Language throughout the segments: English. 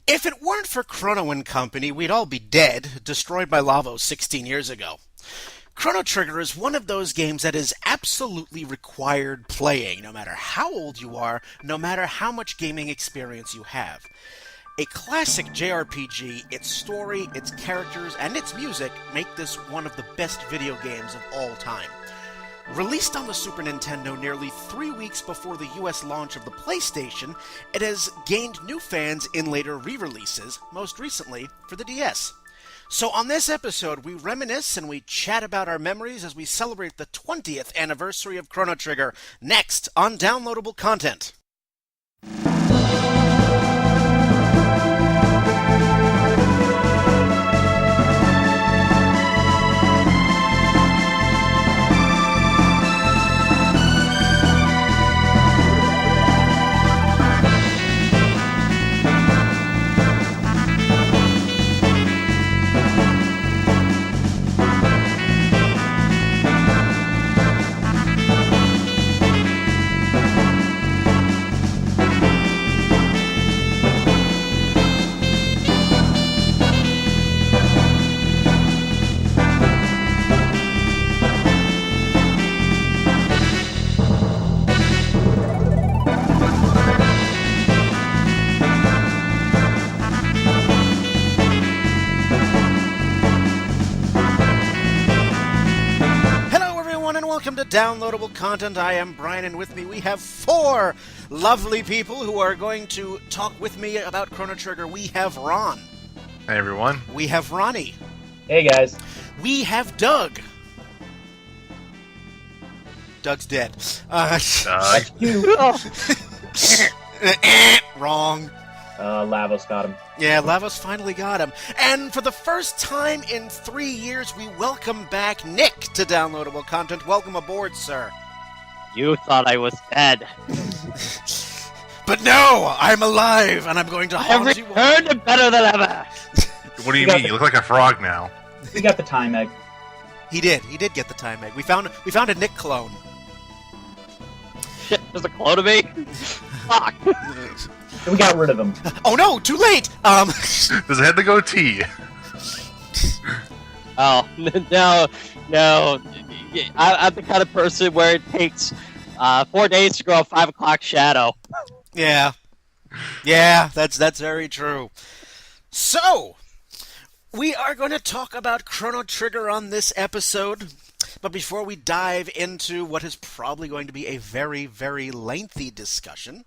If it weren't for Chrono and Company, we'd all be dead, destroyed by Lavos 16 years ago. Chrono Trigger is one of those games that is absolutely required playing, no matter how old you are, no matter how much gaming experience you have. A classic JRPG, its story, its characters, and its music make this one of the best video games of all time. Released on the Super Nintendo nearly 3 weeks before the US launch of the PlayStation, it has gained new fans in later re-releases, most recently for the DS. So on this episode, we reminisce and we chat about our memories as we celebrate the 20th anniversary of Chrono Trigger, next on Downloadable Content. Welcome to Downloadable Content. I am Brian, and with me we have four lovely people who are going to talk with me about Chrono Trigger. We have Ron. Hey, everyone. We have Ronnie. Hey, guys. We have Doug. Doug's dead. That's you. Wrong. Lavos got him. Yeah, Lavos finally got him. And for the first time in 3 years, we welcome back Nick to Downloadable Content. Welcome aboard, sir. You thought I was dead. But no, I'm alive, and I'm going to haunt you. I've returned better than ever. What do you mean? You look like a frog now. We got the time egg. He did get the time egg. We found a Nick clone. Shit, there's a clone of me? Fuck. We got rid of him. Oh no, too late! Does it have the goatee? Oh, no. I'm the kind of person where it takes 4 days to grow a 5 o'clock shadow. Yeah, that's very true. So, we are going to talk about Chrono Trigger on this episode, but before we dive into what is probably going to be a very, very lengthy discussion,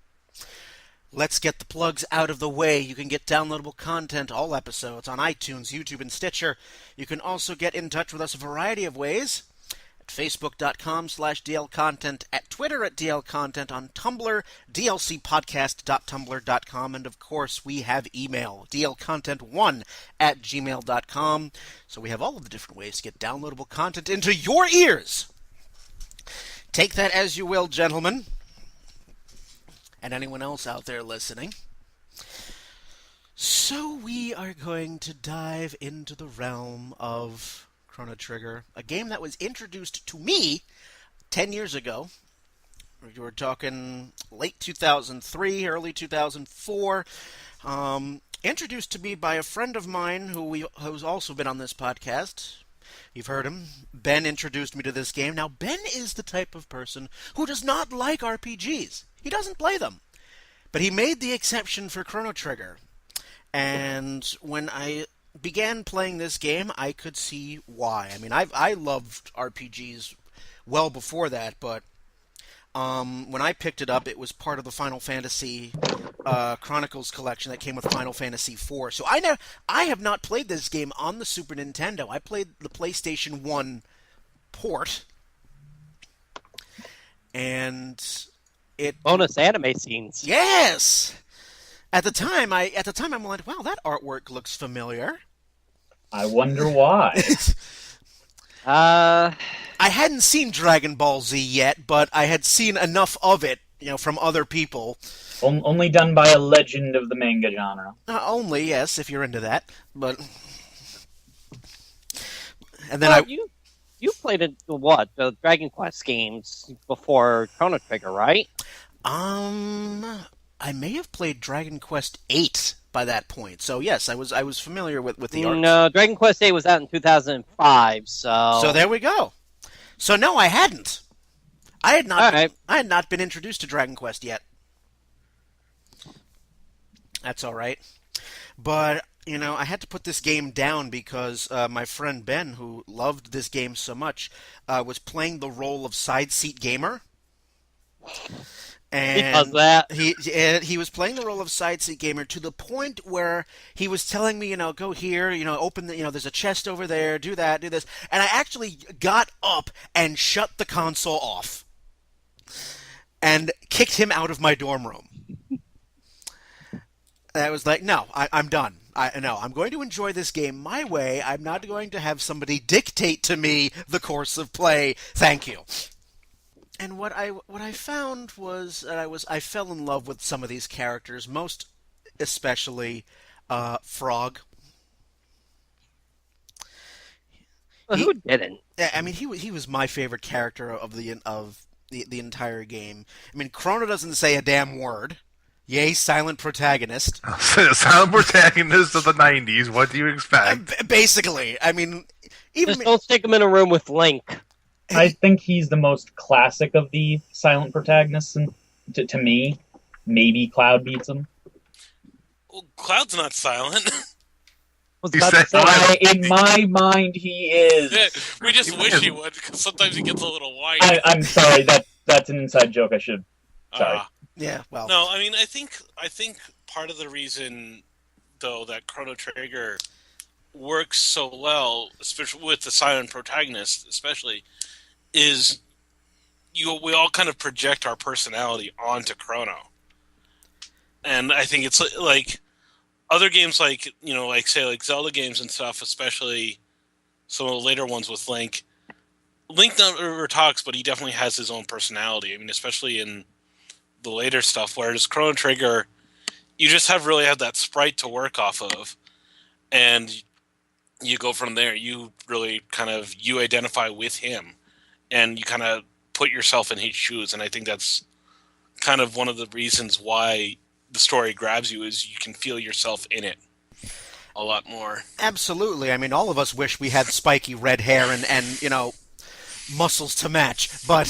let's get the plugs out of the way. You can get downloadable content, all episodes, on iTunes, YouTube, and Stitcher. You can also get in touch with us a variety of ways. At Facebook.com/DLContent, at Twitter at DLContent, on Tumblr, DLCpodcast.tumblr.com, and of course we have email, DLContent1@gmail.com. So we have all of the different ways to get downloadable content into your ears. Take that as you will, gentlemen. And anyone else out there listening. So we are going to dive into the realm of Chrono Trigger, a game that was introduced to me 10 years ago. You were talking late 2003, early 2004. Introduced to me by a friend of mine who's also been on this podcast. You've heard him. Ben introduced me to this game. Now, Ben is the type of person who does not like RPGs. He doesn't play them. But he made the exception for Chrono Trigger. And when I began playing this game, I could see why. I mean, I loved RPGs well before that, but when I picked it up, it was part of the Final Fantasy Chronicles collection that came with Final Fantasy IV. So I have not played this game on the Super Nintendo. I played the PlayStation 1 port. And bonus anime scenes. Yes. At the time I'm like, wow, that artwork looks familiar. I wonder why. I hadn't seen Dragon Ball Z yet, but I had seen enough of it, from other people. Only done by a legend of the manga genre. Only, yes, if you're into that. But and then You played the Dragon Quest games before Chrono Trigger, right? I may have played Dragon Quest 8 by that point. So yes, I was familiar with the art. No, Dragon Quest VIII was out in 2005, So there we go. So no, I hadn't. I had not. All right. I had not been introduced to Dragon Quest yet. That's all right. But I had to put this game down because my friend Ben, who loved this game so much, was playing the role of side seat gamer. And He does that. he was playing the role of side seat gamer to the point where he was telling me, go here, open the, there's a chest over there, do that, do this, and I actually got up and shut the console off and kicked him out of my dorm room. And I was like, no, I'm done. I'm going to enjoy this game my way. I'm not going to have somebody dictate to me the course of play. Thank you. And what I found was that I fell in love with some of these characters, most especially Frog. Well, who didn't? I mean, he was my favorite character of the entire game. I mean, Chrono doesn't say a damn word. Yay, silent protagonist. Silent protagonist of the 90s. What do you expect? Basically, I mean, even Just don't stick him in a room with Link. I think he's the most classic of the silent protagonists, and to me, maybe Cloud beats him. Well, Cloud's not silent. Was You about said- to say, In my mind, he is. We just wish he would, because sometimes he gets a little whiny. I'm sorry, that's an inside joke. I should. Sorry. yeah, well, No, I mean, I think part of the reason, though, that Chrono Trigger works so well, especially with the silent protagonist, especially, is we all kind of project our personality onto Chrono, and I think it's like other games, like like Zelda games and stuff, especially some of the later ones with Link. Link never talks, but he definitely has his own personality. I mean, especially in the later stuff, whereas Chrono Trigger, you just really have that sprite to work off of, and you go from there. You really you identify with him, and you kind of put yourself in his shoes, and I think that's kind of one of the reasons why the story grabs you, is you can feel yourself in it a lot more. absolutely. I mean, all of us wish we had spiky red hair and muscles to match, but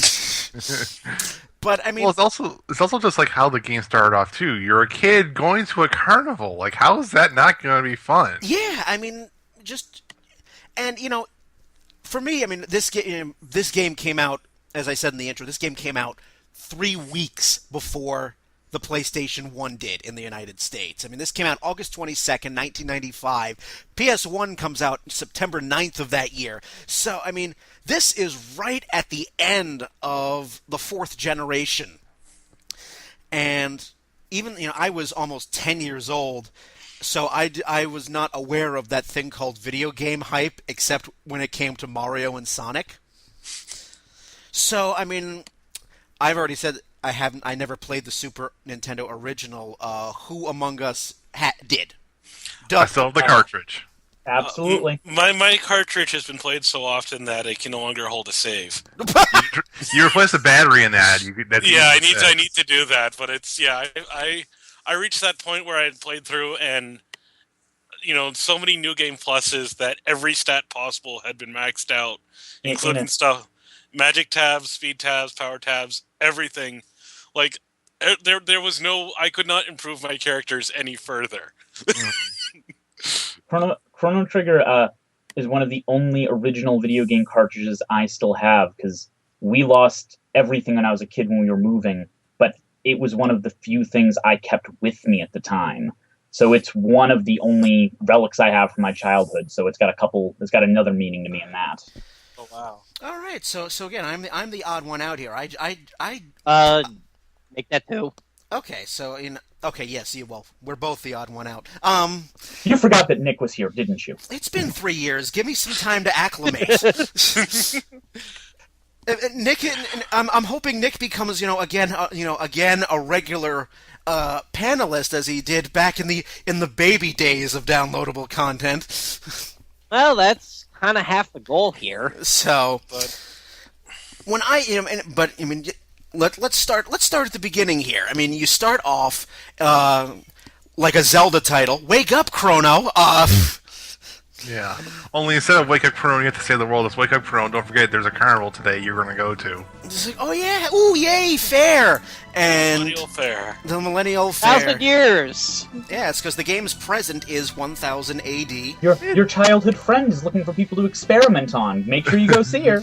I mean, Well, it's also just like how the game started off too. You're a kid going to a carnival. Like, how is that not going to be fun? yeah, I mean, for me, I mean, this game came out, as I said in the intro, this game came out 3 weeks before the PlayStation 1 did in the United States. I mean, this came out August 22nd, 1995. PS1 comes out September 9th of that year. So, I mean, this is right at the end of the fourth generation. And even, I was almost 10 years old, so I was not aware of that thing called video game hype, except when it came to Mario and Sonic. So, I mean, I've already said I never played the Super Nintendo original. Who among us did? I still have the cartridge. Absolutely. My cartridge has been played so often that it can no longer hold a save. You replace the battery in that. I need to do that, but I reached that point where I had played through, and so many new game pluses that every stat possible had been maxed out, including stuff, magic tabs, speed tabs, power tabs, everything. Like there was I could not improve my characters any further. Chrono Trigger is one of the only original video game cartridges I still have, because we lost everything when I was a kid when we were moving, but it was one of the few things I kept with me at the time. So it's one of the only relics I have from my childhood. So it's got another meaning to me in that. Oh wow! All right, so again, I'm the odd one out here. Make that 2. Okay, so yes, we're both the odd one out. You forgot that Nick was here, didn't you? It's been 3 years. Give me some time to acclimate. Nick, I'm hoping Nick becomes, again a regular panelist, as he did back in the baby days of downloadable content. Well, that's kind of half the goal here. So, when let's start at the beginning here. I mean, you start off like a Zelda title. Wake up, Chrono! Yeah. Only instead of Wake Up Chrono, you have to save the world. It's Wake Up Chrono. Don't forget, there's a carnival today you're going to go to. It's like, oh yeah, ooh, yay, fair! And Millennial Fair. the Millennial Fair. 1,000 years. Yeah, it's because the game's present is 1000 AD. Your childhood friend is looking for people to experiment on. Make sure you go see her.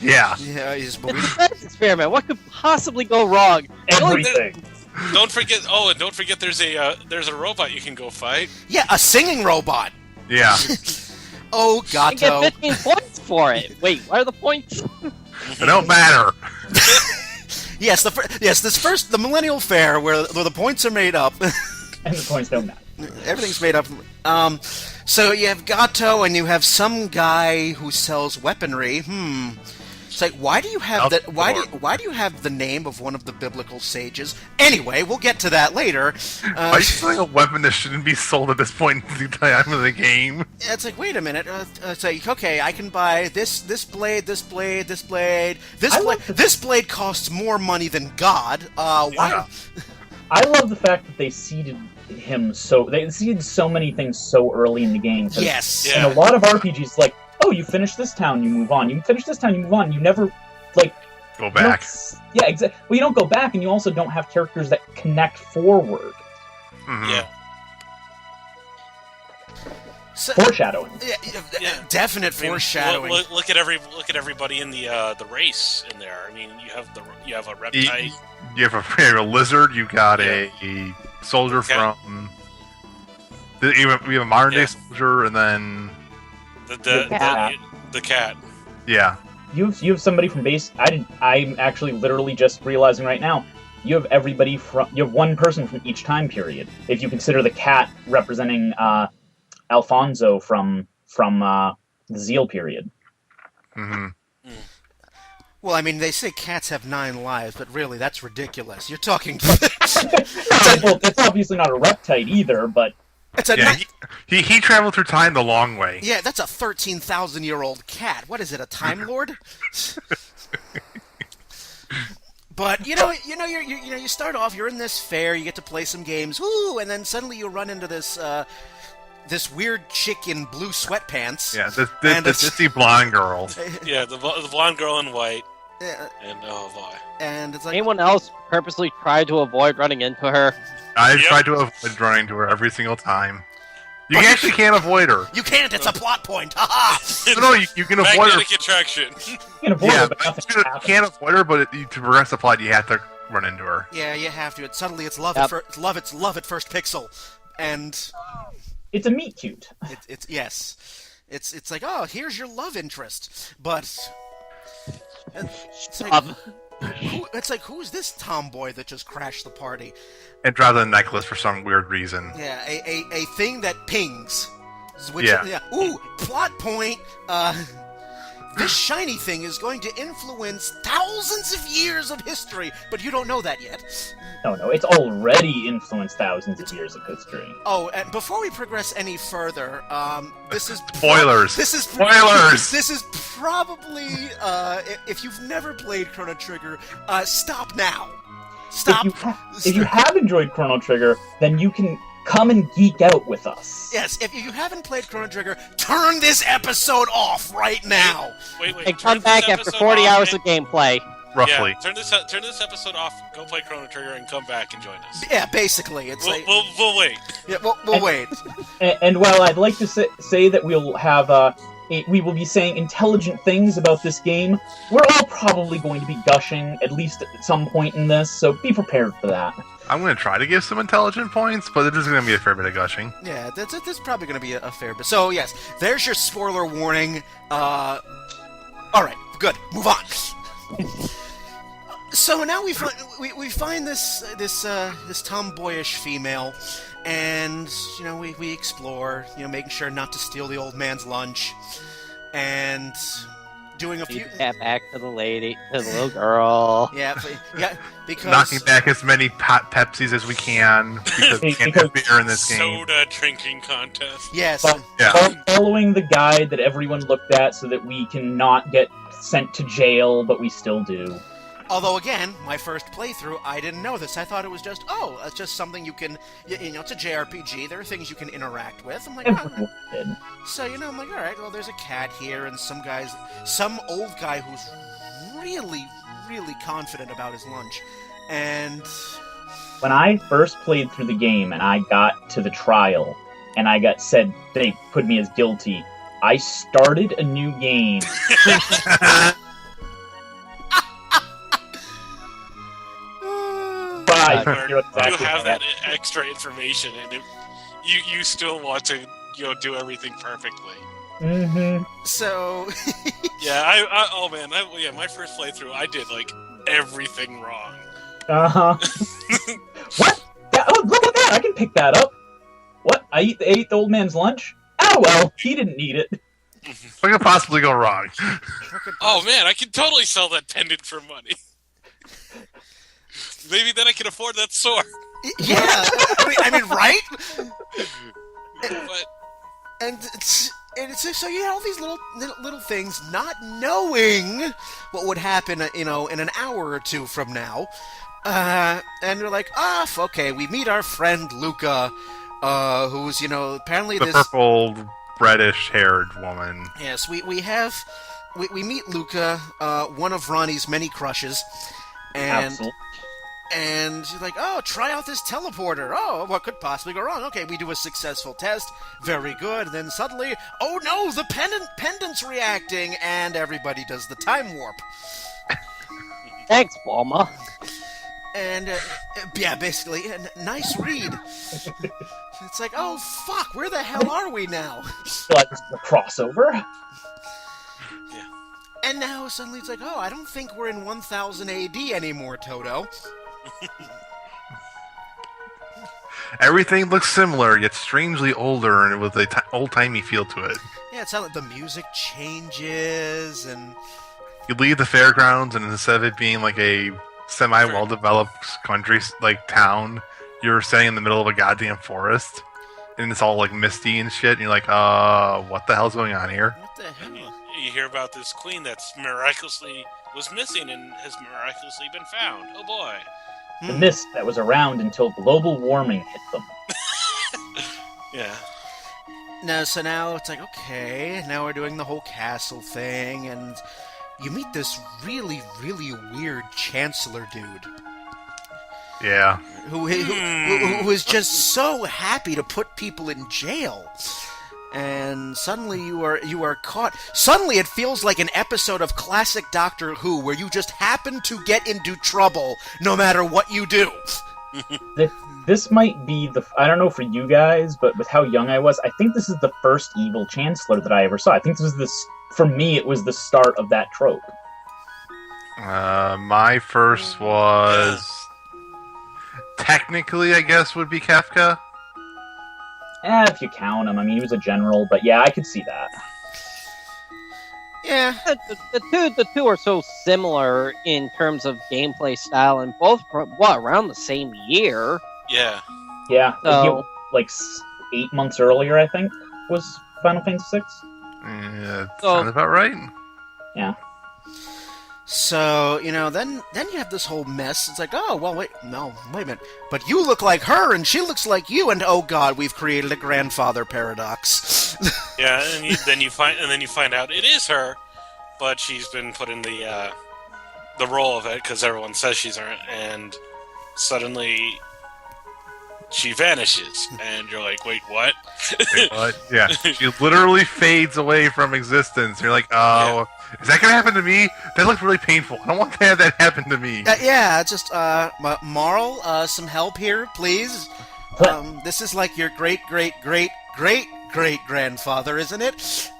Yeah. Yeah, he's It's a science experiment. What could possibly go wrong? Everything. Don't forget. Oh, and don't forget. There's a robot you can go fight. yeah, a singing robot. Yeah. Oh, I get Gato. 15 points for it. Wait, what are the points? It don't matter. Yes, the Millennial Fair where the points are made up. And the points don't matter. Everything's made up. So you have Gato and you have some guy who sells weaponry. It's like, why do you have that? Why do you have the name of one of the biblical sages? Anyway, we'll get to that later. Are you selling a weapon that shouldn't be sold at this point in the time of the game? It's like, wait a minute. It's like, okay, I can buy this blade, this blade, this blade. This blade costs more money than God. Why? I love the fact that they seeded him they seeded so many things so early in the game. Yes. Yeah. And a lot of RPGs, like, oh, you finish this town, you move on. You finish this town, you move on. You never, like... Go back. Yeah, exactly. Well, you don't go back, and you also don't have characters that connect forward. Mhm. Yeah. So, Foreshadowing. Yeah. Definite I mean, foreshadowing. Look at everybody in the race in there. I mean, you have a reptile. You have a lizard. You got a soldier Cat. from. We have a modern day Yeah. soldier, and then The cat. yeah. You have somebody from base. I'm actually literally just realizing right now. You have you have one person from each time period. If you consider the cat representing Alfonso from the Zeal period. hmm Well, I mean, they say cats have 9 lives, but really, that's ridiculous. You're talking. Well, it's obviously not a reptile either, but It's a Yeah, he traveled through time the long way. yeah, that's a 13,000-year-old cat. What is it, a Time Lord? But you start off. You're in this fair. You get to play some games. Woo! And then suddenly you run into this weird chick in blue sweatpants. Yeah, And the it's- ditzy blonde girl. Yeah, the blonde girl in white. Yeah, And oh boy. and it's like, Anyone else purposely tried to avoid running into her? I Yep. tried to avoid running to her every single time. You actually can't avoid her. you can't. It's a plot point. Haha. No, you can avoid her. Magnetic attraction. you can avoid Yeah, it, but nothing you happens. can't avoid her, but to progress the plot, you have to run into her. Yeah, you have to. Suddenly, it's love. Yep. It's love at first pixel, and It's a meet cute. it's yes, it's like, oh, here's your love interest, but it's like, who's this tomboy that just crashed the party? And drop the necklace for some weird reason. Yeah, a thing that pings. Which, Yeah. Ooh, plot point. This shiny thing is going to influence thousands of years of history, but you don't know that yet. No, it's already influenced thousands of years of history. Oh, and before we progress any further, this is Spoilers. Spoilers. This is probably if you've never played Chrono Trigger, stop now. Stop. If you have enjoyed Chrono Trigger, then you can come and geek out with us. Yes, if you haven't played Chrono Trigger, turn this episode off right now. Wait. And turn come this back after episode 40 off hours and- of gameplay. Roughly. Yeah, turn this episode off. Go play Chrono Trigger and come back and join us. Yeah, basically, it's like We'll wait. yeah, we'll wait. And while I'd like to say that we'll have we will be saying intelligent things about this game, we're all probably going to be gushing at least at some point in this, so be prepared for that. I'm going to try to give some intelligent points, but it is going to be a fair bit of gushing. Yeah, that's probably going to be a fair bit. So yes, there's your spoiler warning. All right, good. Move on. So now we find this tomboyish female, and we explore, making sure not to steal the old man's lunch, and doing a few. Get back to the lady, to the little girl. Yeah, because Knocking back as many Pepsis as we can, because we can't have beer in this game. Soda drinking contest. yes, But Yeah. following the guide that everyone looked at so that we can not get sent to jail, but we still do. Although, again, my first playthrough, I didn't know this. I thought it was just, it's just something you can, it's a JRPG. There are things you can interact with. I'm like, Everyone did. So, I'm like, all right, well, there's a cat here, and some old guy who's really, really confident about his lunch. And When I first played through the game and I got to the trial and I got said they put me as guilty, I started a new game. You have that extra information, and you still want to do everything perfectly. Mm-hmm. So Yeah, my first playthrough, I did like everything wrong. Uh-huh. What? Look at that! I can pick that up. What? I ate the old man's lunch? Oh well, he didn't need it. What could possibly go wrong? Oh man, I can totally sell that pendant for money. Maybe then I can afford that sword. Yeah, I mean, right? But And it's so you had all these little things, not knowing what would happen, in an hour or two from now. And you're like, okay, we meet our friend Luca, who's, apparently The this purple, reddish-haired woman. Yes, we meet Luca, one of Ronnie's many crushes, and Absolutely. and she's like, try out this teleporter. Oh, what could possibly go wrong? Okay, we do a successful test. Very good. And then suddenly, oh no, the pendant's reacting, and everybody does the time warp. Thanks, Bulma. And, yeah, basically, nice read. It's like, oh, fuck, where the hell are we now? Like the crossover. And now suddenly it's like, I don't think we're in 1000 AD anymore, Toto. Everything looks similar, yet strangely older, and with an old-timey feel to it. Yeah, it's not like the music changes, and You leave the fairgrounds, and instead of it being like a semi-well-developed country, like town, you're standing in the middle of a goddamn forest, and it's all like misty and shit, and you're like, what the hell's going on here? what the hell? you hear about this queen that's miraculously was missing and has miraculously been found. Oh boy. The mist that was around until global warming hit them. Yeah. No, so now it's like, okay, now we're doing the whole castle thing, and you meet this really, really weird chancellor dude. Yeah. Who is just so happy to put people in jail. And suddenly you are caught. Suddenly it feels like an episode of classic Doctor Who where you just happen to get into trouble no matter what you do. This might be the... I don't know for you guys, but with how young I was, I think this is the first evil chancellor that I ever saw. I think this was for me, it was the start of that trope. My first was... Technically, I guess, would be Kafka. If you count him. I mean, he was a general, but yeah, I could see that. Yeah. The two are so similar in terms of gameplay style, and both around the same year. Yeah. Yeah, So like 8 months earlier, I think, was Final Fantasy VI. Yeah, So- sounds about right. Yeah. So, then you have this whole mess. It's like, oh, well, wait a minute. But you look like her, and she looks like you, and oh god, we've created a grandfather paradox. Yeah, and then you find out it is her, but she's been put in the role of it because everyone says she's her, and suddenly she vanishes, and you're like, wait, what? Wait, what? Yeah, she literally fades away from existence. You're like, oh, is that gonna happen to me? That looked really painful. I don't want to have that happen to me. Yeah, just, Marl, some help here, please. This is like your great-great-great-great-great-grandfather, isn't it?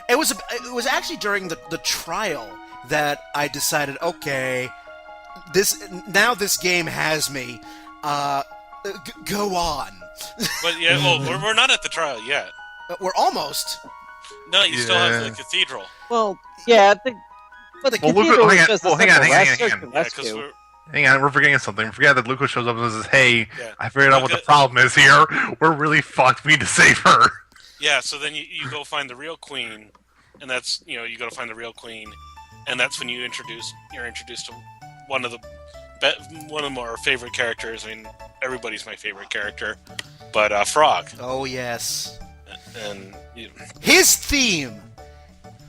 It was actually during the trial that I decided, okay, this game has me. Go on. But yeah, well, we're not at the trial yet. We're almost. No, you still have Yeah. the cathedral. well, yeah, but the Well, look cathedral hang is on. just Well, a hang on, simple hang on, rescue- hang on. Yeah, rescue. because Hang on, we're forgetting something. We forgot that Luca shows up and says, hey, Yeah. I figured out what the problem is here. We're really fucked. We need to save her. yeah, so then you go find the real queen, and that's you go to find the real queen, and that's when you're introduced to one of our favorite characters. I mean, everybody's my favorite character, but Frog. Oh yes. And his theme.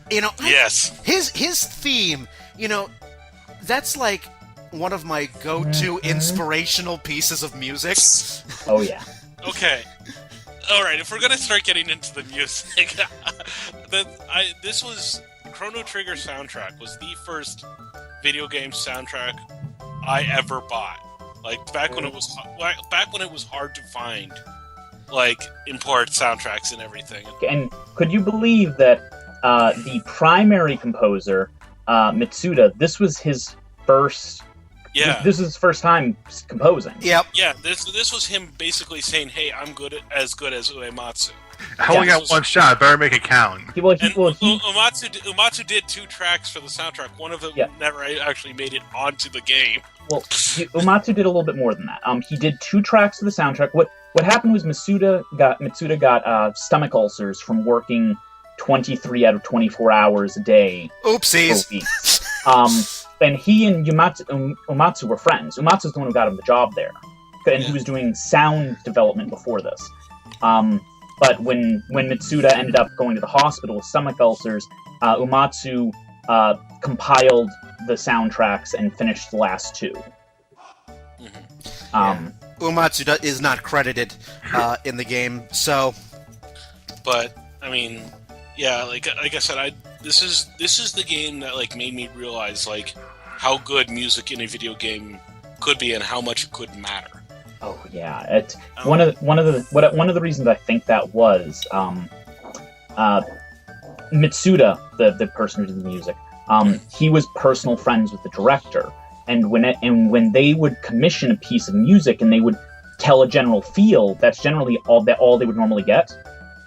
Yes. His theme. That's like one of my go-to inspirational pieces of music. Oh yeah. Okay. All right. If we're gonna start getting into the music, this was Chrono Trigger soundtrack was the first video game soundtrack I ever bought. Like back when it was hard to find, like import soundtracks and everything. And could you believe that the primary composer, Mitsuda, this was his first. Yeah. This is his first time composing. Yep. Yeah. This was him basically saying, "Hey, I'm good as Uematsu." I only got one shot. Better make it count. Uematsu did 2 tracks for the soundtrack. One of them never actually made it onto the game. Well, Uematsu did a little bit more than that. He did 2 tracks for the soundtrack. What happened was Mitsuda got stomach ulcers from working 23 out of 24 hours a day. Oopsies. And he and Uematsu were friends. Uematsu's the one who got him the job there, and he was doing sound development before this. But when Mitsuda ended up going to the hospital with stomach ulcers, Uematsu compiled the soundtracks and finished the last 2. Uematsu is not credited in the game, so. But I mean, yeah, like I said, this is the game that like made me realize like how good music in a video game could be and how much it could matter. Oh yeah, one of the reasons I think that was Mitsuda, the person who did the music. He was personal friends with the director, and when they would commission a piece of music and they would tell a general feel, that's generally all they would normally get.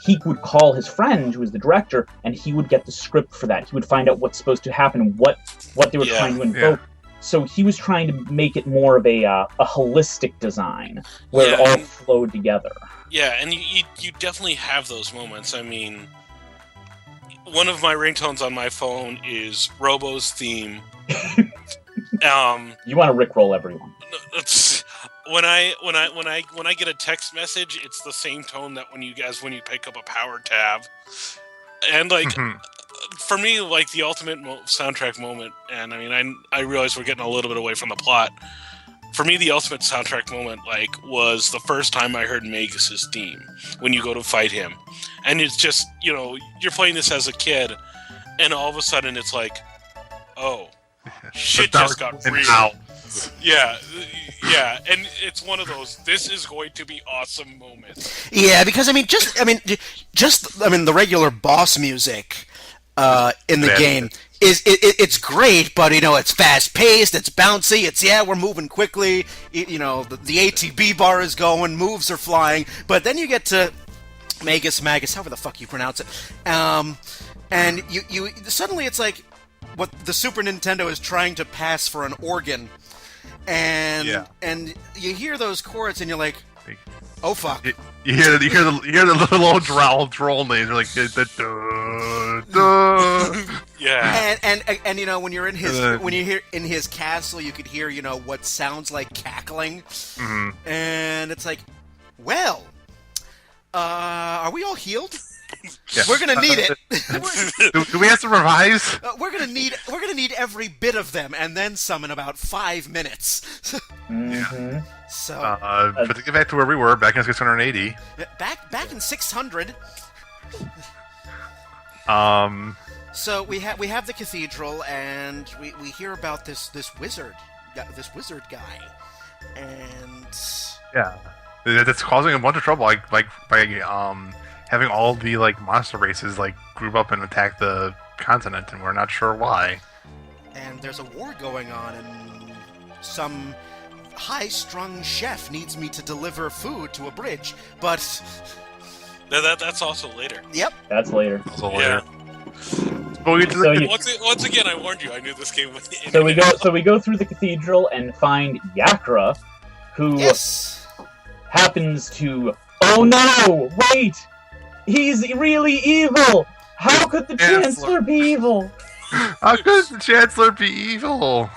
He would call his friend, who was the director, and he would get the script for that. He would find out what's supposed to happen, what they were trying to invoke. Yeah. So he was trying to make it more of a holistic design, where it all flowed together. Yeah, and you definitely have those moments. I mean, one of my ringtones on my phone is Robo's theme. You want to rickroll everyone. When I get a text message, it's the same tone that when you pick up a power tab, and like for me, like the ultimate soundtrack moment. And I mean, I realize we're getting a little bit away from the plot. For me, the ultimate soundtrack moment was the first time I heard Magus's theme when you go to fight him, and it's just you're playing this as a kid, and all of a sudden it's like, oh, shit just got real. Yeah, and it's one of those. This is going to be awesome moments. Yeah, because the regular boss music in the game it's great, but it's fast paced, it's bouncy, we're moving quickly. The ATB bar is going, moves are flying, but then you get to Magus, however the fuck you pronounce it, and you suddenly it's like what the Super Nintendo is trying to pass for an organ. And you hear those chords, and you're like, "Oh fuck!" You hear the little old droll names, like yeah. And when you're in his castle, you could hear what sounds like cackling, and it's like, well, are we all healed? Yeah. We're gonna need it. Do we have some revives? We're gonna need every bit of them, and then some in about 5 minutes. Yeah. So, but to get back to where we were, back in 680. Back in 600. So we have the cathedral, and we hear about this wizard guy, and that's causing a bunch of trouble, by having all the monster races group up and attack the continent, and we're not sure why. And there's a war going on, and some high-strung chef needs me to deliver food to a bridge, but that's also later. Yep, that's later. Yeah. Once again, I warned you. I knew this game was. So we go through the cathedral and find Yakra, who happens to. Oh no! Wait. He's really evil! How could the Chancellor be evil? How could the Chancellor be evil?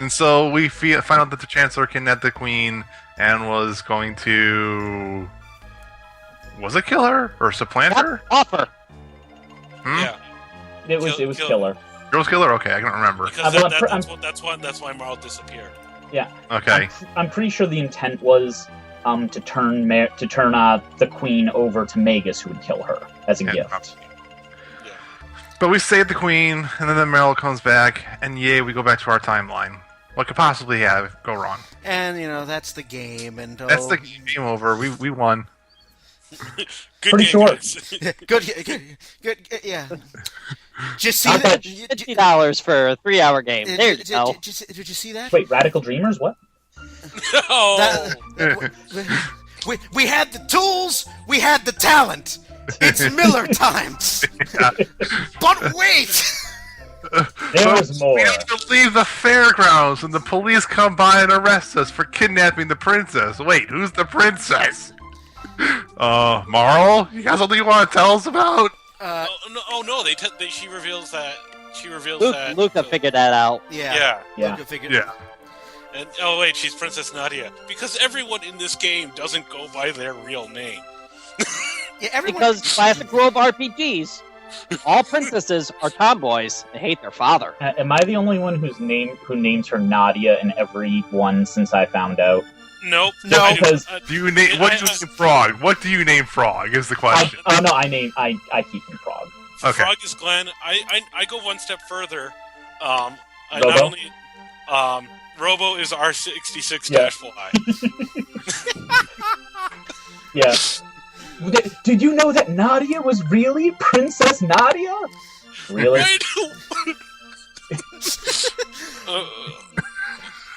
And so we find out that the Chancellor kidnapped the Queen and was going to... Was it kill her? Or supplant her? Offer. Yeah. It was killer. It was killer? Okay, I can't remember. Because that's why Marl disappeared. Yeah. Okay. I'm pretty sure the intent was to turn the Queen over to Magus, who would kill her as a gift. Yeah. But we save the Queen, and then the Meryl comes back, and yay, we go back to our timeline. What could possibly go wrong? And, that's the game. And That's the game over. We won. Good Pretty game, short. guys. good, yeah. Just see I that? bet $50 for a 3-hour game. There you go. Did you see that? Wait, Radical Dreamers? What? No. We had the tools, we had the talent. It's Miller time. But wait! There was more. We have to leave the fairgrounds, and the police come by and arrest us for kidnapping the princess. Wait, who's the princess? Marl? You got something you want to tell us about? No! She reveals that. Luca figured that out. Yeah. Yeah. Yeah. And wait, she's Princess Nadia. Because everyone in this game doesn't go by their real name. Yeah, everyone. Because classic rule of RPGs, all princesses are tomboys and hate their father. Am I the only one who names her Nadia in every one since I found out? Nope. No, I because- Do you name what do you name Frog? What do you name Frog? Is the question. I keep him Frog. Okay. Frog is Glenn. I go one step further. I Robo? not only Robo is R66-Y. Yeah. Did you know that Nadia was really Princess Nadia? Really? I don't-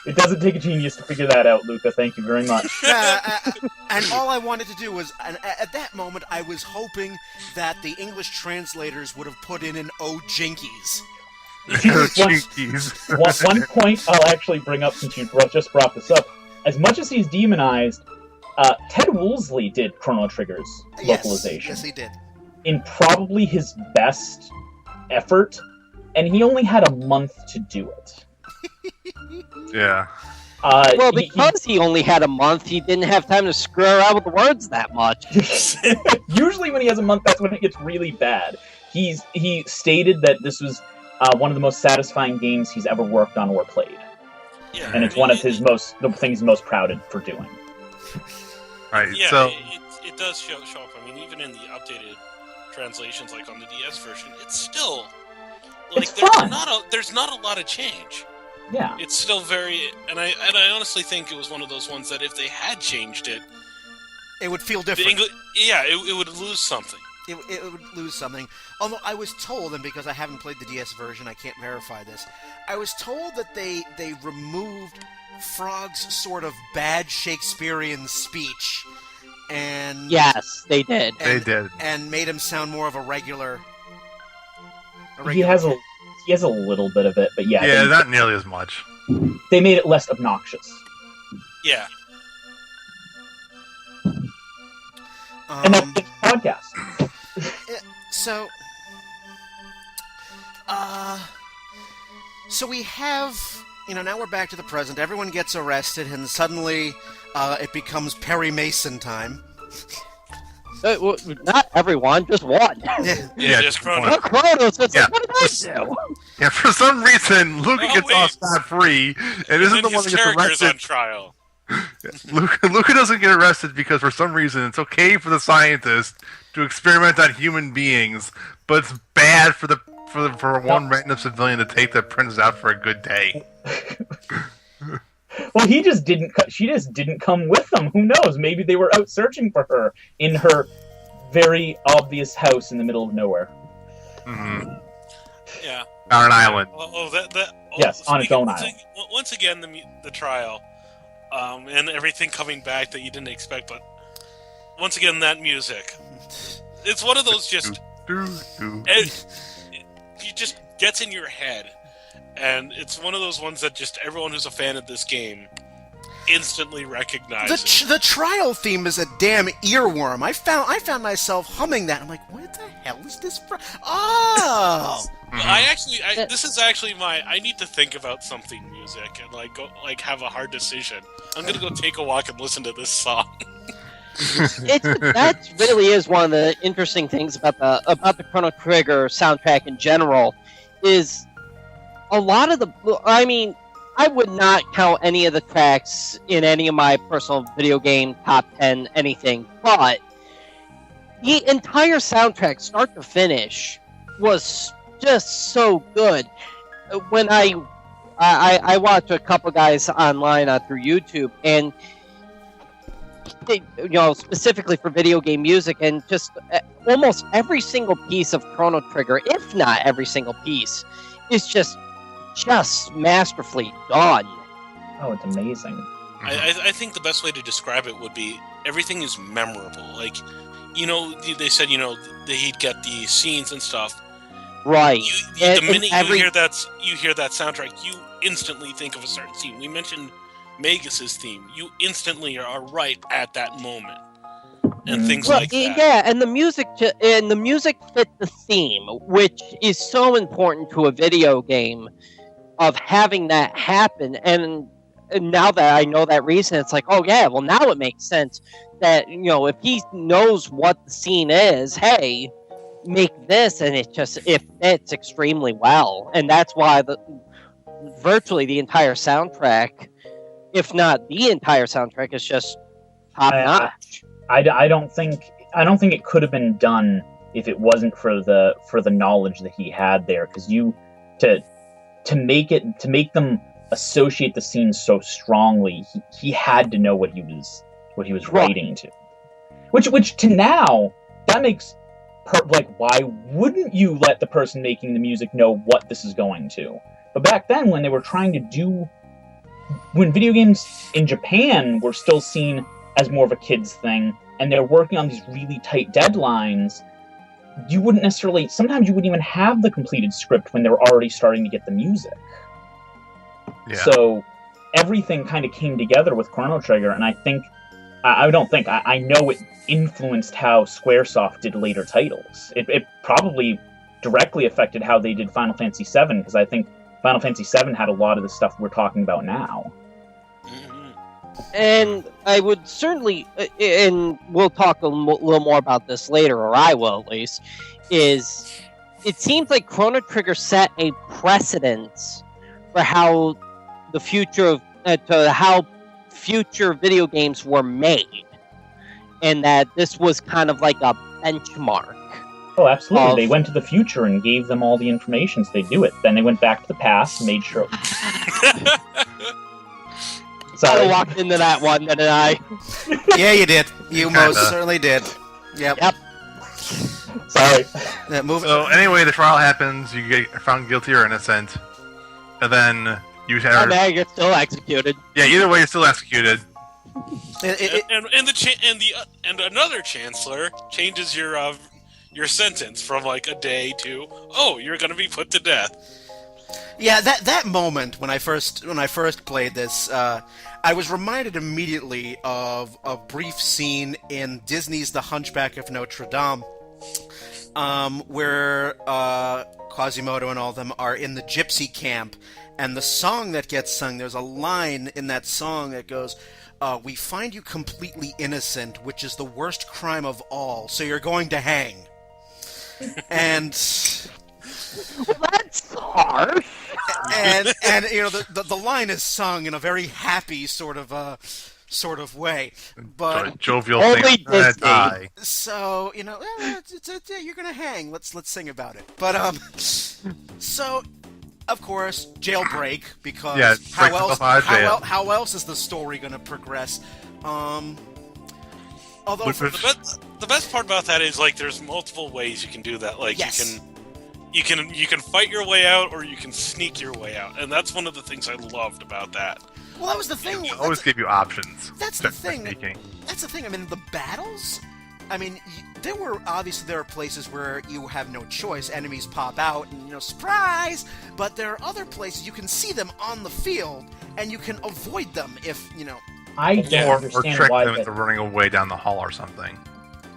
It doesn't take a genius to figure that out, Luca. Thank you very much. And all I wanted to do was, and at that moment, I was hoping that the English translators would have put in an "Oh Jinkies." Jinkies. One point I'll actually bring up since you just brought this up. As much as he's demonized, Ted Woolsey did Chrono Trigger's localization. Yes, he did. In probably his best effort, and he only had a month to do it. Yeah. Well, because he only had a month, he didn't have time to screw around with the words that much. Usually when he has a month, that's when it gets really bad. He stated that this was one of the most satisfying games he's ever worked on or played. Yeah, And it's one of the things he's most proud for doing. Right. Yeah, So it does show up. I mean, even in the updated translations, like on the DS version, it's still like It's fun. There's not a lot of change. Yeah. It's still very, and I honestly think it was one of those ones that if they had changed it, It would feel the different. it would lose something. It would lose something. Although I was told, and because I haven't played the DS version, I can't verify this. I was told that they removed Frog's sort of bad Shakespearean speech, and Yes, they did. they did. and made him sound more of a regular. He has a little bit of it, but yeah, Yeah, not nearly as much. they made it less obnoxious. Yeah, And that's the podcast. So, so we have, now we're back to the present. Everyone gets arrested, and suddenly it becomes Perry Mason time. Well, not everyone, just one. Yeah, just Chrono. Not Chronos, it's Yeah. like, what did I do? Yeah, for some reason, Luca Oh, gets wait. off scot-free, and isn't And the then one his that gets character is on arrested. trial. Luca doesn't get arrested because for some reason it's okay for the scientist to experiment on human beings, but it's bad for one random civilian to take the princess out for a good day. Well, she just didn't come with them. Who knows? Maybe they were out searching for her in her very obvious house in the middle of nowhere. Mm-hmm. Yeah. On an island. Yes, on its own island. Once again, the trial, and everything coming back that you didn't expect, but once again, that music. It's one of those just it just gets in your head, and it's one of those ones that just everyone who's a fan of this game instantly recognize it. The trial theme is a damn earworm. I found myself humming that. I'm like, what the hell is this from? Oh! This is actually I need to think about something music and have a hard decision. I'm gonna go take a walk and listen to this song. That really is one of the interesting things about the Chrono Trigger soundtrack in general. Is a lot of I would not count any of the tracks in any of my personal video game top 10 anything, but the entire soundtrack, start to finish, was just so good. When I watched a couple guys online through YouTube, and specifically for video game music, and just almost every single piece of Chrono Trigger, if not every single piece, is just masterfully done. Oh, it's amazing. I think the best way to describe it would be everything is memorable. Like, they said, that he'd get the scenes and stuff. Right. The minute you hear that soundtrack, you instantly think of a certain scene. We mentioned Magus's theme. You instantly are right at that moment, and things like that. Yeah, and the music fit the theme, which is so important to a video game, of having that happen. And now that I know that reason, it's like, oh yeah, well now it makes sense that if he knows what the scene is, hey, make this, and it fits extremely well. And that's why virtually the entire soundtrack, if not the entire soundtrack, is just top notch. I don't think it could have been done if it wasn't for the knowledge that he had there, because to make them associate the scenes so strongly, he had to know what he was writing to, which to now that makes why wouldn't you let the person making the music know what this is going to? But back then, when they were trying to when video games in Japan were still seen as more of a kid's thing, and they're working on these really tight deadlines, sometimes you wouldn't even have the completed script when they were already starting to get the music. Yeah. So everything kind of came together with Chrono Trigger, and I know it influenced how Squaresoft did later titles. It probably directly affected how they did Final Fantasy VII, because I think Final Fantasy VII had a lot of the stuff we're talking about now. And I would certainly, and we'll talk a little more about this later, or I will at least, is it seems like Chrono Trigger set a precedence for how the future of how future video games were made, and that this was kind of like a benchmark. Oh, absolutely. They went to the future and gave them all the information so they do it. Then they went back to the past and made sure... Sorry. I walked into that one, didn't I? Yeah, you did. You most certainly did. Yep. Sorry. So anyway, the trial happens. You get found guilty or innocent, and then you have. Now you're still executed. Yeah, either way, you're still executed. And another chancellor changes your sentence from like a day to you're going to be put to death. Yeah, that moment when I first played this, I was reminded immediately of a brief scene in Disney's The Hunchback of Notre Dame, where Quasimodo and all of them are in the gypsy camp, and the song that gets sung, there's a line in that song that goes, "We find you completely innocent, which is the worst crime of all, so you're going to hang." And... Well, that's harsh. And the line is sung in a very happy sort of way, but jovial thing. Die. So you're gonna hang. Let's sing about it. But so of course jailbreak, because how else is the story gonna progress? Although the best part about that is like there's multiple ways you can do that. Like yes. You can fight your way out, or you can sneak your way out, and that's one of the things I loved about that. Well, that was the thing. It always gave you options. That's the thing. That's the thing. I mean, the battles. I mean, there are places where you have no choice. Enemies pop out, and surprise. But there are other places you can see them on the field, and you can avoid them if I don't or understand trick why them that. into running away down the hall or something.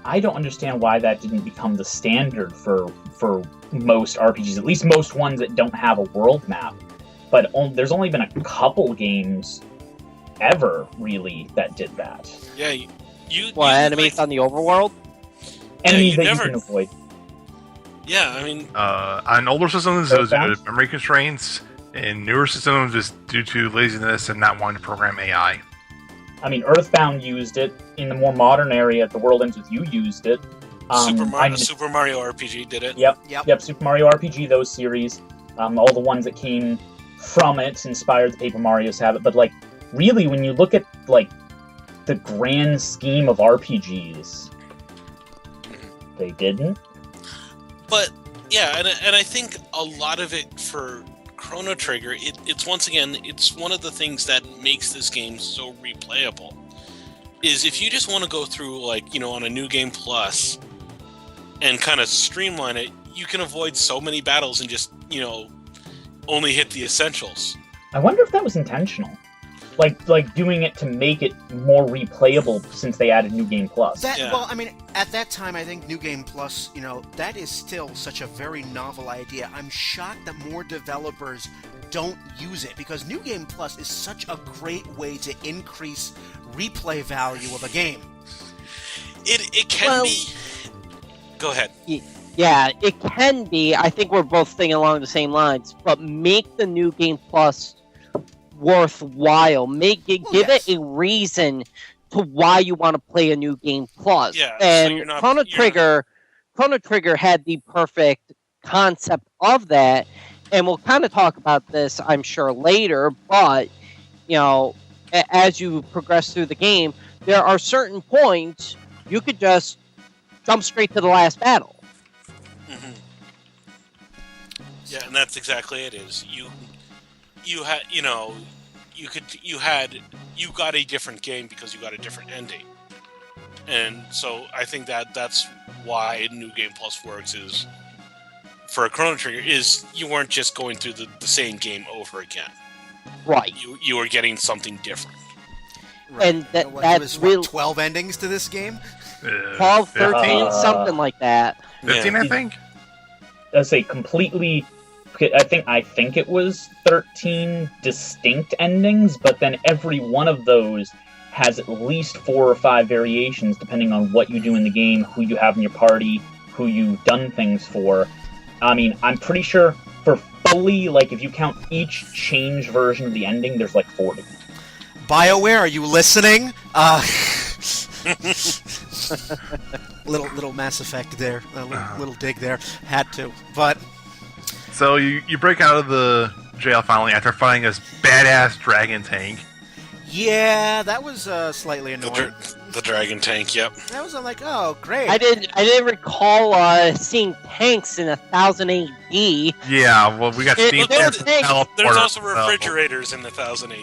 I don't understand why that didn't become the standard for most RPGs, at least most ones that don't have a world map. But there's only been a couple games ever, really, that did that. Yeah, enemies on the overworld? Enemies you that never- you can avoid. Yeah, I mean, On older systems, it was due Earthbound? to memory constraints. In newer systems, it's due to laziness and not wanting to program AI. I mean, Earthbound used it. In the more modern area, The World Ends With You used it. Super Mario RPG did it. Yep, Super Mario RPG, those series. All the ones that came from it inspired the Paper Marios have it. But, like, really, when you look at, like, the grand scheme of RPGs, they didn't. But yeah, and I think a lot of it for Chrono Trigger, it's once again, it's one of the things that makes this game so replayable. Is if you just want to go through, like, on a New Game Plus and kind of streamline it, you can avoid so many battles and just, only hit the essentials. I wonder if that was intentional. Like doing it to make it more replayable since they added New Game Plus. Well, I mean, at that time, I think New Game Plus, that is still such a very novel idea. I'm shocked that more developers don't use it, because New Game Plus is such a great way to increase replay value of a game. It can be. Go ahead. Yeah, it can be. I think we're both thinking along the same lines, but make the New Game Plus worthwhile. Give it a reason to why you want to play a New Game Plus. Yeah, and so Chrono Trigger had the perfect concept of that, and we'll kind of talk about this, I'm sure, later. But as you progress through the game, there are certain points you could just jump straight to the last battle. Mm-hmm. Yeah, and that's exactly it. You got a different game because you got a different ending, and so I think that's why New Game Plus works is for a Chrono Trigger is you weren't just going through the same game over again. Right. You were getting something different. Right. And that's really 12 endings to this game. 12, 13, something like that. 15, I think. Let's say completely. I think it was 13 distinct endings, but then every one of those has at least 4 or 5 variations depending on what you do in the game, who you have in your party, who you've done things for. I mean, I'm pretty sure for fully, like, if you count each changed version of the ending, there's like 40. BioWare, are you listening? Little Mass Effect there, little dig there. Had to, but. So you break out of the jail finally after fighting this badass dragon tank. Yeah, that was slightly annoying. The dragon tank, yep. That was like, oh, great. I didn't recall seeing tanks in 1000 AD. Yeah, well, we got steam. There's also refrigerators in 1000 AD.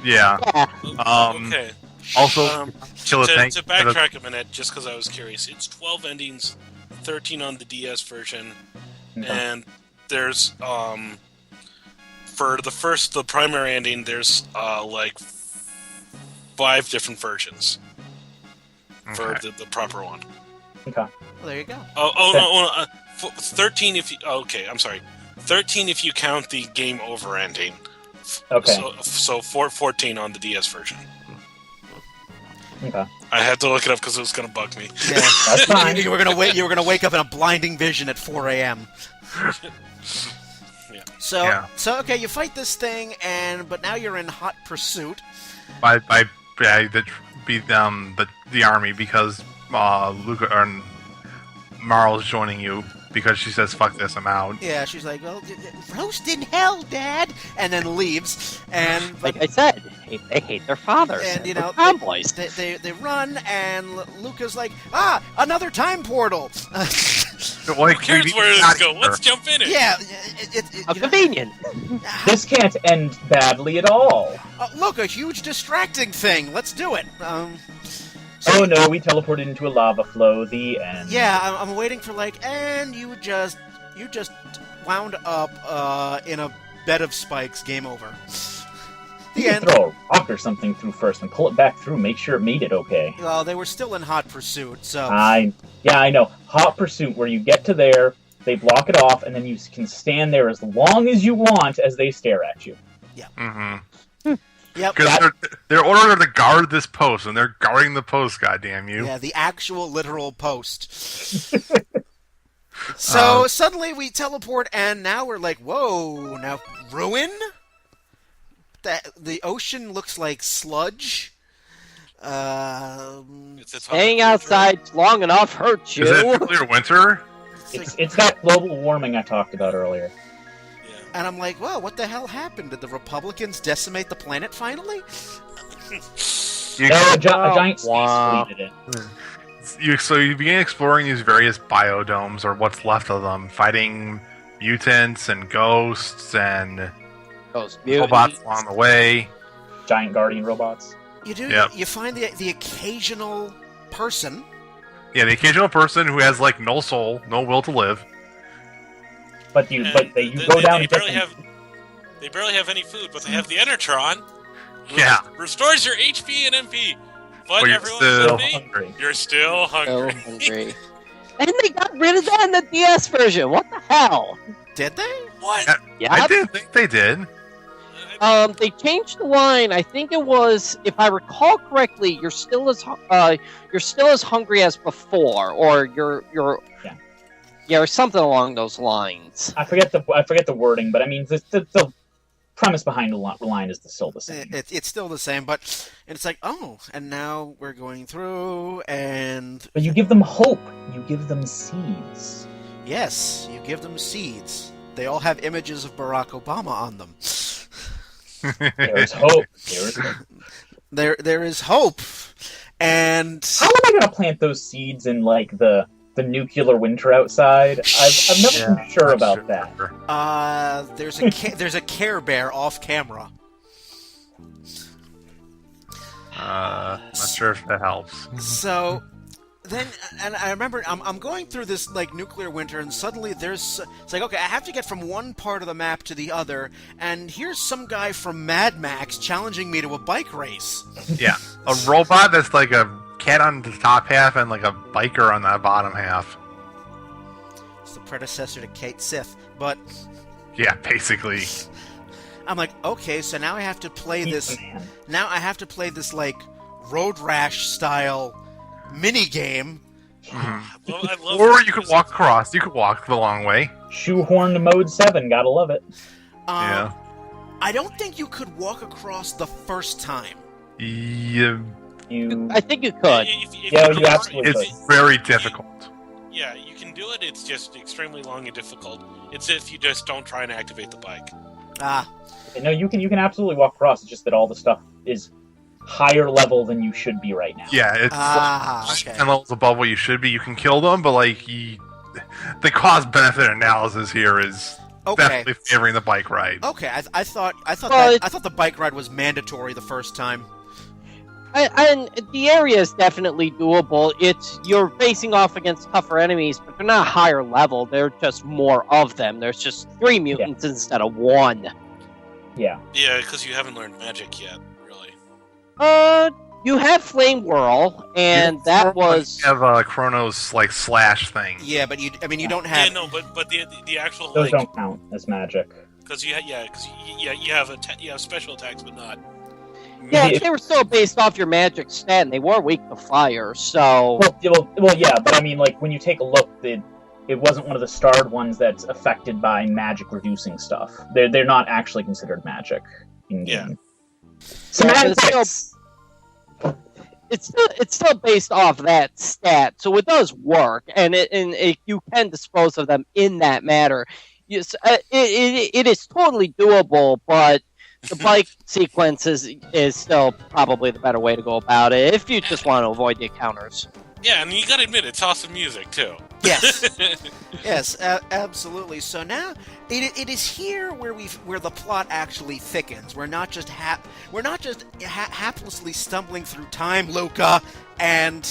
Yeah. Okay. Also, kill a tank. To backtrack a minute, just because I was curious, it's 12 endings, 13 on the DS version, and there's for the primary ending, there's like 5 different versions for the proper one. Okay. Well, there you go. Oh, 13 if you. Okay, I'm sorry. 13 if you count the game over ending. Okay. So 14 on the DS version. Okay. I had to look it up because it was going to bug me. Yeah, that's fine. You were gonna wake up in a blinding vision at 4 a.m. Yeah. So okay, you fight this thing, but now you're in hot pursuit. Beat the army because Luca and Marl's joining you because she says fuck this, I'm out. Yeah, she's like, well, roast in hell, Dad, and then leaves. And like I said, they hate their fathers. And tomboys. They run, and Luca's like, another time portal. Who cares where this goes? Let's jump in it. Yeah, convenient. This can't end badly at all. Look, a huge distracting thing. Let's do it. Oh no, we teleported into a lava flow. The end. Yeah, I'm waiting for and you just wound up in a bed of spikes. Game over. You can throw a rock or something through first and pull it back through. Make sure it made it okay. Well, they were still in hot pursuit, so... I know. Hot pursuit, where you get to there, they block it off, and then you can stand there as long as you want as they stare at you. Yeah. Mm-hmm. Yep. Because they're ordered to guard this post, and they're guarding the post, goddamn you. Yeah, the actual literal post. So suddenly we teleport, and now we're like, whoa, now ruin? The ocean looks like sludge. Staying outside long enough hurts you. Is it nuclear winter? It's that global warming I talked about earlier. Yeah. And I'm like, whoa, what the hell happened? Did the Republicans decimate the planet finally? A giant space fleet did it. So you begin exploring these various biodomes, or what's left of them, fighting mutants and ghosts and robots along the way. Giant guardian robots. You do. Yep. You find the occasional person. Yeah, the occasional person who has like no soul, no will to live. But you go down they and barely have. They barely have any food, but they have the Enertron. Yeah. Restores your HP and MP. But you're everyone still hungry. You're still hungry. And they got rid of that in the DS version. What the hell? Did they? What? Yeah. I didn't think they did. They changed the line. I think it was, if I recall correctly, you're still as hungry as before, or or something along those lines. I forget the wording, but I mean the premise behind the line is still the same. It's still the same, but it's like, oh, and now we're going through, and... But you give them hope. You give them seeds. Yes, you give them seeds. They all have images of Barack Obama on them. There is hope. There is hope. There is hope, and... How am I going to plant those seeds in, like, the nuclear winter outside? I've never been sure about that. There's a Care Bear off camera. Not sure if that helps. So then, and I remember I'm going through this like nuclear winter, and suddenly it's like, okay, I have to get from one part of the map to the other, and here's some guy from Mad Max challenging me to a bike race. Yeah, a robot that's like a cat on the top half and like a biker on the bottom half. It's the predecessor to Kate Sith, but yeah, basically. I'm like, okay, so now I have to play this. Now I have to play this like Road Rash style mini game. Mm-hmm. Or you could walk across. You could walk the long way. Shoehorn to mode 7. Gotta love it. Yeah. I don't think you could walk across the first time. Yeah. I think you could. You absolutely could. It's very difficult. Yeah, you can do it. It's just extremely long and difficult. It's if you just don't try and activate the bike. No, you can absolutely walk across. It's just that all the stuff is higher level than you should be right now. Yeah, it's okay. 10 levels above what you should be. You can kill them, but like the cost-benefit analysis here is definitely favoring the bike ride. Okay, I thought the bike ride was mandatory the first time. And the area is definitely doable. You're facing off against tougher enemies, but they're not higher level. They're just more of them. There's just 3 mutants instead of 1. Yeah. Yeah, because you haven't learned magic yet, really. You have Flame Whirl, and that was... You have Chrono's like slash thing. Yeah, but you don't have... Yeah, no, but the actual those don't count as magic. Because you have special attacks, but not... Yeah, they were still based off your magic stat, and they were weak to fire, so... Well, yeah, but I mean, like, when you take a look, it wasn't one of the starred ones that's affected by magic-reducing stuff. They're not actually considered magic in-game. Yeah. It's still based off that stat, so it does work, and you can dispose of them in that matter. Yes, it is totally doable, but the bike sequence is still probably the better way to go about it if you just want to avoid the encounters. Yeah, and you gotta admit, it's awesome music, too. Yes. Yes, absolutely. So now, it is here where the plot actually thickens. We're not just haplessly stumbling through time, Luca, and...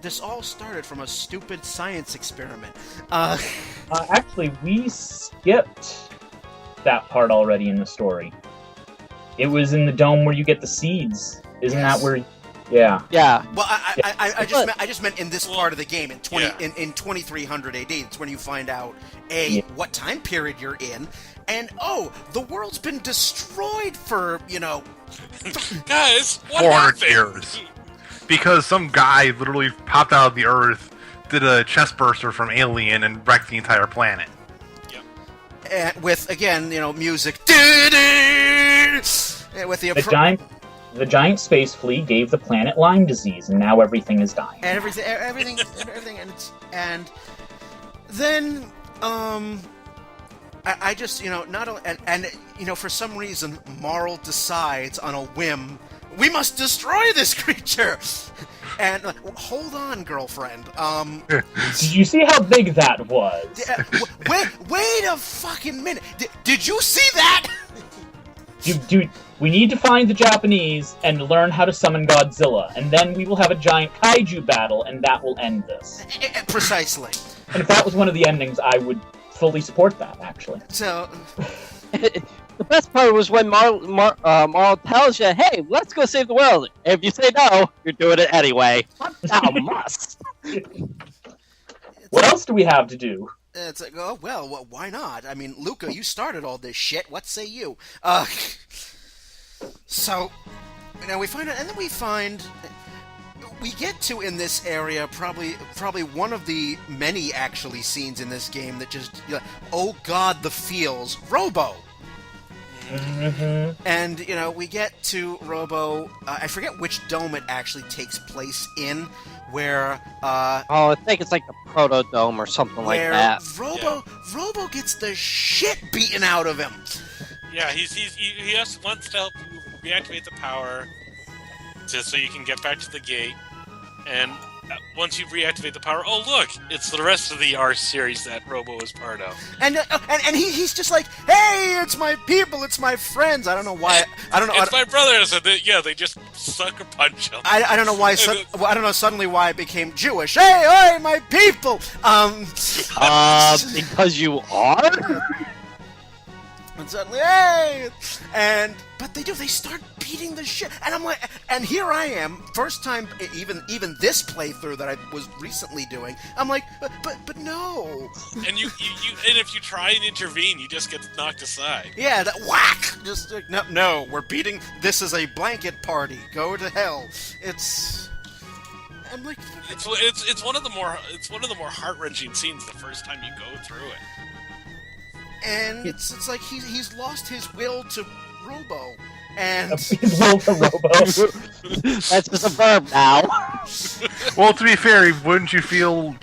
this all started from a stupid science experiment. Actually, we skipped that part already in the story. It was in the dome where you get the seeds. Isn't Yes. that where? Yeah. Yeah. Well, I just meant in this part of the game in 2300 AD. It's when you find out what time period you're in, and the world's been destroyed for Guys, what 400 happened? years. Because some guy literally popped out of the earth, did a chest burster from Alien, and wrecked the entire planet. and with again music. With The giant space flea gave the planet Lyme disease, and now everything is dying. And everything, and then I just for some reason Marl decides on a whim we must destroy this creature, and hold on, girlfriend. Did you see how big that was? Wait a fucking minute! Did you see that? Dude, we need to find the Japanese and learn how to summon Godzilla, and then we will have a giant kaiju battle, and that will end this. Precisely. And if that was one of the endings, I would fully support that, actually. So, The best part was when Marl tells you, "Hey, let's go save the world." If you say no, you're doing it anyway. Thou must. What else do we have to do? it's like, why not? I mean, Luca, you started all this shit. What say you? So, we find out, and then we get to in this area probably one of the many actually scenes in this game that just oh god, the feels Robo. Mm-hmm. And we get to Robo. I forget which dome it actually takes place in, where I think it's like the Proto Dome or something like that. Robo gets the shit beaten out of him. Yeah, he wants to help you reactivate the power, so you can get back to the gate. And once you reactivate the power, oh look, it's the rest of the R series that Robo is part of. And he's just like, hey, it's my people, it's my friends. I don't know why. It's my brothers, and they just sucker punch him. I don't know why. I don't know suddenly why I became Jewish. Hey, my people. Because you are. And suddenly, hey, but they start beating the shit, and I'm like, and here I am, first time, even this playthrough that I was recently doing, I'm like, but no. And and if you try and intervene, you just get knocked aside. Yeah, that whack. Just no, we're beating. This is a blanket party. Go to hell. I'm like, it's one of the more heart-wrenching scenes the first time you go through it. And it's like he's lost his will to Robo, and His will to Robo. That's just a verb now. Well, to be fair, wouldn't you feel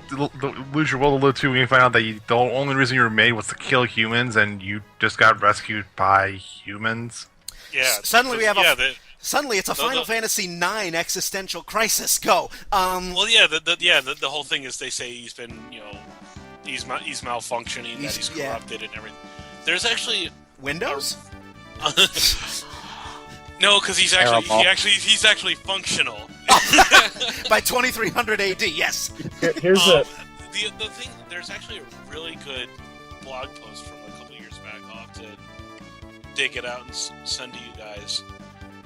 lose your will a little too when you find out that the only reason you were made was to kill humans, and you just got rescued by humans? Yeah. Suddenly we have Suddenly it's a Final Fantasy IX existential crisis. Go. Well, yeah. The whole thing is they say he's been he's malfunctioning, that he's corrupted and everything. There's actually Windows. No, because he's actually functional. By 2300 AD, yes. Here's the thing. There's actually a really good blog post from a couple years back. I'll have to dig it out and send to you guys.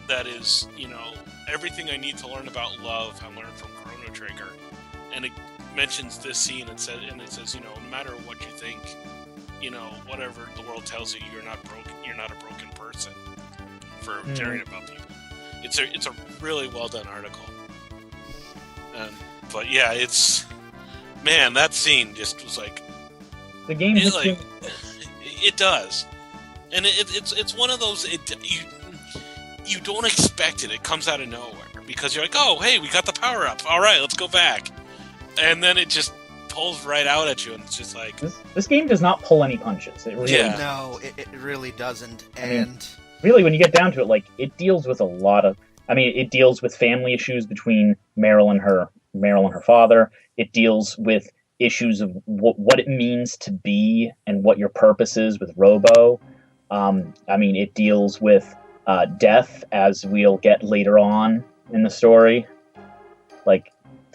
That is, everything I need to learn about love I learned from Chrono Trigger, and it mentions this scene and says, no matter what you think, whatever the world tells you, you're not broken. You're not a broken person for caring about people. It's a really well done article. But yeah, that scene just was like the game. It does, and it's one of those you don't expect it. It comes out of nowhere because you're like, oh hey, we got the power up. All right, let's go back, and then it just pulls right out at you, and it's just like this game does not pull any punches. It really no, it really doesn't. And really, when you get down to it, it deals with a lot of. It deals with family issues between Meryl and her father. It deals with issues of what it means to be and what your purpose is with Robo. It deals with death, as we'll get later on in the story.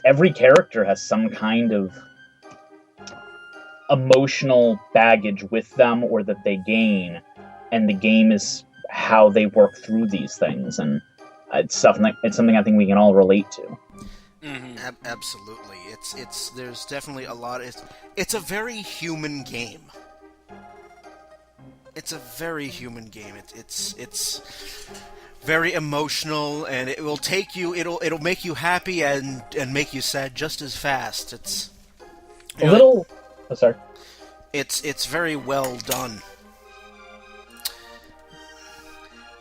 Every character has some kind of emotional baggage with them or that they gain, and the game how they work through these things, and it's something I think we can all relate to. Mm-hmm. Absolutely. There's definitely a lot. It's a very human game. It's a very human game. It's very emotional, and it will take you. It'll make you happy and make you sad just as fast. It's a little. Oh, sorry. It's very well done.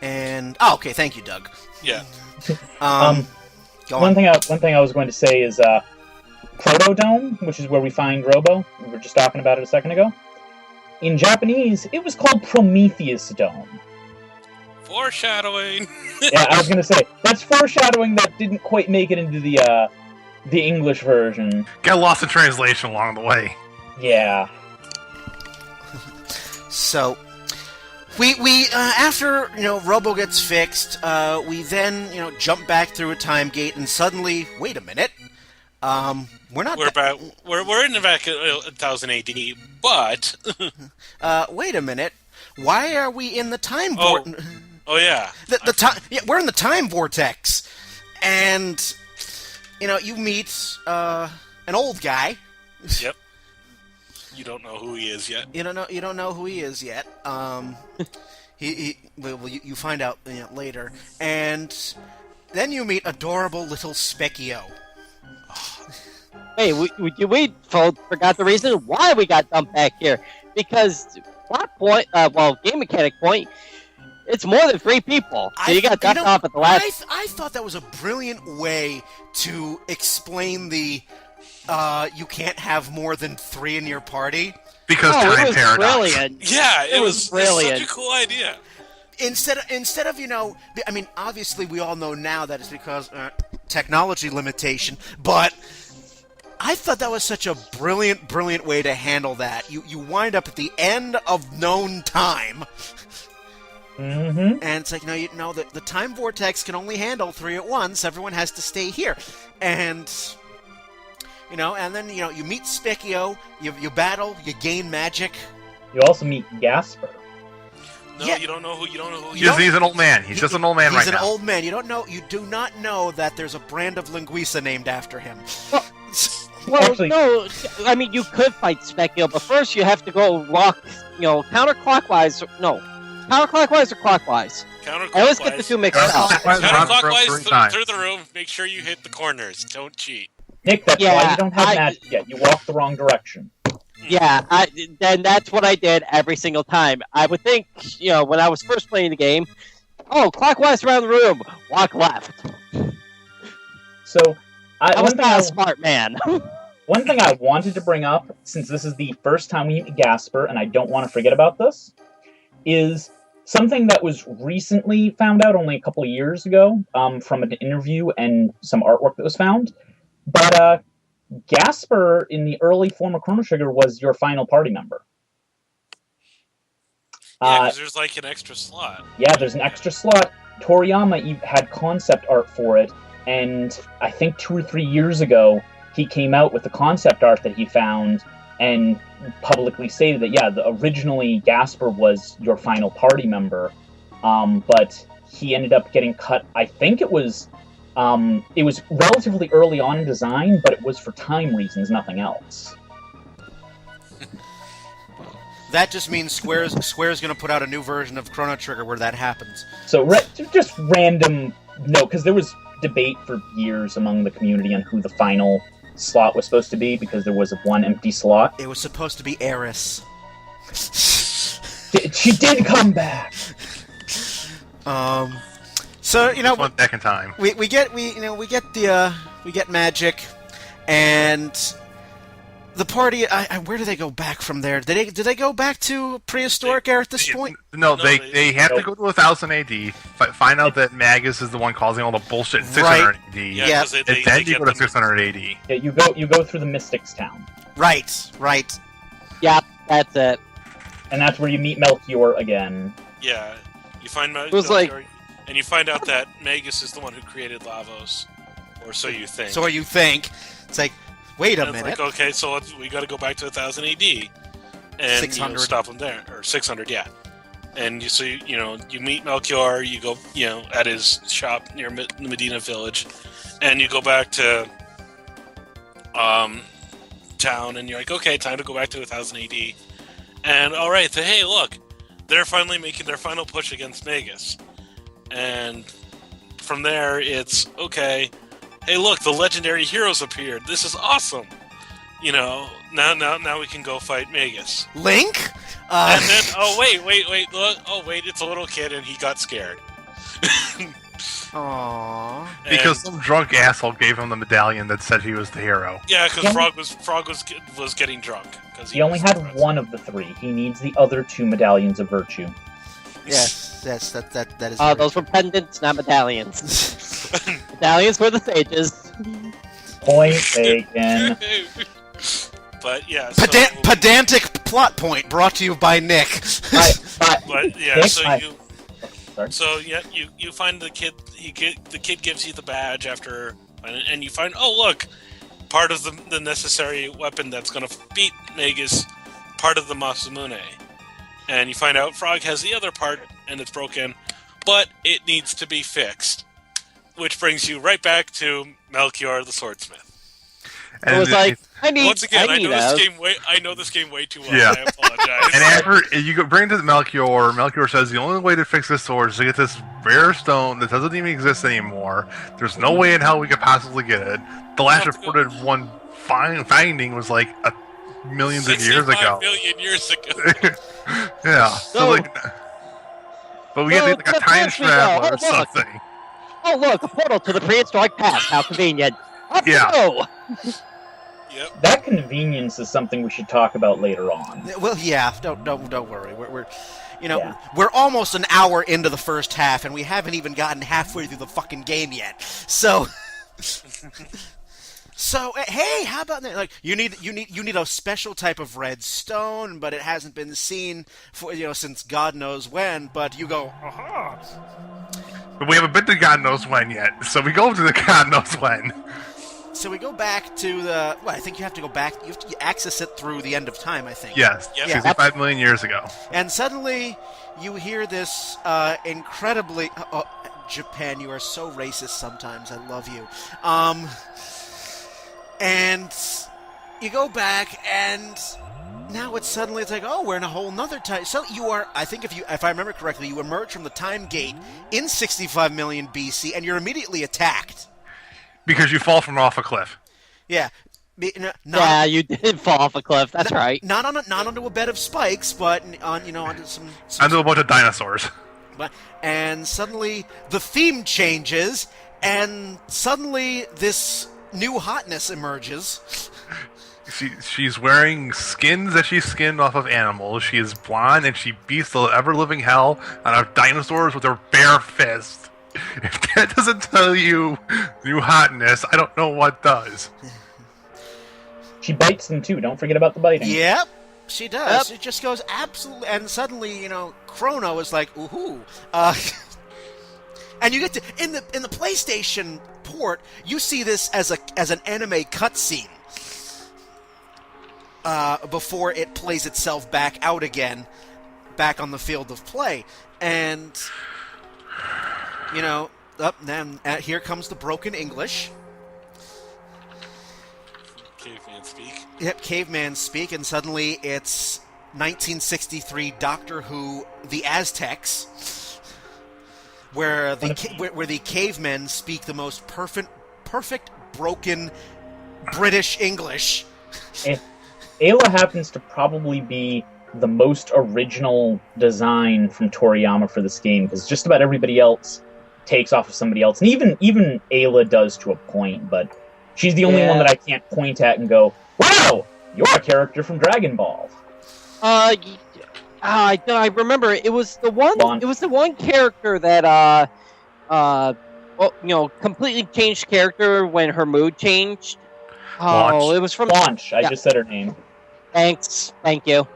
And okay, thank you, Doug. Yeah. One thing I was going to say is Protodome, which is where we find Robo. We were just talking about it a second ago. In Japanese, it was called Prometheus Dome. Foreshadowing. Yeah, I was going to say that's foreshadowing that didn't quite make it into the English version. Get lost in translation along the way. Yeah. So, we after Robo gets fixed, we then jump back through a time gate, and suddenly, wait a minute, we're not. We're in the back of 1000 AD, but wait a minute, why are we in the time? Oh yeah, the time. Yeah, we're in the time vortex, and you meet an old guy. Yep. You don't know who he is yet. You don't know who he is yet. You find out later, and then you meet adorable little Specchio. Hey, we forgot the reason why we got dumped back here. Because plot point, game mechanic point, it's more than 3 people. So you got dumped off at the last. I thought that was a brilliant way to explain the you can't have more than 3 in your party. Because time paradox. Brilliant. Yeah, it was brilliant. Such a cool idea. Instead of I mean, obviously we all know now that it's because technology limitation, but I thought that was such a brilliant way to handle that. You wind up at the end of known time. Mm-hmm. And it's like, the time vortex can only handle 3 at once. Everyone has to stay here. And and then you meet Specchio, you battle, you gain magic. You also meet Gasper. No, yeah. You don't know who. He's an old man. He's just an old man right now. He's an old man. You do not know that there's a brand of linguiça named after him. Well, Actually, no, I mean, you could fight Specchio, but first you have to go walk, counterclockwise. No, counterclockwise or clockwise? Counterclockwise. I always get the two mixed up. Counterclockwise through the room. Make sure you hit the corners. Don't cheat. Nick, that's why you don't have magic yet. You walked the wrong direction. Yeah, then that's what I did every single time. I would think, when I was first playing the game, clockwise around the room, walk left. So, I was not a smart man. One thing I wanted to bring up, since this is the first time we meet Gasper, and I don't want to forget about this, is something that was recently found out only a couple of years ago from an interview and some artwork that was found. But Gasper, in the early form of Chrono Trigger, was your final party member. Yeah, because there's like an extra slot. Yeah, there's an extra slot. Toriyama had concept art for it, and I think 2 or 3 years ago, he came out with the concept art that he found and publicly stated that, originally Gasper was your final party member, but he ended up getting cut. I think it was relatively early on in design, but it was for time reasons, nothing else. That just means Square's going to put out a new version of Chrono Trigger where that happens. So just random note, because there was debate for years among the community on who the final slot was supposed to be, because there was one empty slot. It was supposed to be Eris. She did come back. So went back in time. We get magic, and the party. Where do they go back from there? Did they go back to prehistoric era at this point? No, they have to go to 1000 AD. Find out that Magus is the one causing all the bullshit in 600 AD. Yeah. And then you go to 600 AD. Yeah, you go through the Mystics town. Right. Yep, that's it. And that's where you meet Melchior again. Yeah, you find Melchior, and you find out that Magus is the one who created Lavos, or so you think. So you think. It's like, wait a minute. Like, okay, so we got to go back to 1000 AD and 600. stop them there, or 600, yeah. And you meet Melchior, you go, at his shop near the Medina village, and you go back to town, and you're like, okay, time to go back to 1000 AD. And alright, so hey, look, they're finally making their final push against Magus. And from there, it's, okay, hey, look, the legendary heroes appeared. This is awesome. Now we can go fight Magus. Link? And then, wait, it's a little kid and he got scared. Aww. Because some drunk asshole gave him the medallion that said he was the hero. Yeah, because Frog was getting drunk. He only had one of the three. He needs the other two medallions of virtue. Yes, that is. Those were pendants, not medallions. Medallions were the sages. Point taken. But yeah, pedantic plot point brought to you by Nick. But yeah, Nick, you find the kid. The kid gives you the badge after, and you find, oh look, part of the necessary weapon that's going to beat Magus, part of the Masamune, and you find out Frog has the other part and it's broken, but it needs to be fixed, which brings you right back to Melchior the Swordsmith. It was like, I know this game way too well. Yeah. I apologize. And after you bring it to Melchior says the only way to fix this sword is to get this rare stone that doesn't even exist anymore. There's no way in hell we could possibly get it. The last reported one finding was like millions of years ago. 65 million years ago. Yeah. But we had like a time travel or something. Oh look, a portal to the prehistoric past. How convenient. Yeah. Yep. That convenience is something we should talk about later on. Well, yeah. Don't worry. We're almost an hour into the first half, and we haven't even gotten halfway through the fucking game yet. So, hey, how about that? Like, you need a special type of red stone, but it hasn't been seen for since God knows when. But you go, aha. But we haven't been to God knows when yet, so we go to the God knows when. So we go back to the. Well, I think you have to go back. You have to access it through the end of time, I think. Yes, Yep. 65 million years ago. And suddenly, you hear this incredibly. Oh, Japan, you are so racist sometimes. I love you. And you go back, and now it's like, oh, we're in a whole nother time. So you are. I think if I remember correctly, you emerge from the time gate in 65 million BC, and you're immediately attacked. Because you fall from off a cliff. Yeah. Yeah, you did fall off a cliff. That's right. Not onto a bed of spikes, but onto some Onto a bunch of dinosaurs. And suddenly the theme changes, and suddenly this new hotness emerges. She's wearing skins that she skinned off of animals. She is blonde, and she beats the ever-living hell out of dinosaurs with her bare fist. If that doesn't tell you new hotness, I don't know what does. She bites them too. Don't forget about the biting. Yep, she does. Yep. It just goes absolutely, and suddenly, Chrono is like, ooh, and you get to in the PlayStation port, you see this as an anime cutscene before it plays itself back out again, back on the field of play, and. Then here comes the broken English. Caveman speak. Yep, caveman speak, and suddenly it's 1963 Doctor Who, The Aztecs, where the cavemen speak the most perfect broken British English. Ayla happens to probably be the most original design from Toriyama for this game, because just about everybody else takes off of somebody else, and even Ayla does to a point, but she's the only one that I can't point at and go, wow, you're a character from Dragon Ball. I remember it was the one. It was the one character that completely changed character when her mood changed. Launch. It was from Launch. I just said her name. Thanks. Thank you.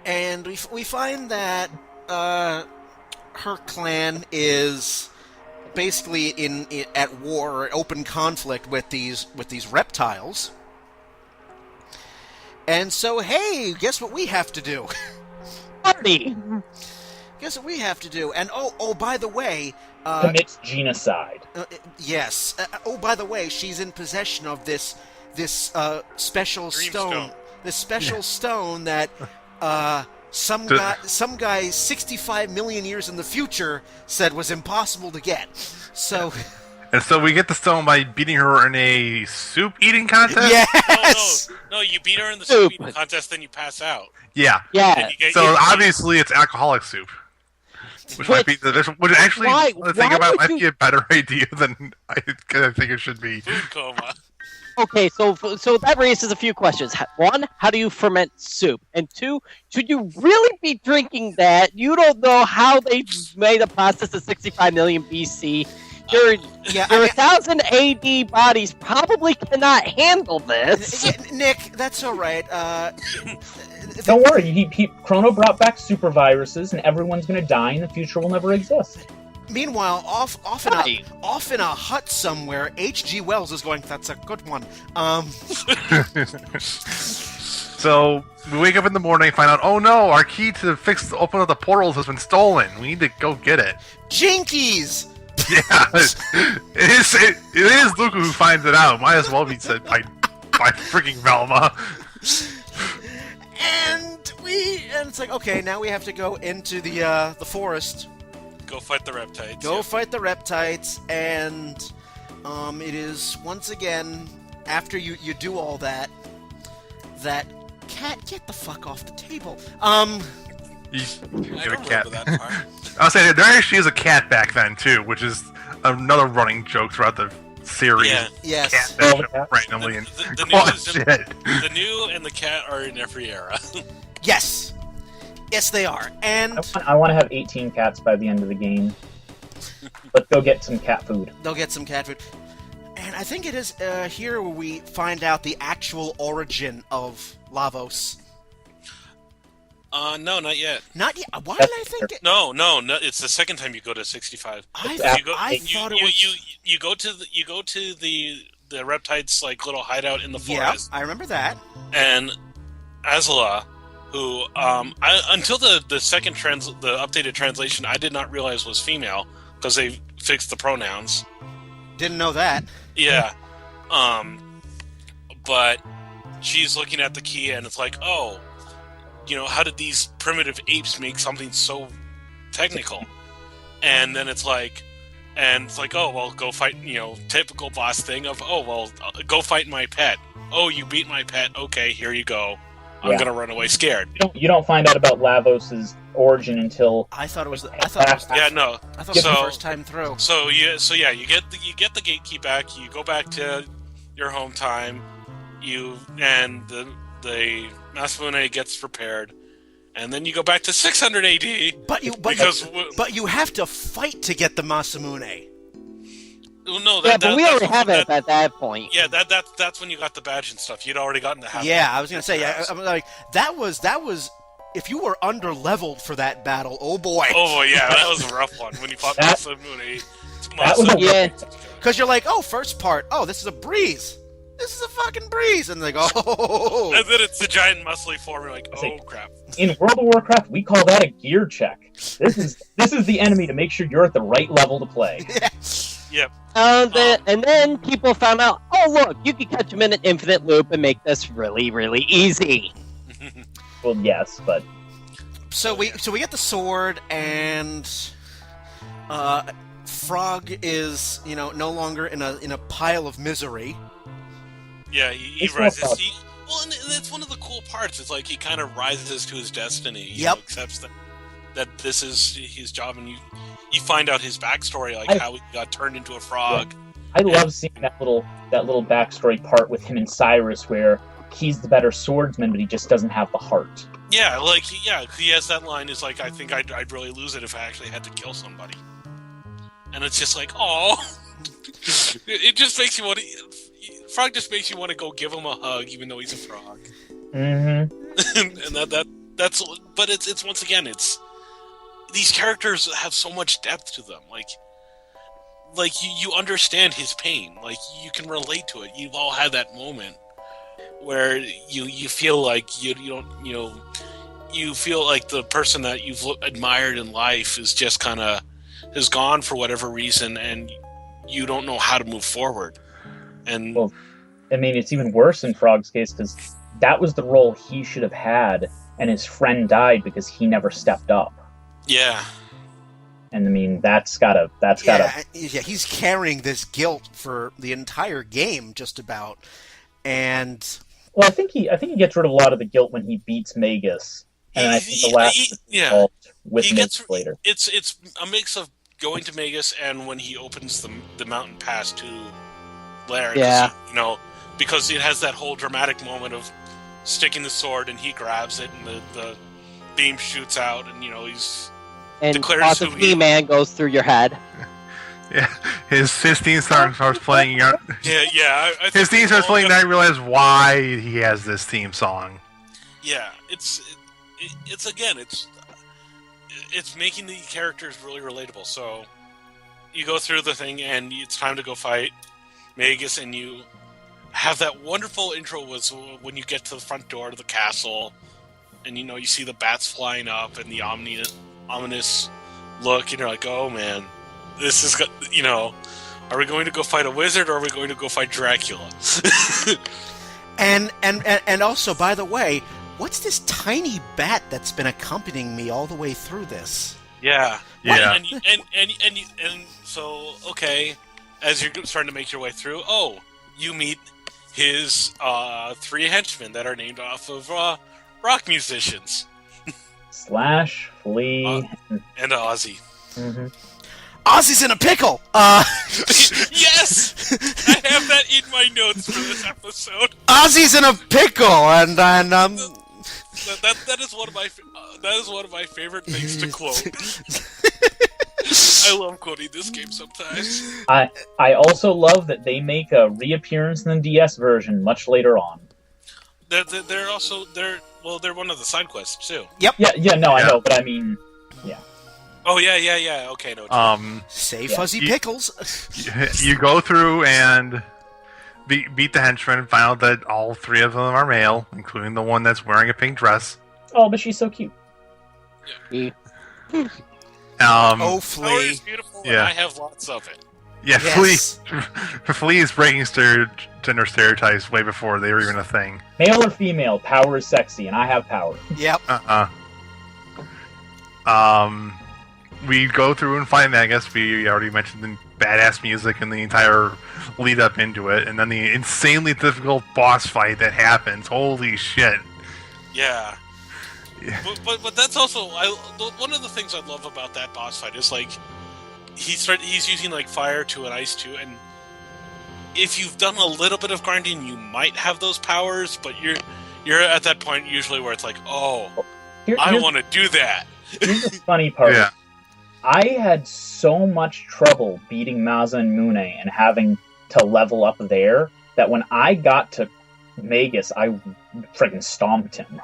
And we find that her clan is basically at war or open conflict with these reptiles, And so, hey, guess what we have to do? Party. Guess what we have to do? And oh, by the way, Commits genocide. yes. Oh, by the way, she's in possession of this special Dreamstone. this special stone that some guy 65 million years in the future said was impossible to get. So. And so we get the stone by beating her in a soup eating contest? Yes! No, you beat her in the soup eating contest, then you pass out. Yeah. Yeah. So obviously it's alcoholic soup. Which might be which actually the thing about it might be a better idea than I think it should be. Food coma. Okay, so that raises a few questions. One, how do you ferment soup? And two, should you really be drinking that? You don't know how they made a process of 65 million BC. Your 1000 AD bodies probably cannot handle this. Nick, that's all right. Don't worry, Chrono brought back super viruses, and everyone's going to die, and the future will never exist. Meanwhile, off in a hut somewhere, H.G. Wells is going, "That's a good one." So we wake up in the morning, find out, oh no, our key to open up the portals has been stolen. We need to go get it. Jinkies! Yeah, it is Luca who finds it out. Might as well be said by freaking Velma. And it's like, okay, now we have to go into the forest. Go fight the reptiles. Fight the reptiles, and it is once again after you do all that cat, get the fuck off the table. You I get a don't cat. remember that part. I was saying there actually is a cat back then too, which is another running joke throughout the series. Yeah. Yes. Cat that show up randomly and The new and the cat are in every era. Yes. Yes, they are. And I want to have 18 cats by the end of the game. Let's go get some cat food. they'll get some cat food. And I think it is here where we find out the actual origin of Lavos. No, not yet. Not yet. Why did I think it? No. It's the second time you go to 65. I thought it was. You go to the reptiles like little hideout in the Yeah, forest. I remember that. And Azala, who until the updated translation, I did not realize was female because they fixed the pronouns. Didn't know that. Yeah. But she's looking at the key and it's like, oh, how did these primitive apes make something so technical? And then it's like, oh, well, go fight, typical boss thing of, oh, well, go fight my pet. Oh, you beat my pet. Okay, here you go. I'm gonna run away scared. You don't find out about Lavos' origin until I thought it was. Yeah, no. I thought it was the first time through. So you get the gate key back. You go back to your home time. The Masamune gets prepared, and then you go back to 600 AD. But you have to fight to get the Masamune. No, but we already have it at that point. Yeah, that's when you got the badge and stuff. You'd already gotten the half. Yeah, I was gonna say. Yeah, I'm like that was. If you were under leveled for that battle, oh boy. Oh yeah, that was a rough one when you fought Masamune. Because you're like, oh, first part. Oh, this is a breeze. This is a fucking breeze, and they go, oh. And then it's the giant muscly form. You're like, oh crap. In World of Warcraft, we call that a gear check. This is the enemy to make sure you're at the right level to play. Yep. And then people found out, oh look, you can catch them in an infinite loop and make this really, really easy. Well, yes, but so we get the sword, and Frog is no longer in a pile of misery. Yeah, he rises. And it's one of the cool parts. It's like he kind of rises to his destiny. He accepts that this is his job, and you find out his backstory, like how he got turned into a frog. Yeah. I love seeing that little backstory part with him and Cyrus, where he's the better swordsman, but he just doesn't have the heart. Yeah, he has that line. Is like, I think I'd really lose it if I actually had to kill somebody. And it's just like, oh, it just makes you want to. Frog just makes you want to go give him a hug, even though he's a frog. Mm-hmm. And that's. But it's once again, it's these characters have so much depth to them. Like you understand his pain. Like you can relate to it. You've all had that moment where you feel like you don't you feel like the person that you've admired in life is just kind of has gone for whatever reason, and you don't know how to move forward. And Well, I mean, it's even worse in Frog's case because that was the role he should have had, and his friend died because he never stepped up. yeah, And I mean, that's gotta. Yeah, he's carrying this guilt for the entire game, just about. And Well, I think he gets rid of a lot of the guilt when he beats Magus, and I think the last is involved with he Magus gets later. It's a mix of going to Magus and when he opens the mountain pass to Lair. Yeah. Because it has that whole dramatic moment of sticking the sword and he grabs it and the beam shoots out and he's And declares lots who of he- He-Man goes through your head. Yeah, his theme song starts playing. Yeah. I think His theme starts playing, and that. I realize why he has this theme song. Yeah, it's making the characters really relatable. So you go through the thing, and it's time to go fight Magus, and you have that wonderful intro was when you get to the front door to the castle, and you see the bats flying up and the ominous look, and you're like, oh man, this is are we going to go fight a wizard or are we going to go fight Dracula? and also, by the way, what's this tiny bat that's been accompanying me all the way through this? Yeah. Yeah. And so, okay, as you're starting to make your way through, you meet his 3 henchmen that are named off of rock musicians. Slash, Flea, And Ozzy. mm-hmm. Ozzy's in a pickle! Yes! I have that in my notes for this episode. Ozzy's in a pickle, and That is one of my favorite things to quote. I love quoting this game sometimes. I also love that they make a reappearance in the DS version much later on. They're one of the side quests too. I know, but I mean, yeah. Oh yeah. Okay, no. say Yeah. Fuzzy Pickles. You go through and beat the henchmen and find out that all 3 of them are male, including the one that's wearing a pink dress. Oh, but she's so cute. Oh, Flea is Flea. beautiful, Yeah. and I have lots of it. Yeah, Yes. Flea is breaking gender stereotypes way before they were even a thing. Male or female, power is sexy, and I have power. Yep. We go through and find Magus. We already mentioned the badass music and the entire lead up into it, and then the insanely difficult boss fight that happens. Holy shit! Yeah. Yeah. But that's also one of the things I love about that boss fight is like he's using like fire to an ice to, and if you've done a little bit of grinding, you might have those powers, but you're at that point usually where it's like, I want to do that. Here's the funny part. Yeah. I had so much trouble beating Maza and Mune and having to level up there that when I got to Magus, I freaking stomped him.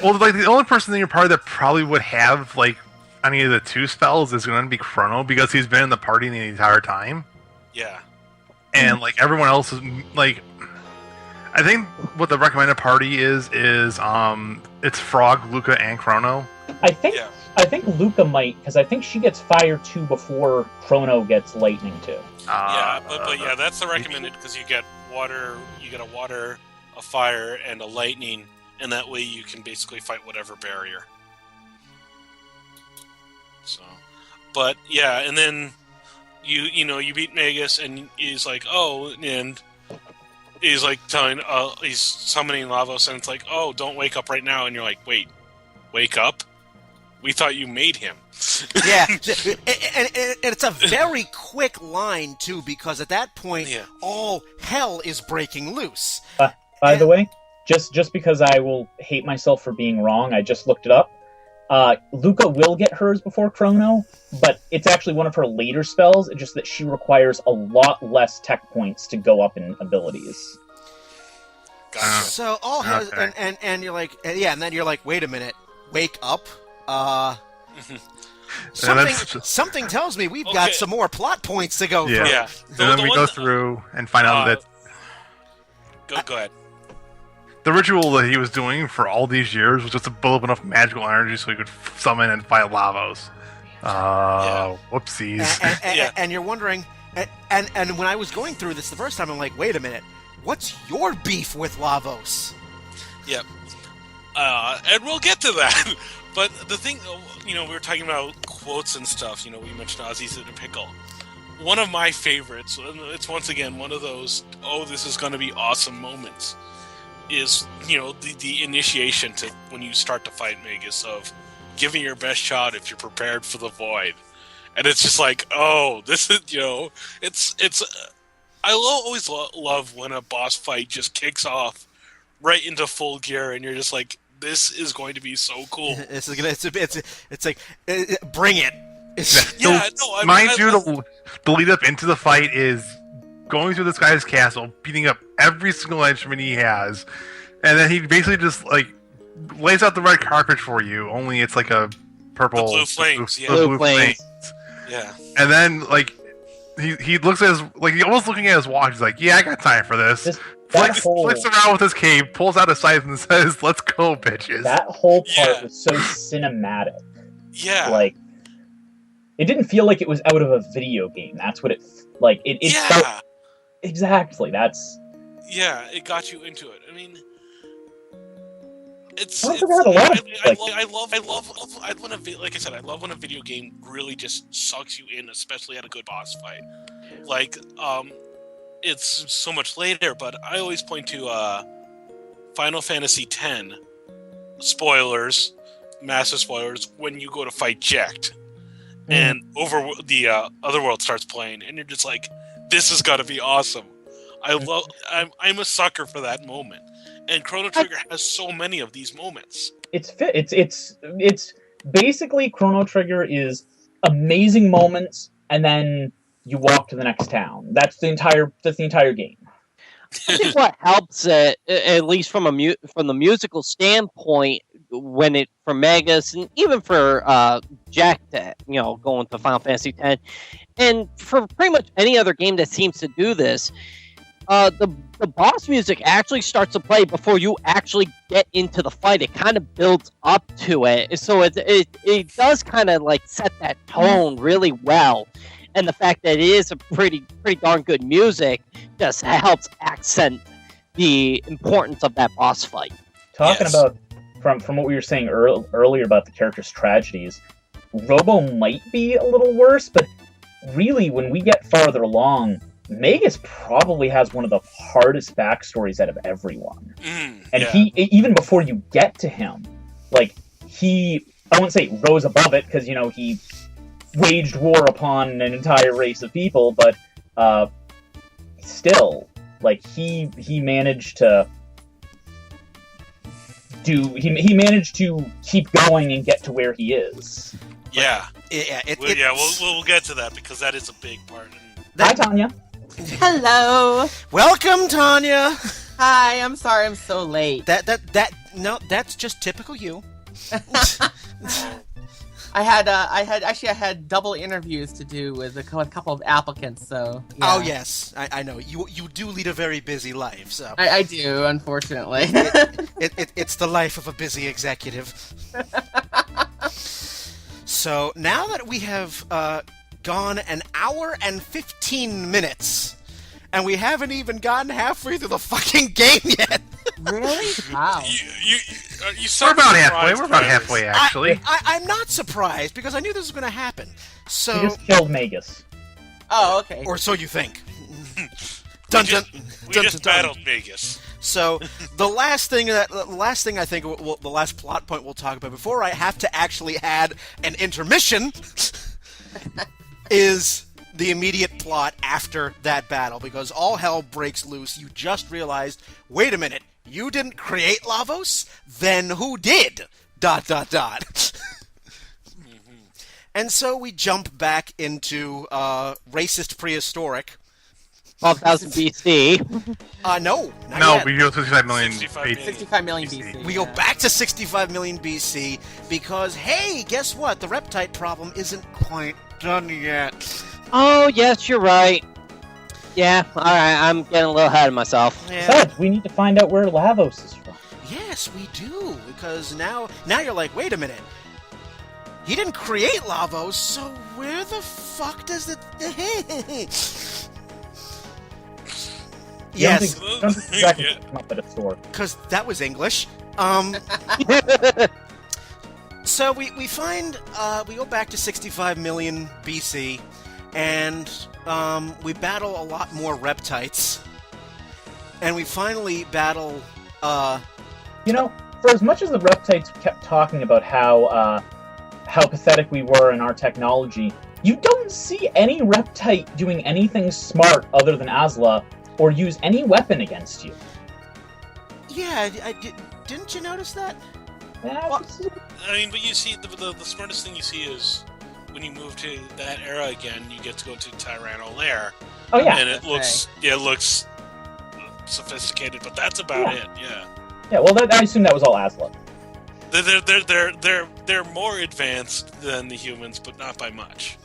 Well, like the only person in your party that probably would have like any of the 2 spells is going to be Chrono because he's been in the party the entire time, Yeah. and like everyone else is like. I think what the recommended party is it's Frog, Luca, and Chrono. I think Luca might, because I think she gets fire 2 before Chrono gets lightning 2. Yeah, but yeah, that's the recommended because you get water, a water, a fire, and a lightning, and that way you can basically fight whatever barrier. So, but yeah, and then you beat Magus, and he's like, and he's like telling, he's summoning Lavos, and it's like, don't wake up right now, and you're like, wake up? We thought you made him. Yeah, and it's a very quick line too, because at that point, all hell is breaking loose. By the way, just because I will hate myself for being wrong, I just looked it up. Luca will get hers before Chrono, but it's actually one of her later spells. It's just that she requires a lot less tech points to go up in abilities. Gotcha. So all hell, Okay. and you're like, and then you're like, wait a minute, wake up. Something tells me we've got some more plot points to go through. Yeah. And then we go through and find out that Go ahead. The ritual that he was doing for all these years was just to build up enough magical energy so he could summon and fight Lavos. Whoopsies. And you're wondering, and when I was going through this the first time, I'm like, wait a minute, what's your beef with Lavos? Yep. And we'll get to that. But the thing, we were talking about quotes and stuff. We mentioned Ozzy's in a pickle. One of my favorites, and it's once again one of those, this is going to be awesome moments, is, the initiation to when you start to fight Magus of giving your best shot if you're prepared for the void. And it's just like, this is, it's I always love when a boss fight just kicks off right into full gear and you're just like, this is going to be so cool. It's like, bring it. The lead up into the fight is going through this guy's castle, beating up every single instrument he has, and then he basically just lays out the red carpet for you. Only it's like a purple, the blue flames, blue flames. Yeah. And then he looks at he's almost looking at his watch. He's like, "Yeah, I got time for this." Flicks around with his cape, pulls out a scythe, and says, "Let's go, bitches." That whole part was so cinematic. Yeah. It didn't feel like it was out of a video game. That's what it felt. Exactly. That's. Yeah, it got you into it. I mean, I love when a video game really just sucks you in, especially at a good boss fight. It's so much later, but I always point to Final Fantasy X. Spoilers, massive spoilers, when you go to fight Jecht. And over the Otherworld starts playing, and you're just like, this has got to be awesome. I'm a sucker for that moment. And Chrono Trigger has so many of these moments. It's basically Chrono Trigger is amazing moments, and then you walk to the next town. That's the entire game. I think what helps it, at least from the musical standpoint, for Magus and even for Jack, going to Final Fantasy X, and for pretty much any other game that seems to do this, the boss music actually starts to play before you actually get into the fight. It kind of builds up to it, so it does kind of set that tone really well. And the fact that it is a pretty darn good music just helps accent the importance of that boss fight. Talking about from what we were saying earlier about the character's tragedies, Robo might be a little worse, but really when we get farther along, Magus probably has one of the hardest backstories out of everyone. He, even before you get to him, I wouldn't say rose above it, because he waged war upon an entire race of people, but still, he managed to he managed to keep going and get to where he is. Yeah. We'll get to that, because that is a big part. Hi, Tanya. Hello. Welcome, Tanya. Hi. I'm sorry I'm so late. That's just typical you. I had double interviews to do with a couple of applicants, so. Yeah. Oh yes, I know you do lead a very busy life, so. I do, unfortunately. It's the life of a busy executive. So now that we have gone an hour and 15 minutes, and we haven't even gotten halfway through the fucking game yet. Really? Wow. We're about halfway. We're about halfway, actually. I'm not surprised, because I knew this was going to happen. So you just killed Magus. Oh, okay. Or so you think. We just battled Magus. So the last thing I think, the last plot point we'll talk about before I have to actually add an intermission is the immediate plot after that battle, because all hell breaks loose. You just realized, wait a minute, you didn't create Lavos? Then who did? ... And so we jump back into racist prehistoric. 12,000 BC. No, not no, yet. we go 65 million. 65 million BC. We go back to 65 million BC because, hey, guess what? The reptite problem isn't quite done yet. Oh, yes, you're right. Yeah, alright, I'm getting a little ahead of myself. Yeah. Besides, we need to find out where Lavos is from. Yes, we do, because now you're like, wait a minute. He didn't create Lavos, so where the fuck does it... Yes, Don't exactly come up at a store. because that was English. So we find, we go back to 65 million BC, and we battle a lot more reptites. And we finally battle, You know, for as much as the reptites kept talking about how pathetic we were in our technology, you don't see any reptite doing anything smart other than Asla, or use any weapon against you. yeah, didn't you notice that? Yeah, I mean, but you see, the smartest thing you see is when you move to that era again, you get to go to Tyranno Lair. oh yeah. And it looks sophisticated, but that's about it. Yeah, Yeah, well, I assume that was all Asla. they're more advanced than the humans, but not by much.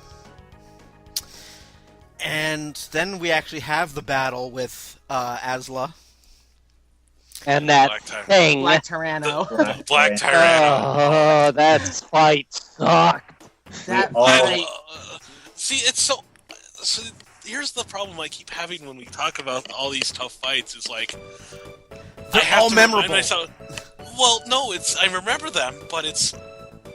And then we actually have the battle with Asla. And that Black Tyranno. thing. Black Tyranno. The Black Tyranno. Oh, that fight sucked. That Oh. fight. See, it's so. Here's the problem I keep having when we talk about all these tough fights. Is like They're I have all to remind memorable. myself- well, no, I remember them, but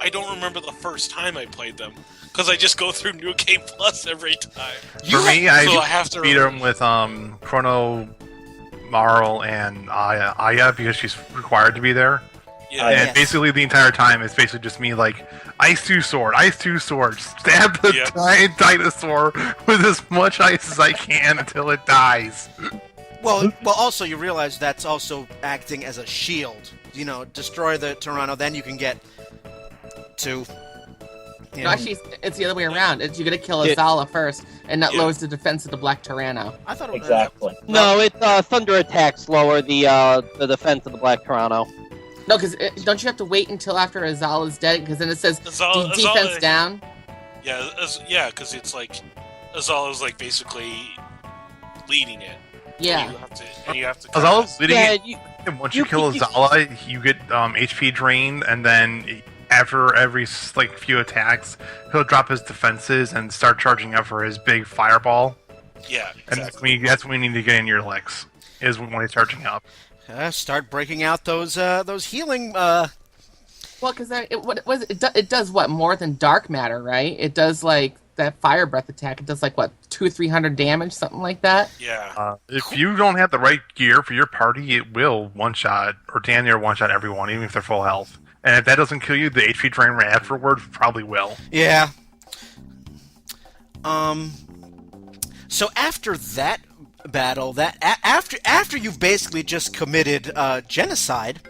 I don't remember the first time I played them because I just go through New Game Plus every time. For me, I have to beat him with Chrono, Marl, and Aya because she's required to be there. Yeah, And Yes. basically the entire time it's basically just me like ice 2 sword, stab the Yep. giant dinosaur with as much ice as I can until it dies. Well, also you realize that's also acting as a shield. You know, destroy the Tyranno, then you can get to. You No, know, actually, it's the other way around. It's you gotta kill Yeah. Azala first, and that Yeah. lowers the defense of the Black Tyranno. I thought it was Exactly. No, it thunder attacks lower the defense of the Black Toronto. No, because don't you have to wait until after Azala's dead? Because then it says Azala- defense Azala- down. Yeah, because it's like Azala's like basically leading it. Yeah. And you have to. Azala's leading Yeah, it. you, And once you you kill could- Azala, you get HP drained, and then after every few attacks, he'll drop his defenses and start charging up for his big fireball. Yeah, And exactly. that's when you need to get in your legs. Is when he's charging up. start breaking out those healing. Well, because it does what more than dark matter, right? It does like that fire breath attack. It does like what 200-300 damage, something like that. Yeah. If you don't have the right gear for your party, it will one-shot, or damn near one-shot everyone, even if they're full health. And if that doesn't kill you, the HP drain right afterwards probably will. Yeah. So after that battle, after you've basically just committed genocide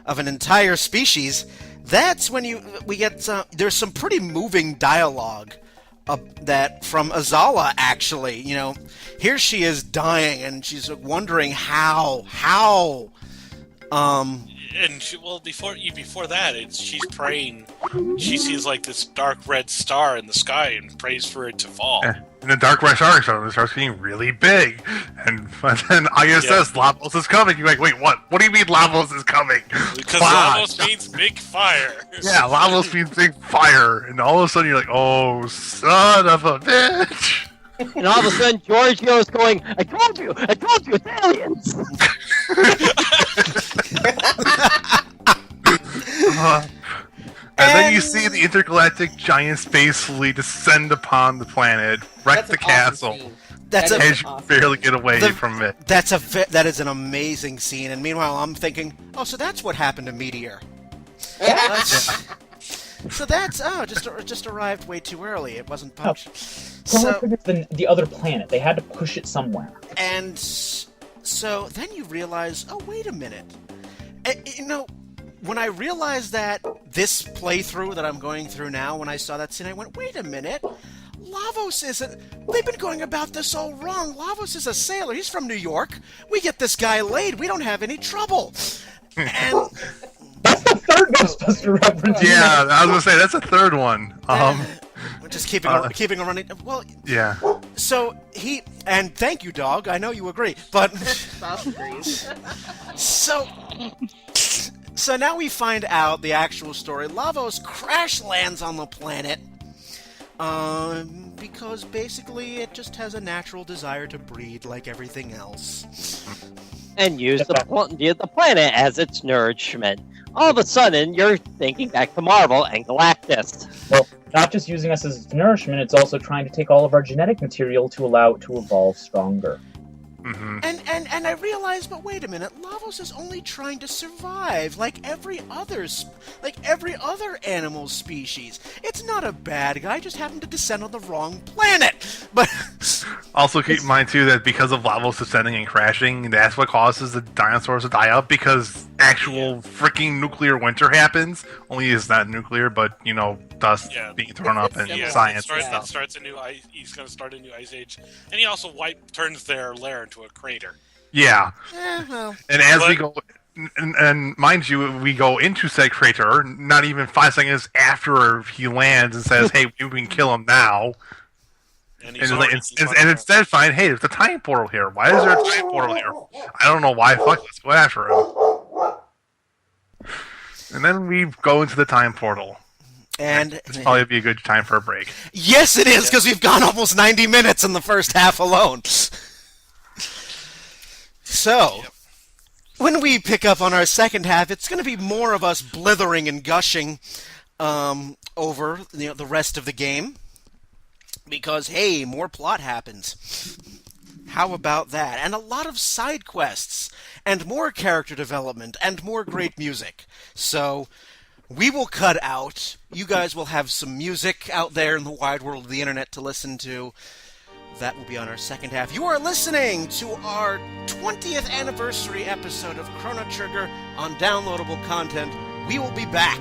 of an entire species, that's when we get there's some pretty moving dialogue that from Azala, actually. You know, here she is dying and she's wondering how. And before that, she's praying. She sees like this dark red star in the sky and prays for it to fall. And the Dark Red Star starts getting really big. And then Aya says, Lavos is coming. You're like, wait, what? What do you mean Lavos is coming? Because Fuck. Lavos means big fire. Yeah, Lavos means big fire. And all of a sudden you're like, oh, son of a bitch. and all of a sudden Giorgio's going, I told you, it's aliens! And then you see the intergalactic giant space fleet descend upon the planet, wreck That's the an awesome castle, scene. That's That a is as you awesome. barely get away The- from it. that is an amazing scene. And meanwhile, I'm thinking, oh, so that's what happened to Meteor. So that's just arrived way too early. It wasn't punched. Chrono So Trigger's the other planet. They had to push it somewhere. and so then you realize, oh wait a minute. You know, when I realized that this playthrough that I'm going through now, when I saw that scene, I went, wait a minute. Lavos isn't. They've been going about this all wrong. Lavos is a sailor. He's from New York. We get this guy laid. We don't have any trouble. And That's the third Ghostbuster reference. Yeah, I was gonna say that's a third one. Just keeping a running. Well, Yeah. so and thank you, dog. I know you agree, but so now we find out the actual story. Lavos crash lands on the planet, because basically it just has a natural desire to breed like everything else. And use the planet as its nourishment. All of a sudden, you're thinking back to Marvel and Galactus. Well, not just using us as nourishment, it's also trying to take all of our genetic material to allow it to evolve stronger. Mm-hmm. And I realized, but wait a minute, Lavos is only trying to survive like every other animal species. It's not a bad guy, just happened to descend on the wrong planet. But Also keep in mind too that because of Lavos descending and crashing, that's what causes the dinosaurs to die out, because actual freaking nuclear winter happens. Only it's not nuclear, but dust being thrown up and science. That starts a new ice. He's going to start a new ice age, and he also turns their lair into a crater. Yeah. well, And as we go, and mind you, we go into said crater not even 5 seconds after he lands and says, "Hey, we can kill him now." And instead find, hey, there's a time portal here. Why is there a time portal here? I don't know why. Fuck, let's go after him. And then we go into the time portal. and It's probably be a good time for a break. yes, it is, because we've gone almost 90 minutes in the first half alone. So, when we pick up on our second half, it's going to be more of us blithering and gushing over the rest of the game. Because, hey, more plot happens. How about that? And a lot of side quests, and more character development, and more great music. So, we will cut out. You guys will have some music out there in the wide world of the internet to listen to. That will be on our second half. You are listening to our 20th anniversary episode of Chrono Trigger on downloadable content. We will be back.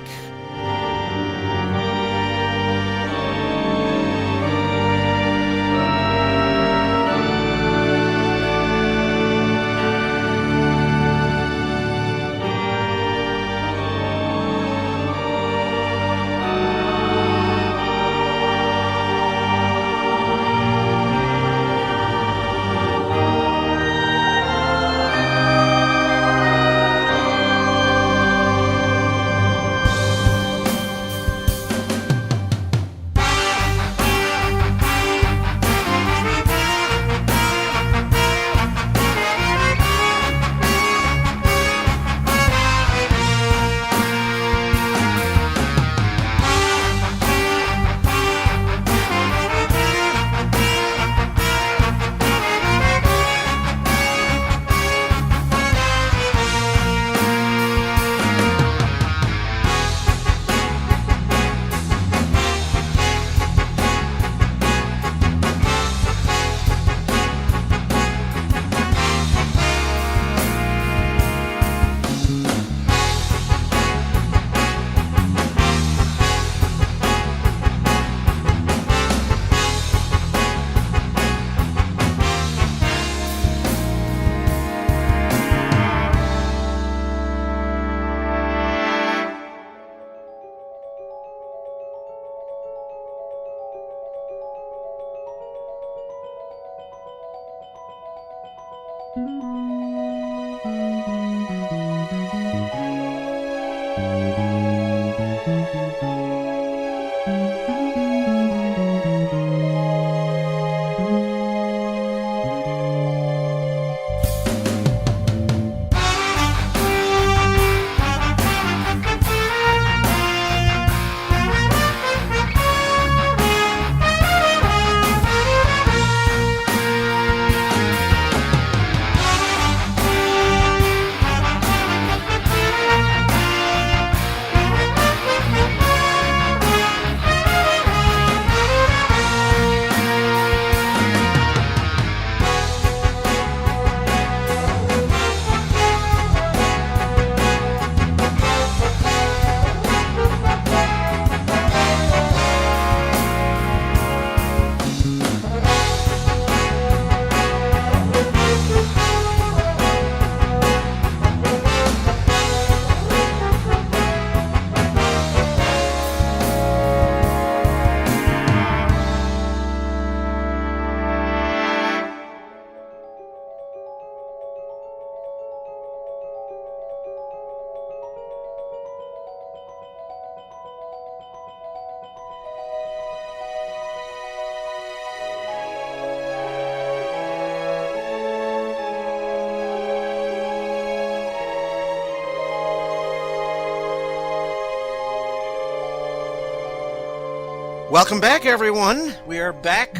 Welcome back, everyone. We are back.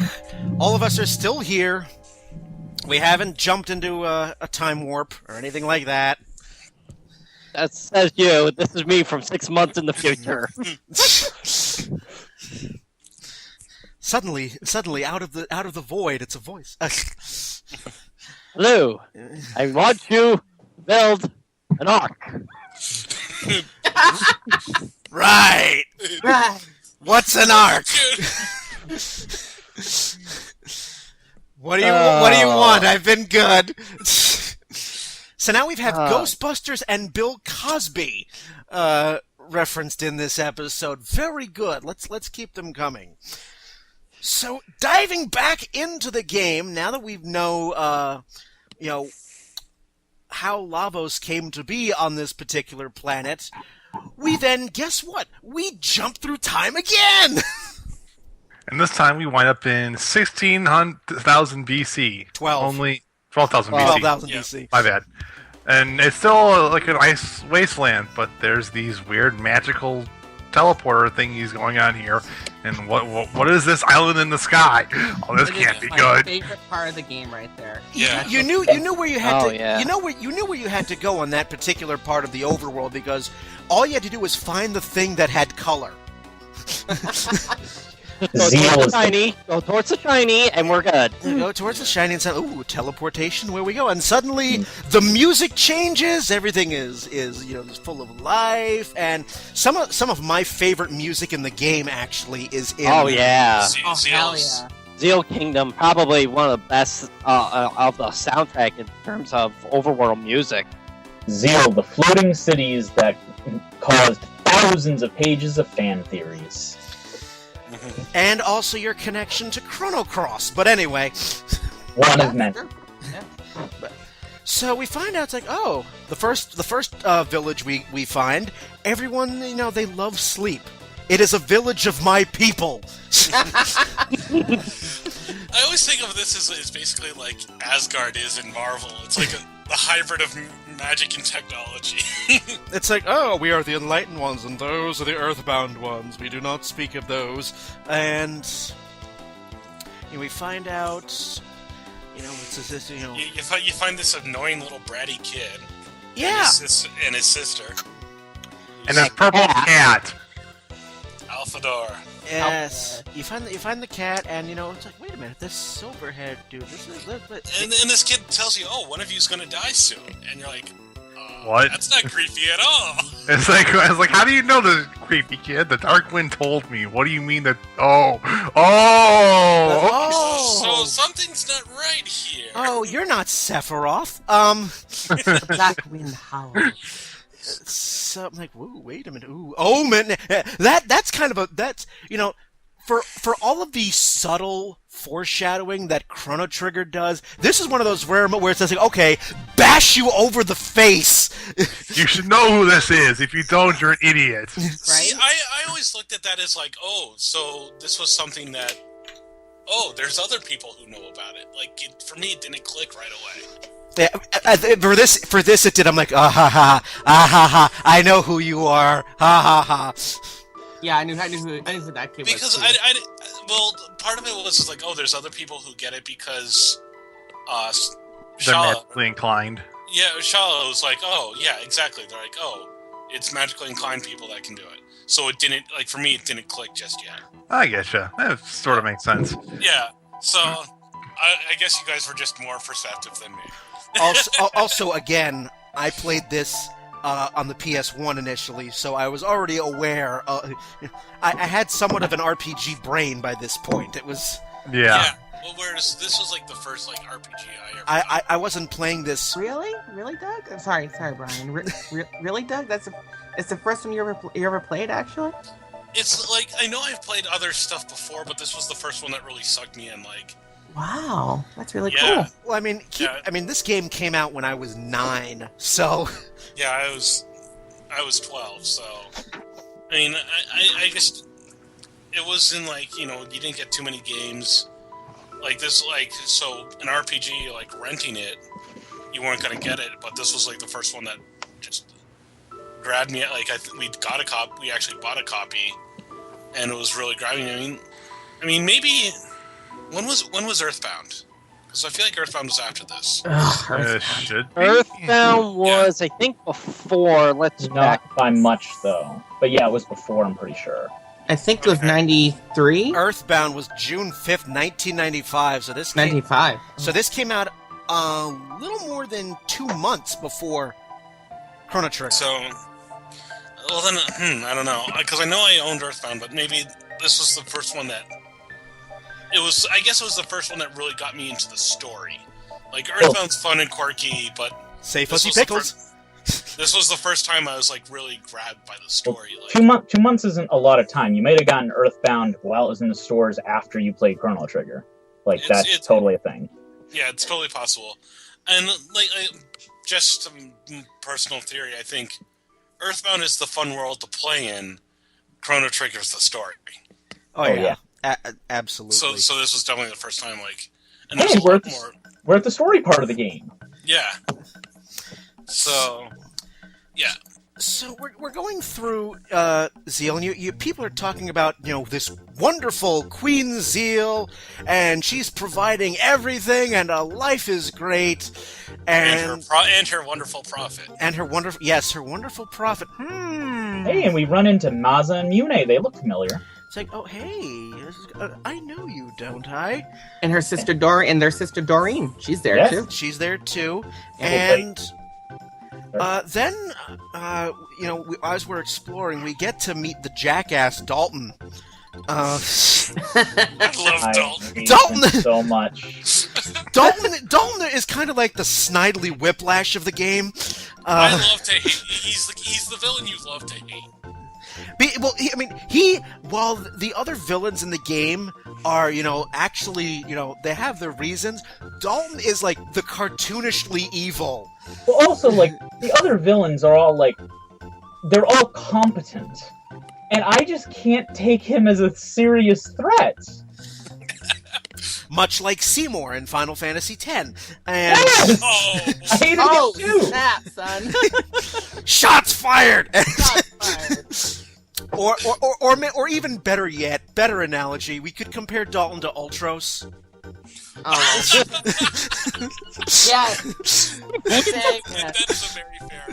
All of us are still here. We haven't jumped into a time warp or anything like that. That says you. This is me from 6 months in the future. Suddenly, out of the void, it's a voice. Hello. I want you to build an ark. Right. What's an ark? What do you want? I've been good. So now we've had Ghostbusters and Bill Cosby referenced in this episode. Very good. Let's keep them coming. So diving back into the game, now that we know how Lavos came to be on this particular planet, we then, guess what? We jump through time again! And this time we wind up in 16,000 BC. 12. Only 12,000 BC. 12,000 BC. My bad. And it's still like an ice wasteland, but there's these weird magical teleporter thingies going on here. And what is this island in the sky? Oh, this can't be my good. favorite part of the game right there. Yeah. You knew where you had Oh, to yeah. you knew where you had to go on that particular part of the overworld, because all you had to do was find the thing that had color. Go towards the shiny. Go towards the shiny, and we're good. Go towards the shiny and say, "Ooh, teleportation! Where we go?" And suddenly the music changes. Everything is full of life, and some of my favorite music in the game actually is in. Oh yeah. Oh, hell yeah. Zeal Kingdom, probably one of the best of the soundtrack in terms of overworld music. Zeal, the floating cities that caused thousands of pages of fan theories. And also your connection to Chrono Cross. But anyway. One of many. So we find out, it's like, oh, the first village we find, everyone, they love sleep. It is a village of my people. I always think of this as basically like Asgard is in Marvel. It's like the hybrid of magic and technology. It's like, oh, we are the enlightened ones, and those are the earthbound ones. We do not speak of those. And we find out, it's this, You find this annoying little bratty kid. Yeah. And his sister. And this purple cat. Alphador. Yes. You find the cat, and it's like, wait a minute, this silver-haired dude. And this kid tells you, oh, one of you's gonna die soon, and you're like, What? That's not creepy at all. It's like, I was like, how do you know this, creepy kid? The Dark Wind told me. What do you mean that? Oh. So something's not right here. Oh, you're not Sephiroth. Black Wind Howl. So I'm like, whoa, wait a minute. Ooh, Omen. That's kind of for all of the subtle foreshadowing that Chrono Trigger does, this is one of those rare where it says, like, okay, bash you over the face. You should know who this is. If you don't, you're an idiot. Right? See, I always looked at that as like, oh, so this was something that, there's other people who know about it. Like, for me, it didn't click right away. Yeah, for this it did. I'm like, I know who you are, Yeah, I knew who that kid because was. Because part of it was just like, there's other people who get it because They're Shala, magically inclined. yeah, Shala was like, oh yeah, exactly. They're like, it's magically inclined people that can do it. So it didn't, like, for me, it didn't click just yet. I getcha. That sort of makes sense. Yeah, so I guess you guys were just more perceptive than me. Also, again, I played this on the PS1 initially, so I was already aware. I had somewhat of an RPG brain by this point. It was. Yeah. Well, whereas this was like the first like RPG I ever. I wasn't playing this. Really, Doug? I'm sorry, Brian. Really, Doug? It's the first one you ever played, actually. It's like, I know I've played other stuff before, but this was the first one that really sucked me in. Like, wow, that's really Yeah. cool. Well, I mean, this game came out when I was 9, so. yeah, I was 12, so I mean, I just, it wasn't like, you didn't get too many games like this, like, so an RPG, like, renting it, you weren't gonna get it, but this was like the first one that just grabbed me. Like, we actually bought a copy, and it was really grabbing me. I mean, maybe when was Earthbound? Because I feel like Earthbound was after this. Should be. Earthbound was, I think, before. Let's check. Not by much, though. But yeah, it was before, I'm pretty sure. I think it was 93? Earthbound was June 5th, 1995. So this 95. So this came out a little more than 2 months before Chrono Trigger. So, well then, I don't know, because I know I owned Earthbound, but maybe this was the first one that. I guess it was the first one that really got me into the story. Like, Earthbound's fun and quirky, but... Say Fuzzy Pickles! This was the first time I was, like, really grabbed by the story. Well, 2 months isn't a lot of time. You might have gotten Earthbound while it was in the stores after you played Chrono Trigger. Like, that's totally a thing. Yeah, it's totally possible. And, like, just some personal theory, I think Earthbound is the fun world to play in, Chrono Trigger's the story. Oh, yeah. Absolutely. So this was definitely the first time, like... And hey, there's a lot more... we're at the story part of the game. Yeah. So... Yeah. So we're going through Zeal, and you people are talking about, you know, this wonderful Queen Zeal, and she's providing everything, and life is great, and her wonderful prophet. And her wonderful prophet. Hey, and we run into Maza and Mune. They look familiar. It's like, oh hey, I know you, don't I? And her sister their sister Doreen. She's there too. She's there too, and. Then, you know, as we're exploring, we get to meet the jackass Dalton. I love Dalton. Dalton so much. Dalton is kind of like the Snidely Whiplash of the game. I love to hate. He's the villain you love to hate. While the other villains in the game are, you know, actually, you know, they have their reasons, Dalton is like the cartoonishly evil. Well, also, like, the other villains are all, like, they're all competent. And I just can't take him as a serious threat. Much like Seymour in Final Fantasy X. And yes! I hated him too! Snap, son. Shots fired! Shots fired. Or even better yet, better analogy, we could compare Dalton to Ultros. Oh. Yes. That is a very fair.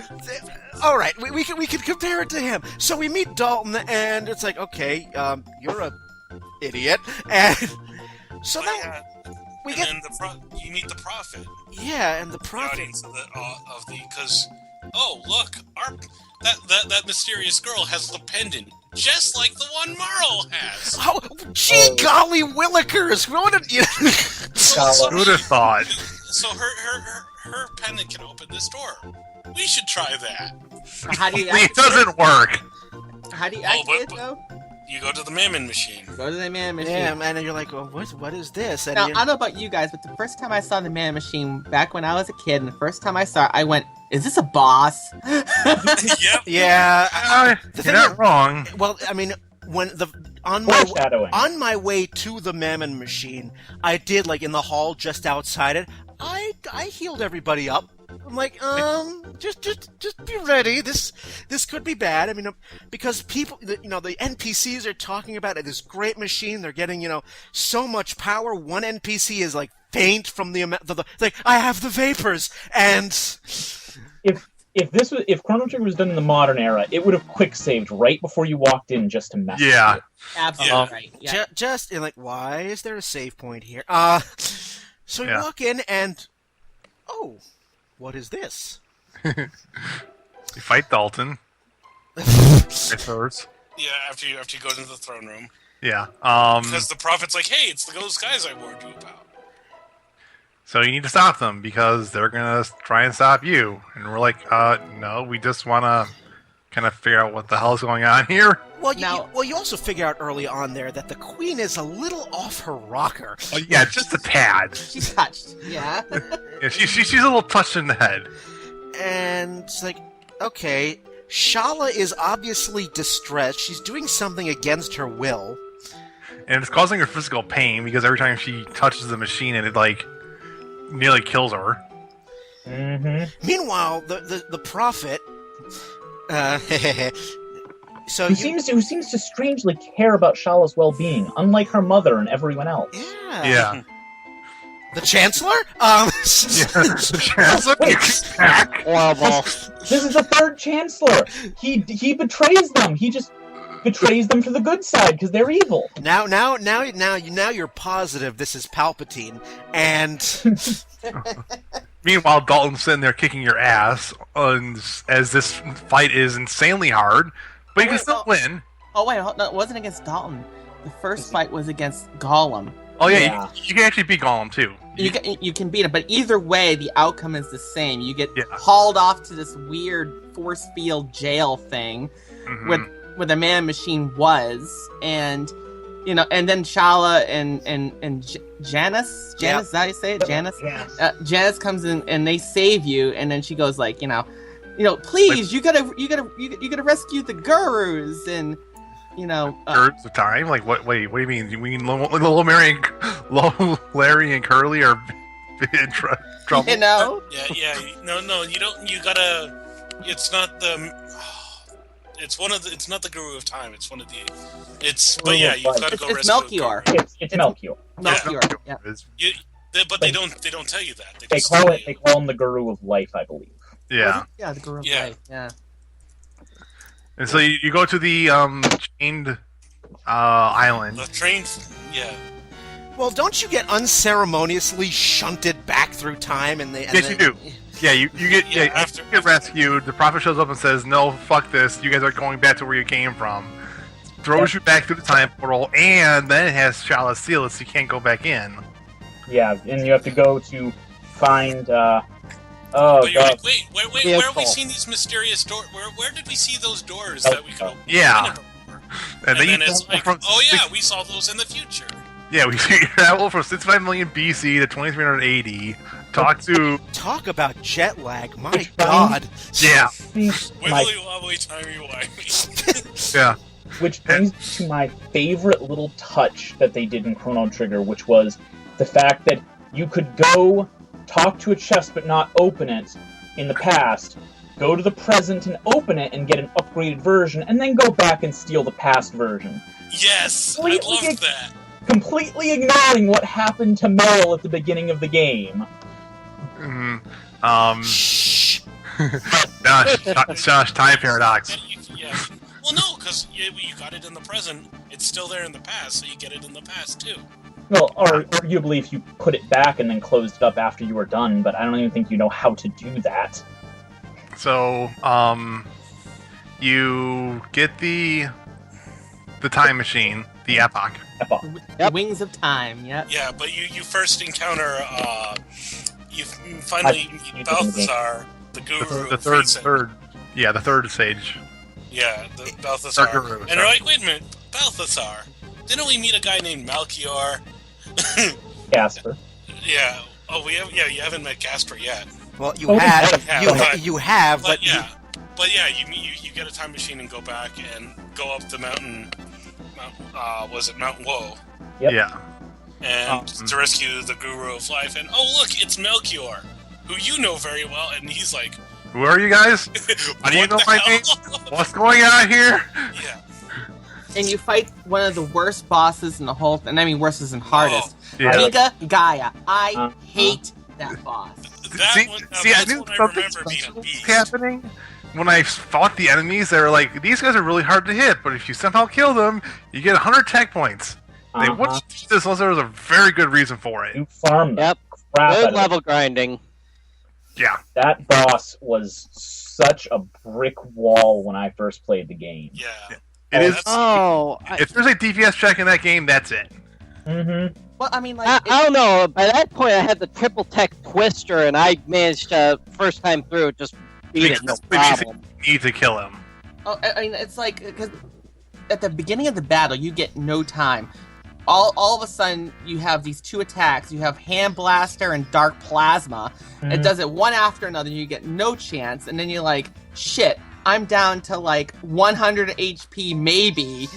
All right, we could compare it to him. So we meet Dalton, and it's like, okay, you're a idiot, and so then you meet the prophet. Yeah, and the prophet because look, that mysterious girl has the pendant. Just like the one Marl has. Oh, gee golly willikers! Who would have thought? So her pendant can open this door. We should try that. How do you It doesn't work. How do you activate it, though? You go to the Mammon machine. Go to the Mammon machine. Yeah, man, and you're like, well, what is this? And now, I don't know about you guys, but the first time I saw the Mammon machine, back when I was a kid, and the first time I saw it, I went, is this a boss? Yep. Yeah. You're not wrong. Well, I mean, on my way to the Mammon machine, I did, like, in the hall just outside it, I healed everybody up. I'm like, just be ready. This could be bad. I mean, because people, you know, the NPCs are talking about it, this great machine. They're getting, you know, so much power. One NPC is like faint from the like, I have the vapors, and if Chrono Trigger was done in the modern era, it would have quick saved right before you walked in just to mess with it. Absolutely right. Yeah. Just like, why is there a save point here? So we walk in and what is this? You fight Dalton. First. Yeah, after you go into the throne room. Yeah. Because the prophet's like, hey, it's those guys I warned you about. So you need to stop them because they're gonna try and stop you. And we're like, no, we just wanna kind of figure out what the hell is going on here. Well, you also figure out early on there that the queen is a little off her rocker. Oh, yeah, just a tad. She's touched. Yeah. Yeah, she's a little touched in the head. And it's like, okay, Shala is obviously distressed. She's doing something against her will. And it's causing her physical pain because every time she touches the machine, it like nearly kills her. Mm-hmm. Meanwhile, the prophet, So who seems to strangely care about Shala's well-being, unlike her mother and everyone else. Yeah. The Chancellor? The Chancellor? Horrible. This is the third Chancellor. He betrays them. He just betrays them for the good side because they're evil. Now you're positive this is Palpatine, and Meanwhile, Dalton's sitting there kicking your ass, as this fight is insanely hard, but you can still win. Oh wait, no, it wasn't against Dalton. The first fight was against Gollum. Oh yeah. You can actually beat Gollum too. You can beat him, but either way, the outcome is the same. You get hauled off to this weird force field jail thing, where the man machine was, and and then Shala and Janice, is that how you say it? Janice. Janice comes in and they save you, and then she goes like, please, you gotta rescue the gurus, and Gurus of time? Like what? Wait, what do you mean? You mean little Larry and Curly are in trouble? Yeah. No. You don't. You gotta. It's not the. It's not the Guru of Time. It's one of the. But yeah, you've got to go it's rescue. Melchior. It's Melchior. Melchior. Yeah. But they don't tell you that. They call him the Guru of Life, I believe. Yeah. Yeah, the Guru of Life. Yeah. And so you go to the chained island. The train. Yeah. Well, don't you get unceremoniously shunted back through time? Yes, you do. Yeah, you get rescued. The prophet shows up and says, "No, fuck this. You guys are going back to where you came from." Throws you back through the time portal, and then it has Shala's seal, so you can't go back in. Yeah, and you have to go to find. But you're like, wait, where have we seen these mysterious doors? Where did we see those doors that we could open? Yeah. And then it's like, we saw those in the future. Yeah, we travel from 65 million BC to 2300 AD. Talk about jet lag, my god. Yeah. Wibbly wobbly, timey wimey. Yeah. Which brings me to my favorite little touch that they did in Chrono Trigger, which was the fact that you could go talk to a chest but not open it in the past, go to the present and open it and get an upgraded version, and then go back and steal the past version. Yes, I loved that. Completely ignoring what happened to Meryl at the beginning of the game. Shush, time paradox. Yeah. Well, no, because you got it in the present, it's still there in the past, so you get it in the past too. Well, or arguably if you put it back and then closed it up after you were done, but I don't even think you know how to do that. So, you get the time machine, the epoch. Yep. Wings of Time, yep. Yeah, but you first encounter, you finally meet Balthazar, the guru. The third stage. Yeah, the Balthazar. Guru, and they're like, wait a minute, Balthazar, didn't we meet a guy named Melchior? Gasper. Yeah. Oh, you haven't met Gasper yet. Well, you have, but you get a time machine and go back and go up the mountain. Was it Mount Woe? Yep. Yeah. And to rescue the Guru of Life, and look, it's Melchior, who you know very well, and he's like, "Who are you guys? How do you know my name? What's going on here?" Yeah. And you fight one of the worst bosses in the whole thing. I mean, worst isn't hardest. Yeah. Giga Gaia. I hate that boss. I knew something special was happening. When I fought the enemies, they were like, "These guys are really hard to hit, but if you somehow kill them, you get 100 tech points." They wouldn't do this unless there was a very good reason for it. You farm them. Yep. Good level grinding. Yeah. That boss was such a brick wall when I first played the game. Yeah. It is. If there's a DPS check in that game, that's it. Mm-hmm. Well, I mean, I don't know. By that point, I had the triple tech twister, and I managed to, first time through, just beat it. No problem. You need to kill him. Oh, I mean, it's like, because at the beginning of the battle, you get no time. All of a sudden, you have these two attacks. You have Hand Blaster and Dark Plasma. Mm-hmm. It does it one after another. You get no chance, and then you're like, shit, I'm down to like 100 HP maybe.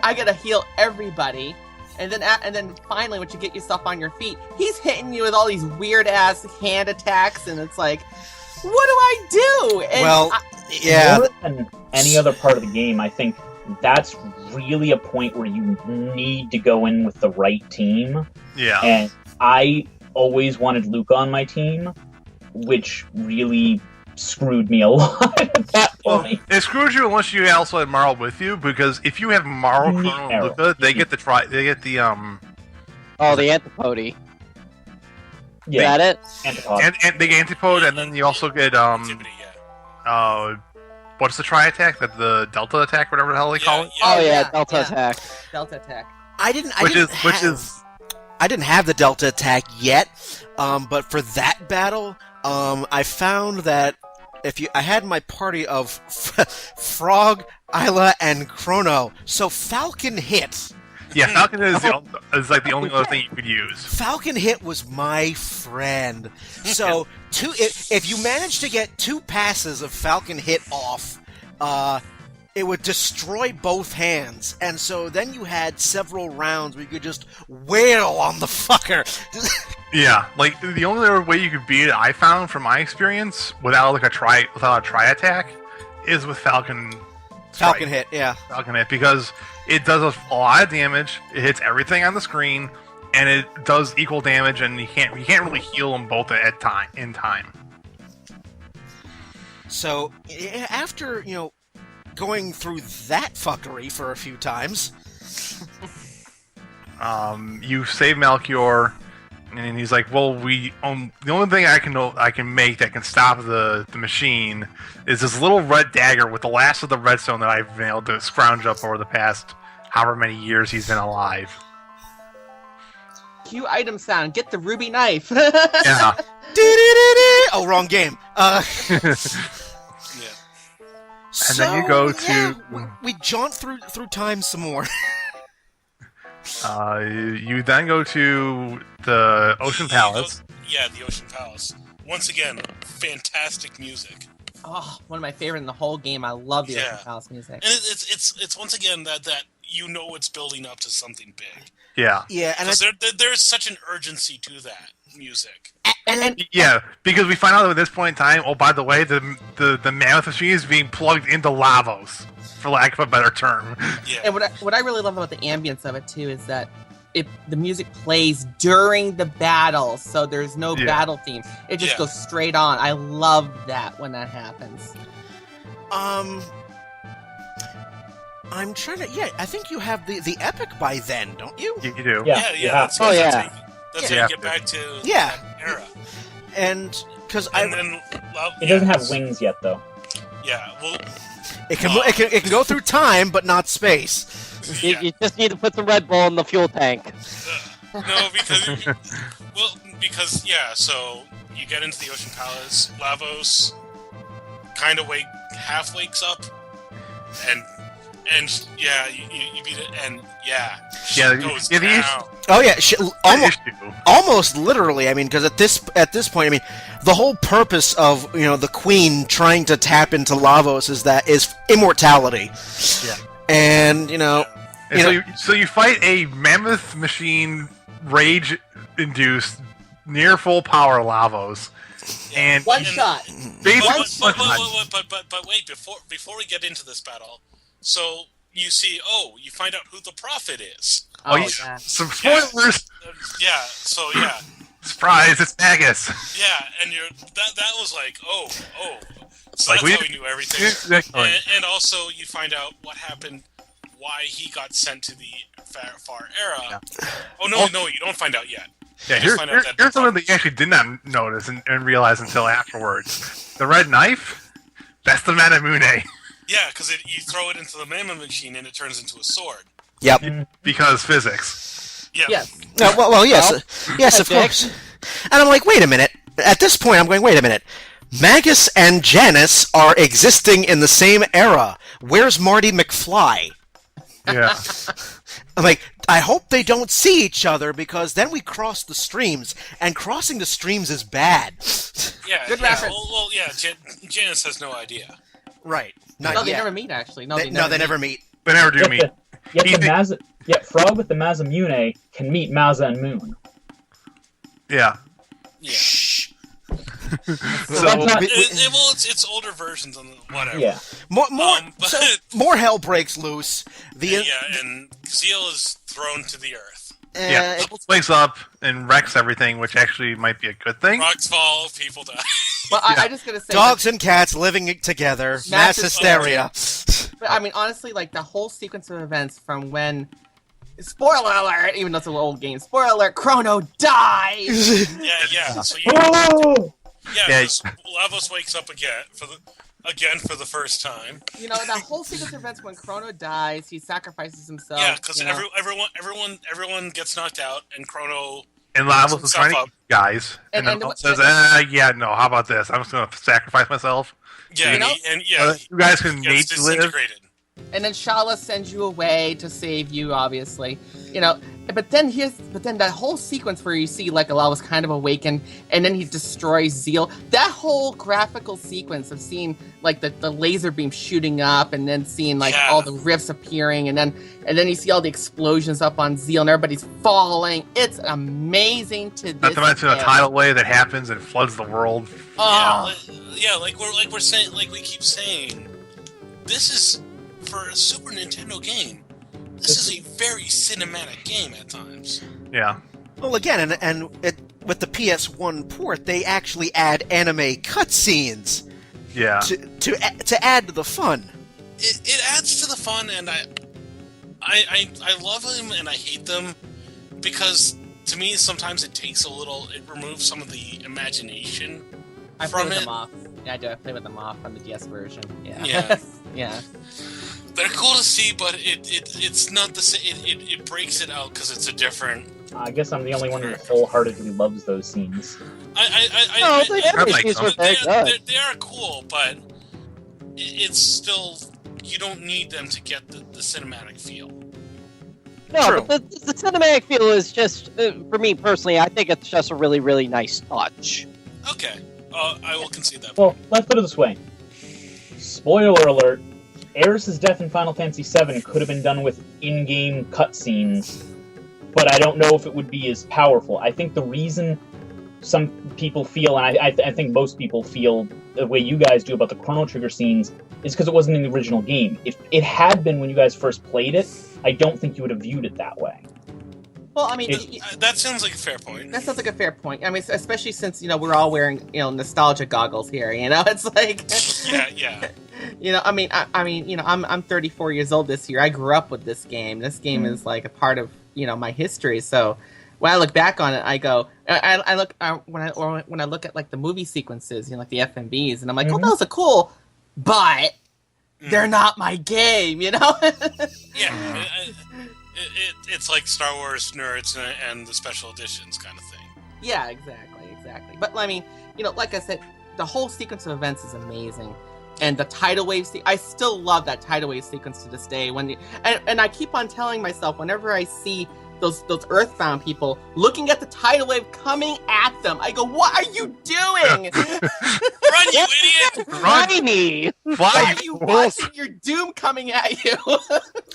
I gotta heal everybody. And then finally, once you get yourself on your feet, he's hitting you with all these weird ass hand attacks, and it's like, what do I do? And Well, yeah. More than any other part of the game, I think that's really a point where you need to go in with the right team. Yeah. And I always wanted Luca on my team, which really screwed me a lot at that point. It screws you unless you also had Marl with you, because if you have Marl, You need Chrono, and Marl. Luca, they get the Oh, the Antipode. Yeah, Is that it? Antipode. and the antipode, and then you also get Activity, yeah. what's the tri attack? The Delta attack, whatever the hell they call it. Oh, yeah, yeah, Delta yeah. attack. Delta attack. I didn't have the Delta attack yet, but for that battle, I found that I had my party of Frog, Isla, and Chrono, so Falcon Hit. Yeah, Falcon is like the only other thing you could use. Falcon Hit was my friend. So if you managed to get 2 passes of Falcon Hit off, it would destroy both hands. And so then you had several rounds where you could just wail on the fucker. Yeah, like the only other way you could beat it, I found from my experience, without a tri attack, is with Falcon Hit, yeah. Falcon Hit, because it does a lot of damage. It hits everything on the screen, and it does equal damage, and you can't really heal them both in time. So after going through that fuckery for a few times, You save Melchior, and he's like, "Well, the only thing I can make that can stop the machine is this little red dagger with the last of the redstone that I've been able to scrounge up over the past however many years he's been alive." Cue item sound. Get the ruby knife. Yeah. Oh, wrong game. Yeah. And then you go to- yeah, we jaunt through time some more. You then go to the Ocean Palace. The Ocean Palace. Once again, fantastic music. Oh, one of my favorite in the whole game. I love the Yeah. Ocean Palace music. And it's once again that it's building up to something big. Yeah. Yeah, and Because there's such an urgency to that music. And Yeah, because we find out at this point in time, oh, by the way, the mammoth machine is being plugged into Lavos, for lack of a better term. Yeah. And what I really love about the ambience of it too is that the music plays during the battle, so there's no battle theme. It just goes straight on. I love that when that happens. I'm trying to. Yeah, I think you have the epic by then, don't you? You do. Yeah. That's Oh, yeah. That's how you get back to that era. And because And then, It doesn't have wings yet, though. Yeah, well, it can go through time, but not space. You just need to put some Red Bull in the fuel tank. no, because so you get into the Ocean Palace, Lavos kind of half wakes up, and you beat it, and shit goes the down. Oh yeah, almost Issue. almost literally. I mean, because at this point, I mean, the whole purpose of the Queen trying to tap into Lavos is immortality. Yeah. And So you fight a mammoth machine, rage-induced, near full power Lavos, and One shot. But wait, before we get into this battle, so you find out who the prophet is. some spoilers. Surprise! It's Magus. Yeah, and that was like, so Like, that's how we knew everything. Exactly. And also, you find out what happened, why he got sent to the far era. Yeah. Oh no, you don't find out yet. Yeah, You just find out that here's something that you actually did not notice and realize until afterwards. The red knife, that's the Manamune. Yeah, because you throw it into the Mama machine and it turns into a sword. yep. Because physics. Yeah. Yes. Well, yes, of course. And I'm like, wait a minute. At this point, I'm going, wait a minute. Magus and Janice are existing in the same era. Where's Marty McFly? Yeah. I'm like, I hope they don't see each other, because then we cross the streams, and crossing the streams is bad. Yeah. Good yeah. reference. Well, yeah. Janice has no idea. Right. Not No, they yet. never meet, actually. They never meet. They never do meet. Frog with the Mazamune can meet Maza and Moon. Yeah. Yeah. Shh. It's older versions on whatever. Yeah. More hell breaks loose. And Zeal is thrown to the earth. It wakes up and wrecks everything, which actually might be a good thing. Rocks fall, people die. Well, I just gotta say, dogs and cats living together, mass hysteria. But I mean, honestly, like the whole sequence of events from when, spoiler alert, even though it's an old game, spoiler alert, Chrono dies. Yeah. So Lavos wakes up again for the first time. You know, that whole sequence of events when Chrono dies, he sacrifices himself. Yeah, because everyone gets knocked out, and Chrono. And Lavos is trying to keep guys, and then says, no, how about this? I'm just going to sacrifice myself. Yeah, you guys can make live. And then Shala sends you away to save you, obviously. You know, but then that whole sequence where you see like Lavos kind of awakened, and then he destroys Zeal. That whole graphical sequence of seeing like the laser beam shooting up, and then seeing like all the rifts appearing, and then you see all the explosions up on Zeal, and everybody's falling. It's amazing to this. Not to mention a tidal wave that happens and floods the world. Like we're saying, like we keep saying, this is for a Super Nintendo game. This is a very cinematic game at times. Yeah. Well, again, with the PS1 port, they actually add anime cutscenes. Yeah. To add to the fun. It adds to the fun, and I love them and I hate them because to me sometimes it removes some of the imagination. I play with them off. Yeah, I do. I play with them off on the DS version. Yeah. Yeah. They're cool to see, but it's not the same. It breaks it out because it's a different. I guess I'm the only one who wholeheartedly loves those scenes. They are cool, but it's still you don't need them to get the cinematic feel. No, but the cinematic feel is just for me personally. I think it's just a really, really nice touch. Okay, I will concede that. Well, let's put it this way. Spoiler alert. Aeris' death in Final Fantasy VII could have been done with in-game cutscenes, but I don't know if it would be as powerful. I think the reason some people feel, and I think most people feel the way you guys do about the Chrono Trigger scenes, is because it wasn't in the original game. If it had been when you guys first played it, I don't think you would have viewed it that way. Well, I mean, that sounds like a fair point. That sounds like a fair point. I mean, especially since we're all wearing nostalgia goggles here. It's like yeah. I mean, I'm 34 years old this year. I grew up with this game. This game is like a part of my history. So when I look back on it, I go, I look when I look at like the movie sequences, like the FMVs, and I'm like, oh, those are cool, but they're not my game. Yeah. It's like Star Wars nerds and the special editions kind of thing. Yeah, exactly. But I mean, like I said, the whole sequence of events is amazing, and the tidal wave. I still love that tidal wave sequence to this day. And I keep on telling myself whenever I see those Earthbound people looking at the tidal wave coming at them, I go, "What are you doing? Run, you idiot! Run me! Why are you watching your doom coming at you?"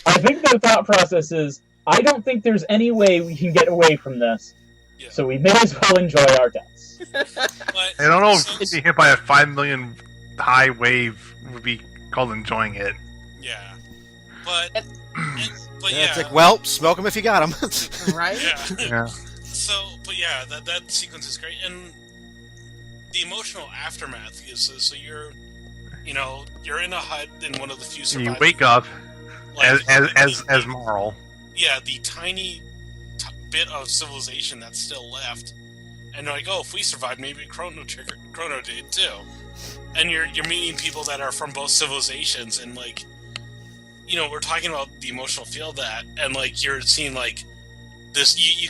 I think the thought process is, I don't think there's any way we can get away from this, so we may as well enjoy our deaths. I don't know if being hit by a 5 million high wave would be called enjoying it. Yeah, but it's like, well, smoke them if you got them. Right? Yeah. So, but yeah, that sequence is great, and the emotional aftermath is so you're in a hut in one of the few survivors. You wake up as Marl. Yeah, the tiny bit of civilization that's still left, and you're like, oh, if we survived, maybe Chrono did too. And you're meeting people that are from both civilizations, and like, we're talking about the emotional feel of that, and like you're seeing like this, you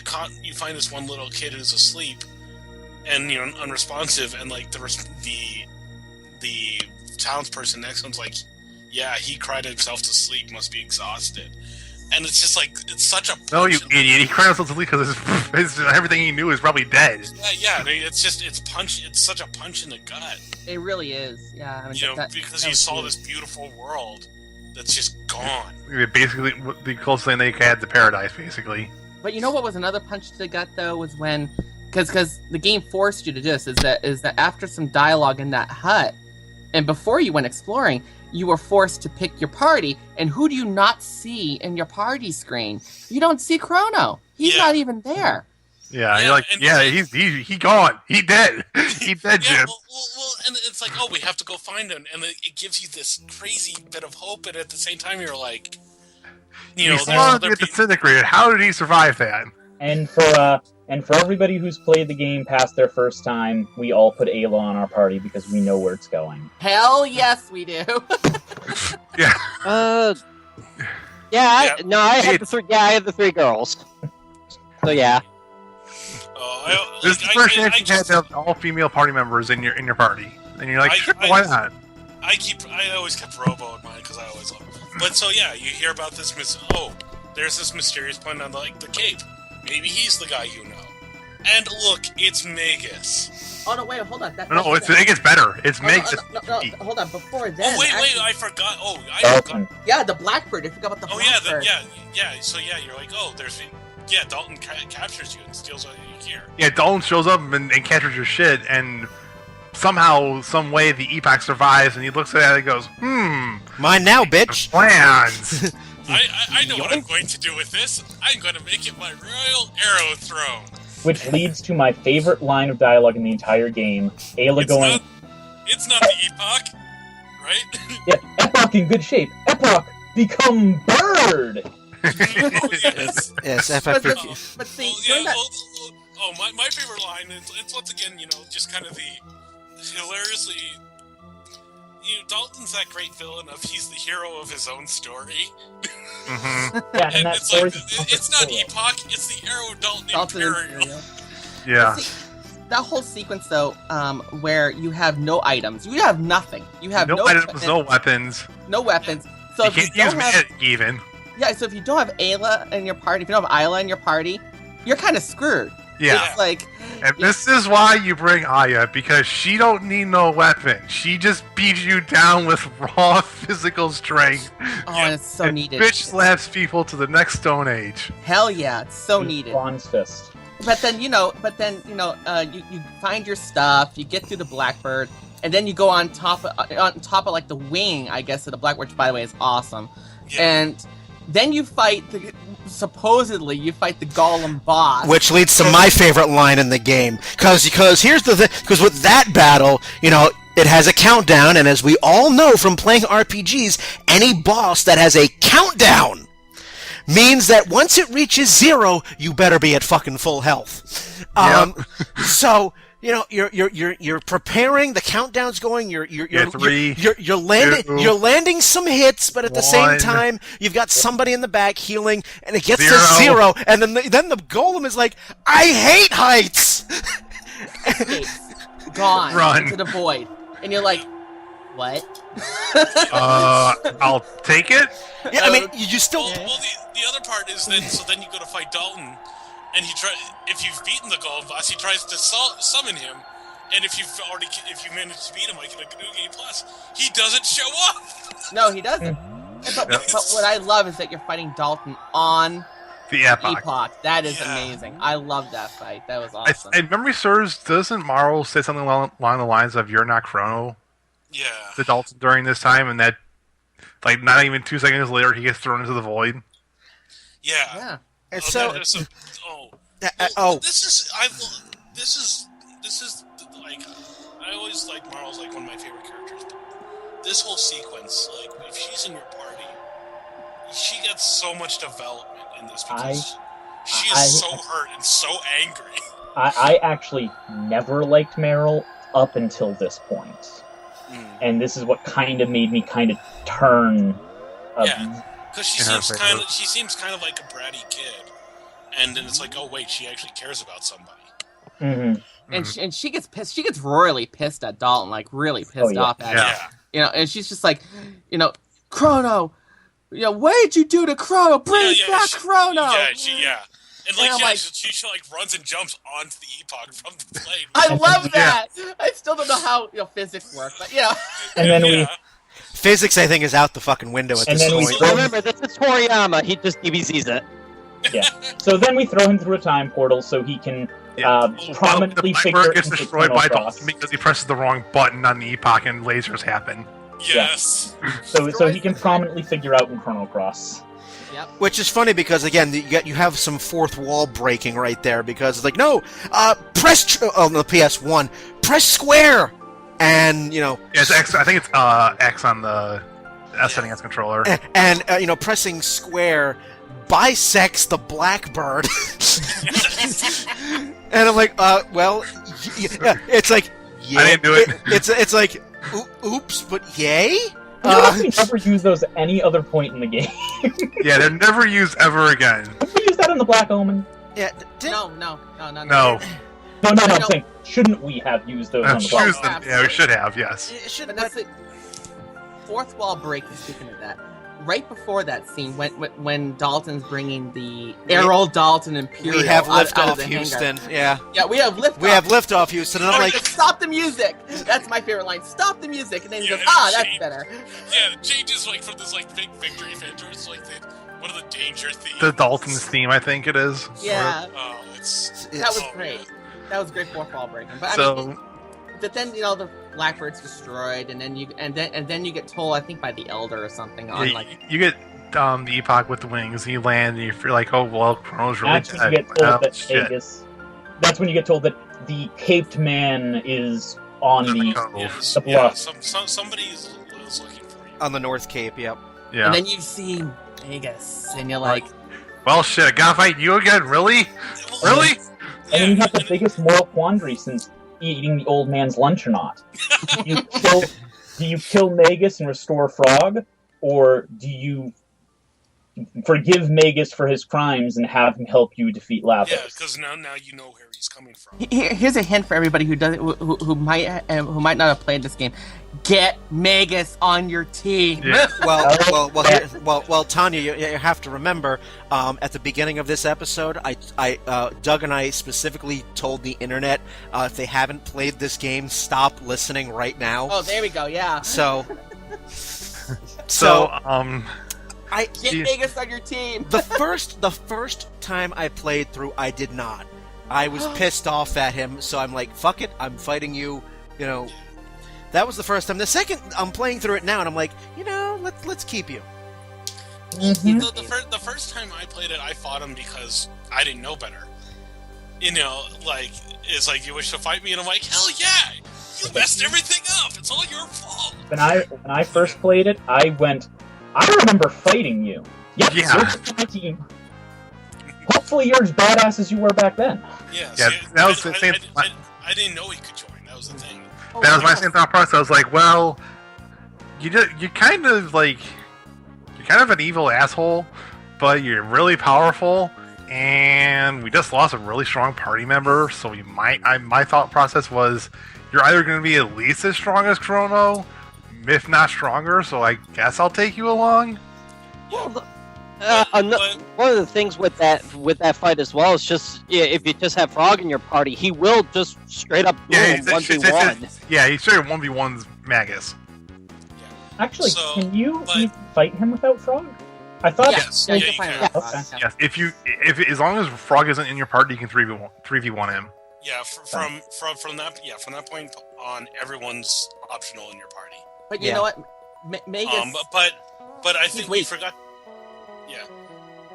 find this one little kid who's asleep, and unresponsive, and like the townsperson next to him's like, yeah, he cried himself to sleep, must be exhausted. And it's just like, it's such a... No, you idiot. He cried himself to sleep because everything he knew is probably dead. Yeah, I mean, it's such a punch in the gut. It really is, yeah. I mean, because you saw this beautiful world that's just gone. Basically, the closest thing they had to paradise, basically. But you know what was another punch to the gut, though, was when because the game forced you to do this. Is that after some dialogue in that hut, and before you went exploring, you were forced to pick your party. And who do you not see in your party screen? You don't see Chrono. He's not even there. Yeah, you're like, he gone. He dead. He dead, Jim. Well, and it's like, oh, we have to go find him, and it gives you this crazy bit of hope, and at the same time, you're like, he saw him get disintegrated. How did he survive that? And for everybody who's played the game past their first time, we all put Ayla on our party because we know where it's going. Hell yes, we do. Yeah. I had the three girls. So yeah. This is the first chance you had to have all female party members in your party, and you're like, sure, why not? I always kept Robo in mind because I always loved him. But so yeah, you hear about this. There's this mysterious point on the Cape. Maybe he's the guy you know. And look, it's Magus. Oh no! Wait, hold on. It gets better. It's Magus. No, hold on. Before then. Oh wait, I forgot. Oh, I forgot. Yeah, the Blackbird. I forgot about the Blackbird. Yeah. So yeah, you're like, oh, there's. Yeah, Dalton captures you and steals all your gear. Yeah, Dalton shows up and captures your shit, and somehow, some way, the Epoch survives, and he looks at it and goes, Mine now, bitch! Plans! I know what I'm going to do with this. I'm going to make it my royal arrow throne. Which leads to my favorite line of dialogue in the entire game. Ayla going... It's not the Epoch, right? Yeah, Epoch in good shape. Epoch, become bird! Yes, FF. But see, my favorite line is it's once again, just kind of the hilariously. Dalton's that great villain of he's the hero of his own story. Mm-hmm. Yeah, and that it's story it's not Epoch, it's the arrow of Dalton Imperial. Yeah. See, that whole sequence though, where you have no items, you have nothing. You have no items, no weapons. No weapons. So you can't use magic even. Yeah, so if you don't have Ayla in your party, if you don't have Ayla in your party, you're kind of screwed. Yeah. It's like... And this is why you bring Aya, because she don't need no weapon. She just beats you down with raw physical strength. Oh, and it's so needed. Bitch slaps people to the next Stone Age. Hell yeah, it's so needed. Bronze fist. But then, you find your stuff, you get through the Blackbird, and then you go on top of like the wing, I guess, of the Blackbird, which by the way is awesome. Yeah. And then you fight supposedly you fight the Golem boss, which leads to my favorite line in the game. Because here's the thing. Because with that battle, it has a countdown, and as we all know from playing RPGs, any boss that has a countdown means that once it reaches 0, you better be at fucking full health. So. You're preparing. The countdown's going. You're landing some hits, but at the same time, you've got somebody in the back healing, and it gets to 0, and then the golem is like, "I hate heights." Gone Run into the void, and you're like, "What?" I'll take it. Yeah, I mean, you still. Well, the other part is then you go to fight Dalton. And if you've beaten the Golem boss, he tries to summon him, and if you manage to beat him, like in a New Game Plus, he doesn't show up. No, he doesn't. But what I love is that you're fighting Dalton on the Epoch. That is amazing. I love that fight. That was awesome. If memory serves, doesn't Marl say something along the lines of "You're not Chrono"? Yeah. To Dalton during this time, and that, like, not even 2 seconds later, he gets thrown into the void. Yeah. Yeah. And this is like, I always like Marl's like one of my favorite characters. But this whole sequence, like, if she's in your party, she gets so much development in this because she is so hurt and so angry. I actually never liked Meryl up until this point, and this is what kind of made me kind of turn. Because she seems kind of like a bratty kid, and then it's like, oh wait, she actually cares about somebody. Mm-hmm. And she gets pissed. She gets royally pissed at Dalton, like really pissed off at him. And she's just like, Chrono, what did you do to Chrono? Bring back Chrono. And like, she like runs and jumps onto the Epoch from the plane. I love that. I still don't know how physics work, but And then physics, I think, is out the fucking window at this point. Remember, this is Toriyama. He just DBZs it. Yeah. So then we throw him through a time portal so he can prominently the figure Blackbird gets into destroyed Chrono by Cross. Dalton because he presses the wrong button on the epoch and lasers happen. Yes. So he can prominently figure out in Chrono Cross. Yep. Which is funny because again, you have some fourth wall breaking right there because it's like, no, press on the PS1, press square, and Yeah, it's X. I think it's X on the SNES controller. and pressing square bisects the Blackbird. And I'm like, well, yeah, it's like, yeah, I didn't do it. It's like, oops, but yay. You know, we never use those at any other point in the game. Yeah, they're never used ever again. Have we used that in the Black Omen? Yeah, No. No. I'm saying, shouldn't we have used those on the Black Choose Omen? them. Yeah, we should have. Yes. It should, But that's the fourth wall break. Speaking of that, right before that scene, when Dalton's bringing the Errol Dalton Imperial, we have out of liftoff, the hangar. Houston. Yeah, Yeah, we have liftoff. we have liftoff, Houston, and I'm like, stop the music. That's my favorite line. Stop the music, and then he Yeah, goes, that's that's cheap. better. Yeah, it changes like from this like big victory event to it's like one of the danger themes. The Dalton's theme, I think it is. Yeah, Oh, it's that was oh, great. man. That was great fourth wall breaking. But I So mean, but then the Blackbird's destroyed, and then you get told, I think by the Elder or something on yeah, like. you get the epoch with the wings. You land, and you're like, oh well, Chrono's really That's when you dead. get told Oh, that shit. Vegas. That's when you get told that the caped man is on In the the. cove. Yes, The yeah, bluff. somebody is looking for you. on the North Cape. Yep. Yeah. And then you see Vegas, and you're like, Well, shit, I gotta fight you again? Really? Really? And then you have the biggest moral quandary since eating the old man's lunch or not. Do you kill Magus and restore Frog, or do you forgive Magus for his crimes and have him help you defeat Lavos? Yeah, because now you know where he's coming from. here's a hint for everybody who might not have played this game: get Magus on your team. Yeah. Well, Tanya, you have to remember, at the beginning of this episode, Doug and I specifically told the internet, if they haven't played this game, stop listening right now. Oh, there we go. Yeah. So, Get Vegas on your team. the first time I played through, I did not. I was pissed off at him, so I'm like, fuck it, I'm fighting you. That was the first time. The second, I'm playing through it now, and I'm like, let's keep you. Mhm. The first time I played it, I fought him because I didn't know better. It's like, you wish to fight me, and I'm like, hell yeah! You messed everything up! It's all your fault! When I first played it, I remember fighting you. Yep, Yeah. you're my team. Hopefully you're as badass as you were back then. Yeah, Yeah, see, that was the same- I didn't know he could join. That was the thing. That was my same thought process. I was like, well, you're kind of an evil asshole, but you're really powerful, and we just lost a really strong party member, so my thought process was, you're either going to be at least as strong as Chrono, if not stronger, so I guess I'll take you along. Well, But- one of the things with that fight as well is just if you just have Frog in your party, he will just straight up Yeah, boom 1v1. Yeah, he's straight 1v1's Magus. Actually, So, can you but- even fight him without Frog? I thought. Yes, Yeah, yeah, you you can find can. out. Okay. Yeah. Yes, as long as Frog isn't in your party, you can 3v1 him. Yeah, from that point on, everyone's optional in your party. But you Yeah. know what? Magus. But I think we weak. forgot. Yeah,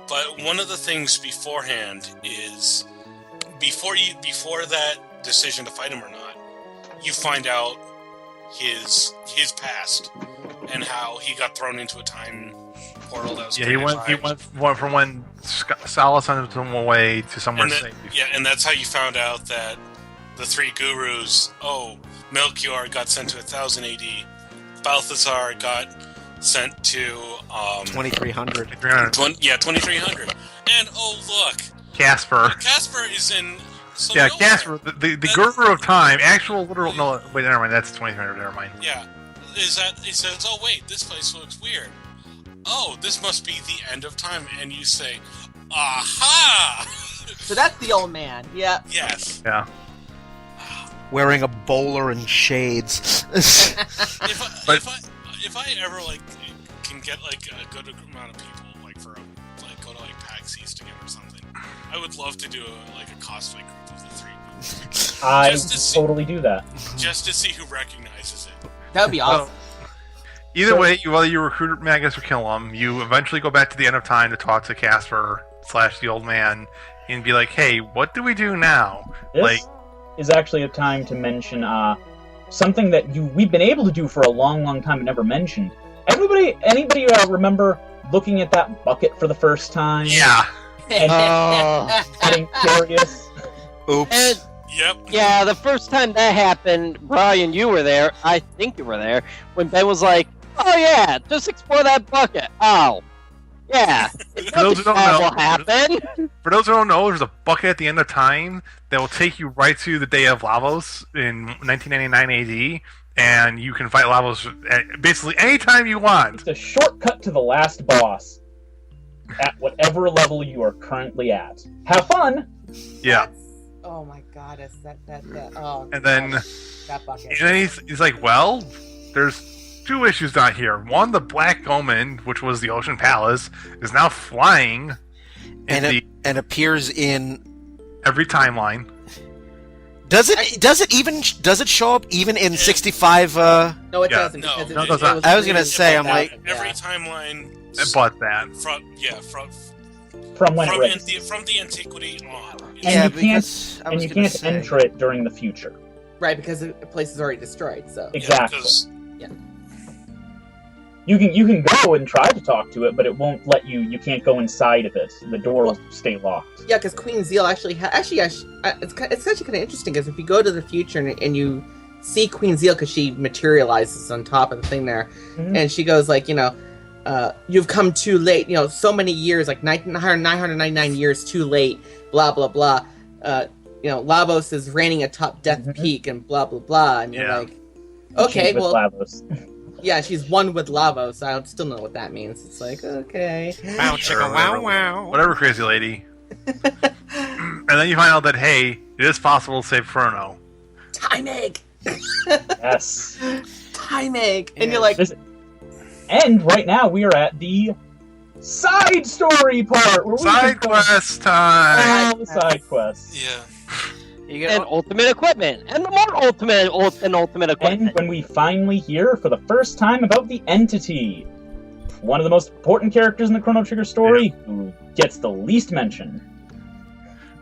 but one of the things beforehand is before that decision to fight him or not, you find out his past and how he got thrown into a time portal that was Yeah, he went from when Salah sent him away to somewhere and safe. and that's how you found out that the three gurus. Melchior got sent to 1000 AD. Balthazar got sent to 2300. 2300. And look, Casper. Casper is in. So Yeah, nowhere. Casper, the Guru of Time, actual literal. No, wait, never mind. That's 2300. Never mind. Yeah, is that he says, "Oh wait, this place looks weird. Oh, this must be the end of time." And you say, "Aha!" So that's the old man. Yeah. Yes. Yeah. Wearing a bowler and shades. If I ever can get a good amount of people for go to PAX East again or something, I would love to do a cosplay group of the three I Just to see- totally do that. Just to see who recognizes it. That would be awesome. Either way, whether you recruit Magus or kill him, you eventually go back to the end of time to talk to Casper / the old man and be like, "Hey, what do we do now?" This is actually a time to mention something that we've been able to do for a long, long time but never mentioned. Anybody remember looking at that bucket for the first time? Yeah. And getting curious? Oops. And, Yep. yeah, the first time that happened, Brian, you were there. I think you were there when Ben was like, "Oh yeah, just explore that bucket." Oh, yeah. For those who don't know, will happen. For those who don't know, there's a bucket at the end of time that will take you right to the day of Lavos in 1999 AD, and you can fight Lavos basically anytime you want. It's a shortcut to the last boss at whatever level you are currently at. Have fun! Yeah. Oh my goddess, that oh. And then, that bucket. and then he's like, well, there's two issues down here. One, the Black Omen, which was the Ocean Palace, is now flying And appears in every timeline. Does it show up even in 65? No, it Yeah. doesn't. No. Because No, it it doesn't. was I was gonna created say, by I'm that. like- Every Yeah. timeline But that. From when it raised. from the antiquity on. Yeah, you can't- because I And was you gonna can't say, enter it during the future. Right, because the place is already destroyed. So Exactly. Yeah, You can go and try to talk to it, but it won't let you. You can't go inside of it. The door will stay locked. yeah, because Queen Zeal actually it's actually kind of interesting because if you go to the future and you see Queen Zeal because she materializes on top of the thing there, Mhm. and she goes like, you've come too late. So many years, like 999 years too late. Blah blah blah. Lavos is reigning atop Death Mhm. Peak and blah blah blah. And you're Yeah. like, okay, She's with well, Lavos. yeah, she's one with Lavos. I don't still know what that means. It's like, okay. Wow, chicka, wow, wow. Whatever, crazy lady. And then you find out that, hey, it is possible to save Chrono. Timing! Yes. Timing! And Yeah. you're like, And right now we are at the side story part. Where we Side can quest time! all the side quests. yeah. You And get ultimate equipment, and the more ultimate And equipment. when we finally hear for the first time about the Entity, one of the most important characters in the Chrono Trigger story, who gets the least mention.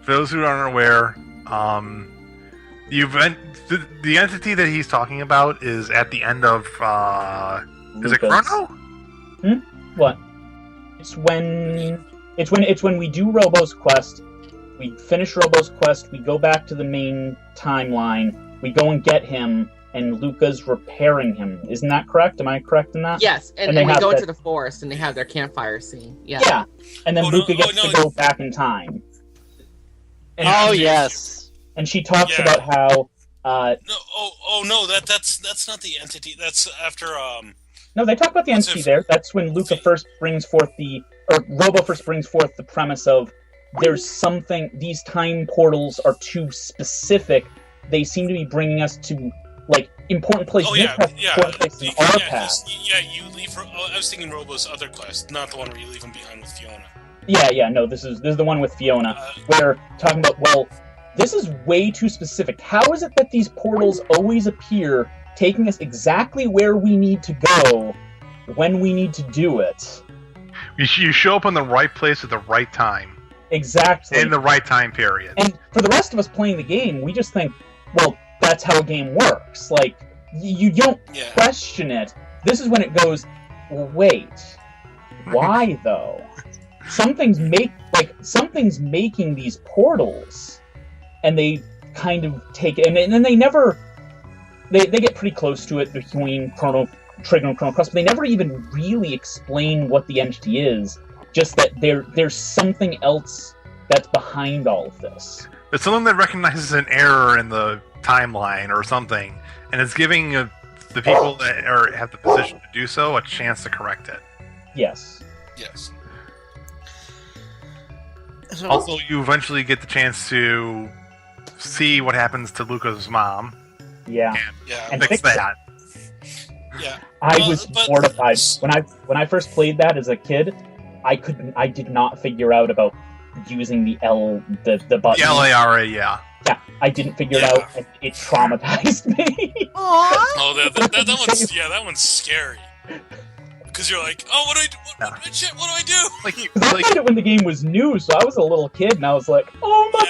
For those who aren't aware, the entity that he's talking about is at the end of, is it Lucas. Chrono? What? It's when we do Robo's quest. We finish Robo's quest. We go back to the main timeline. We go and get him, and Luca's repairing him. Isn't that correct? Am I correct in that? yes, and they we have go that- into the forest and they have their campfire scene. Yeah. Yeah. And then Oh, no, Luca gets no, to go back in time. And, Oh she, yes. and she talks Yeah. about how No, no, that's not the entity. That's after no, they talk about the What's entity it- there. That's when Luca first brings forth Robo first brings forth the premise of there's something, these time portals are too specific. They seem to be bringing us to, like, important places. Oh We yeah, have yeah, important places in our path. You leave. I was thinking Robo's other quest, not the one where you leave him behind with Fiona. Yeah, no, this is the one with Fiona, where talking about, well, this is way too specific. How is it that these portals always appear, taking us exactly where we need to go, when we need to do it? You show up in the right place at the right time. Exactly. In the right time period. And for the rest of us playing the game, we just think, well, that's how a game works. Like, you don't Yeah. question it. This is when it goes, well, wait, why though? Something's making these portals, and they kind of take it, and then they never, they get pretty close to it between Chrono Trigger and Chrono Cross, but they never even really explain what the entity is. Just that there's something else that's behind all of this. It's something that recognizes an error in the timeline or something, and it's giving the people that have the position to do so a chance to correct it. Yes. Yes. So, Also, you eventually get the chance to see what happens to Luca's mom Yeah. Yeah. And fix fix it. that. Yeah. I Well, was but- mortified when I first played that as a kid. I did not figure out about using the button. The LARA, yeah. Yeah, I didn't figure it out, and it traumatized me. Aww. Oh, that one's scary. Because you're like, oh, what do I do? What do I do? I played it when the game was new, so I was a little kid, and I was like, oh my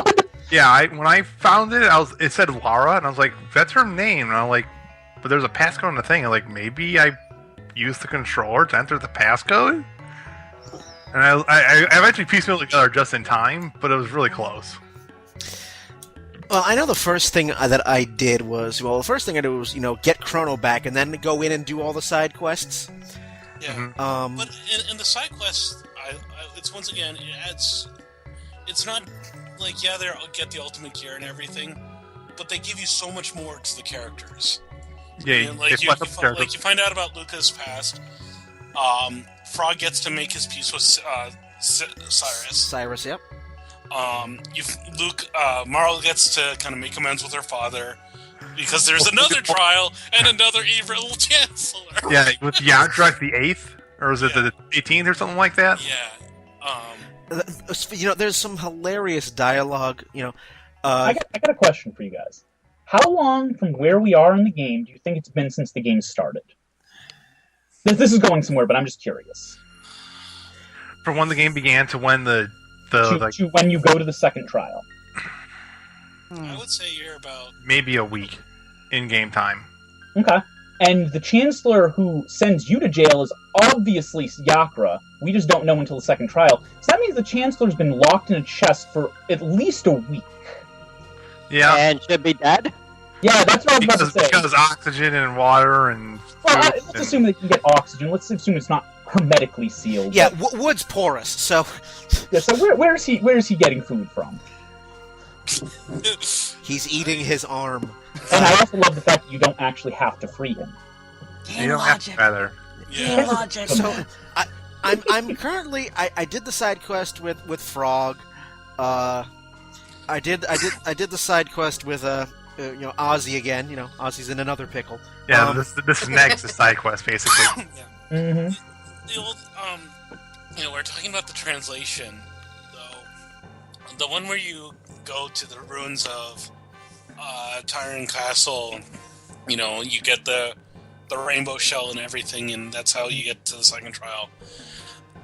god! Yeah, when I found it, it said Lara, and I was like, that's her name. And I'm like, but there's a passcode on the thing. I'm like, maybe I used the controller to enter the passcode? And I eventually piecemealed it together just in time, but it was really close. Well, I know the first thing that I did was, get Chrono back and then go in and do all the side quests. Yeah. But in the side quests, it's once again, it's not like, they get the ultimate gear and everything, but they give you so much more to the characters. Yeah, you find out about Luca's past. Frog gets to make his peace with Cyrus. Cyrus, yep. Marl gets to kind of make amends with her father because there's another trial and another evil chancellor. Yeah, with Yadrak the 8th, or was it the 18th or something like that? Yeah. There's some hilarious dialogue. I got a question for you guys. How long from where we are in the game do you think it's been since the game started? This is going somewhere, but I'm just curious. From when the game began to when to when you go to the second trial. I would say you're about maybe a week in game time. Okay. And the Chancellor who sends you to jail is obviously Yakra. We just don't know until the second trial. So that means the Chancellor's been locked in a chest for at least a week. Yeah. And should be dead? Yeah, that's what I was about to say. Because oxygen and water and let's assume they can get oxygen. Let's assume it's not hermetically sealed. Yeah, wood's porous, so... Yeah, so where is he getting food from? He's eating his arm. And I also love the fact that you don't actually have to free him. You don't have to either. Yeah. Logic. So, I'm currently... I did the side quest with Frog. I did the side quest with Ozzy again. Ozzy's in another pickle. Yeah, this is next, the side quest, basically. Yeah. Mm-hmm. The old, we're talking about the translation, though. The one where you go to the ruins of Tyrant Castle, you get the rainbow shell and everything, and that's how you get to the second trial.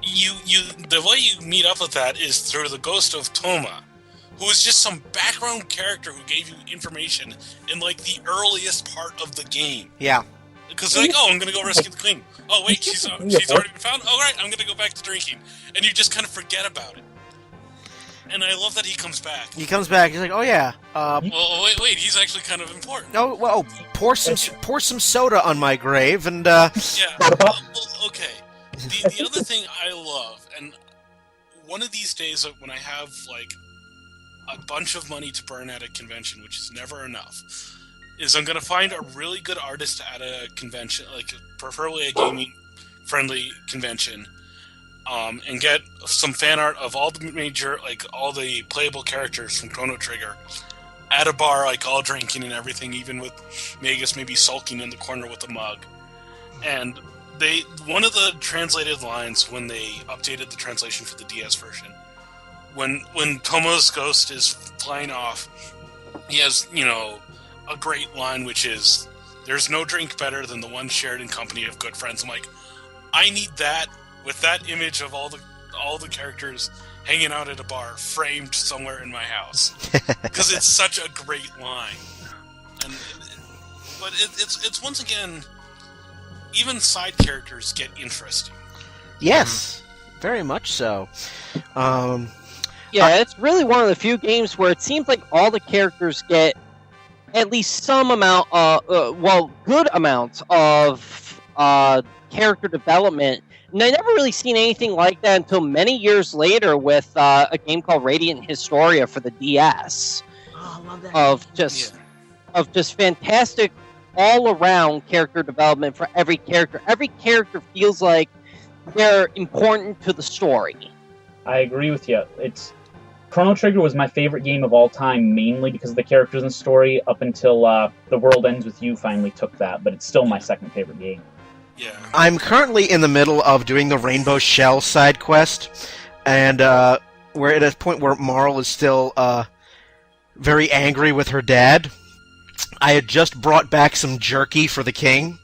The way you meet up with that is through the ghost of Toma, who is just some background character who gave you information in, the earliest part of the game. Yeah. Because I'm going to go rescue the queen. Oh, wait, she's already been found? Oh, right, I'm going to go back to drinking. And you just kind of forget about it. And I love that he comes back. He's like, oh, yeah. Well, wait, he's actually kind of important. Oh, well, pour some soda on my grave, and, Yeah, okay. The other thing I love, and one of these days when I have, a bunch of money to burn at a convention, which is never enough, is I'm going to find a really good artist at a convention, preferably a gaming-friendly convention, and get some fan art of all the major, all the playable characters from Chrono Trigger at a bar, all drinking and everything, even with Magus maybe sulking in the corner with a mug. And one of the translated lines when they updated the translation for the DS version, when Tomo's ghost is flying off, he has, a great line, which is, "There's no drink better than the one shared in company of good friends." I'm like, I need that with that image of all the characters hanging out at a bar, framed somewhere in my house, because it's such a great line. But it's once again, even side characters get interesting. Yes, very much so. Yeah, it's really one of the few games where it seems like all the characters get at least some amount, good amounts of character development. And I never really seen anything like that until many years later with a game called Radiant Historia for the DS. Oh, I love that. Of just fantastic all-around character development for every character. Every character feels like they're important to the story. I agree with you. Chrono Trigger was my favorite game of all time, mainly because of the characters and story, up until The World Ends With You finally took that, but it's still my second favorite game. Yeah. I'm currently in the middle of doing the Rainbow Shell side quest, and we're at a point where Marl is still very angry with her dad. I had just brought back some jerky for the king.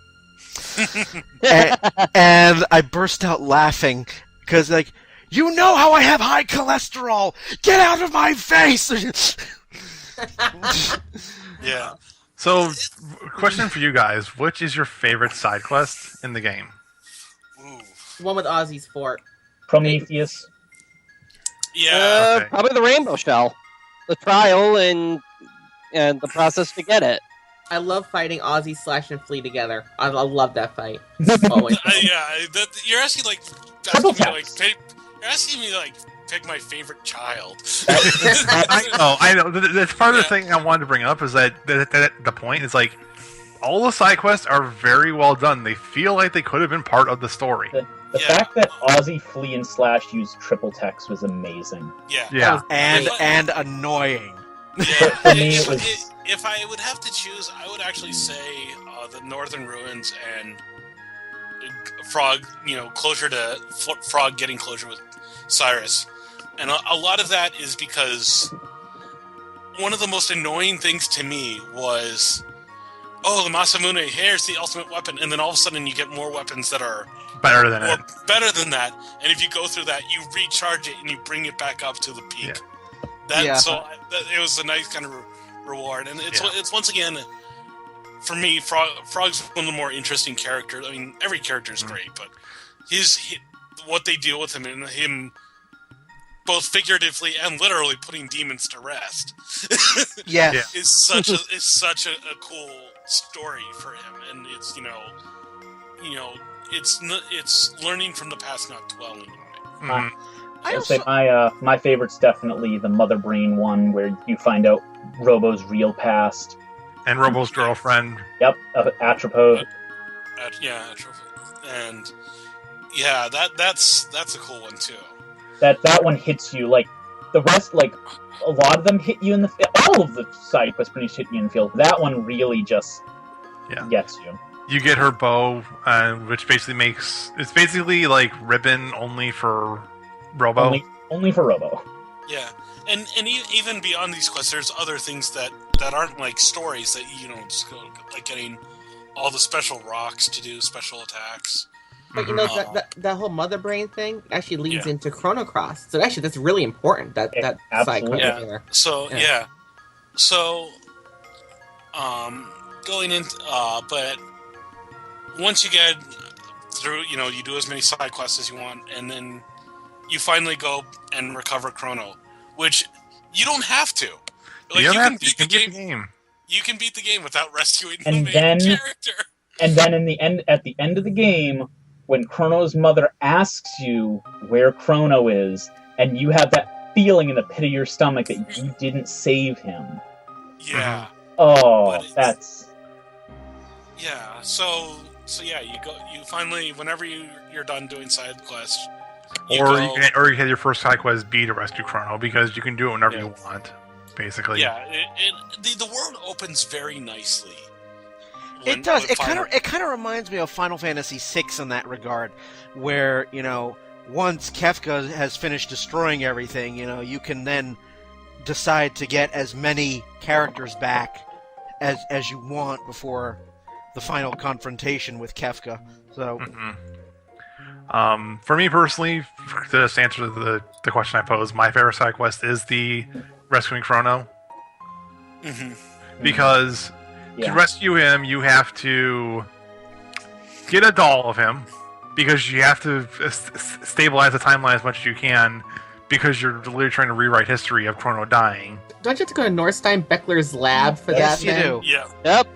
and I burst out laughing because, like, you know how I have high cholesterol! Get out of my face! Yeah. So, question for you guys: which is your favorite side quest in the game? Ooh. One with Ozzy's fort. Prometheus. Yeah. Okay. Probably the Rainbow Shell, the trial and the process to get it. I love fighting Ozzy, Slash, and Flea together. I love that fight. Always. You're asking like Triple asking me, taps. you're asking me like pick my favorite child. I know. That's part of the thing I wanted to bring up is that the point is like all the side quests are very well done. They feel like they could have been part of the story. The fact that Ozzy, Flea, and Slash used triple text was amazing. Yeah. and annoying. Yeah. For me, it was... If I would have to choose, I would actually say the Northern Ruins and Frog. Closure to Frog getting closure with Cyrus, and a lot of that is because one of the most annoying things to me was, the Masamune, here's the ultimate weapon, and then all of a sudden you get more weapons that are Better than it. better than that, and if you go through that, you recharge it and you bring it back up to the peak. It was a nice kind of reward, and it's once again, for me, Frog's one of the more interesting characters. I mean, every character is great, but what they deal with him and him both figuratively and literally putting demons to rest is such a cool story for him, and it's it's learning from the past, not dwelling on it. I would say my favorite's definitely the Mother Brain one, where you find out Robo's real past. And Robo's girlfriend. Yep, Atropos. And that's a cool one too. That one hits you like the rest. Like a lot of them hit you in the all of the side quests pretty much hit you in the field. That one really just gets you. You get her bow, which basically it's basically like ribbon only for Robo. Only for Robo. Yeah, and even beyond these quests, there's other things that aren't like stories that just go, like getting all the special rocks to do special attacks. But that whole Mother Brain thing actually leads into Chrono Cross. So actually, that's really important. That side quest there. So going into but once you get through, you do as many side quests as you want, and then you finally go and recover Chrono, which you don't have to. Like, you can beat the game. You can beat the game without rescuing the main character. And then at the end of the game, when Chrono's mother asks you where Chrono is, and you have that feeling in the pit of your stomach that you didn't save him. Yeah. Oh, that's... Yeah, so you finally, whenever you're done doing side quests, you had your first side quest be to rescue Chrono, because you can do it whenever you want, basically. Yeah, the world opens very nicely. It does. It kind of reminds me of Final Fantasy VI in that regard, where once Kefka has finished destroying everything, you can then decide to get as many characters back as you want before the final confrontation with Kefka. So, for me personally, to just answer the question I posed, my favorite side quest is the rescuing Chrono, because to rescue him, you have to get a doll of him, because you have to stabilize the timeline as much as you can, because you're literally trying to rewrite history of Chrono dying. Don't you have to go to Norstein Beckler's lab for that? Yes, you do. Yeah. Yep.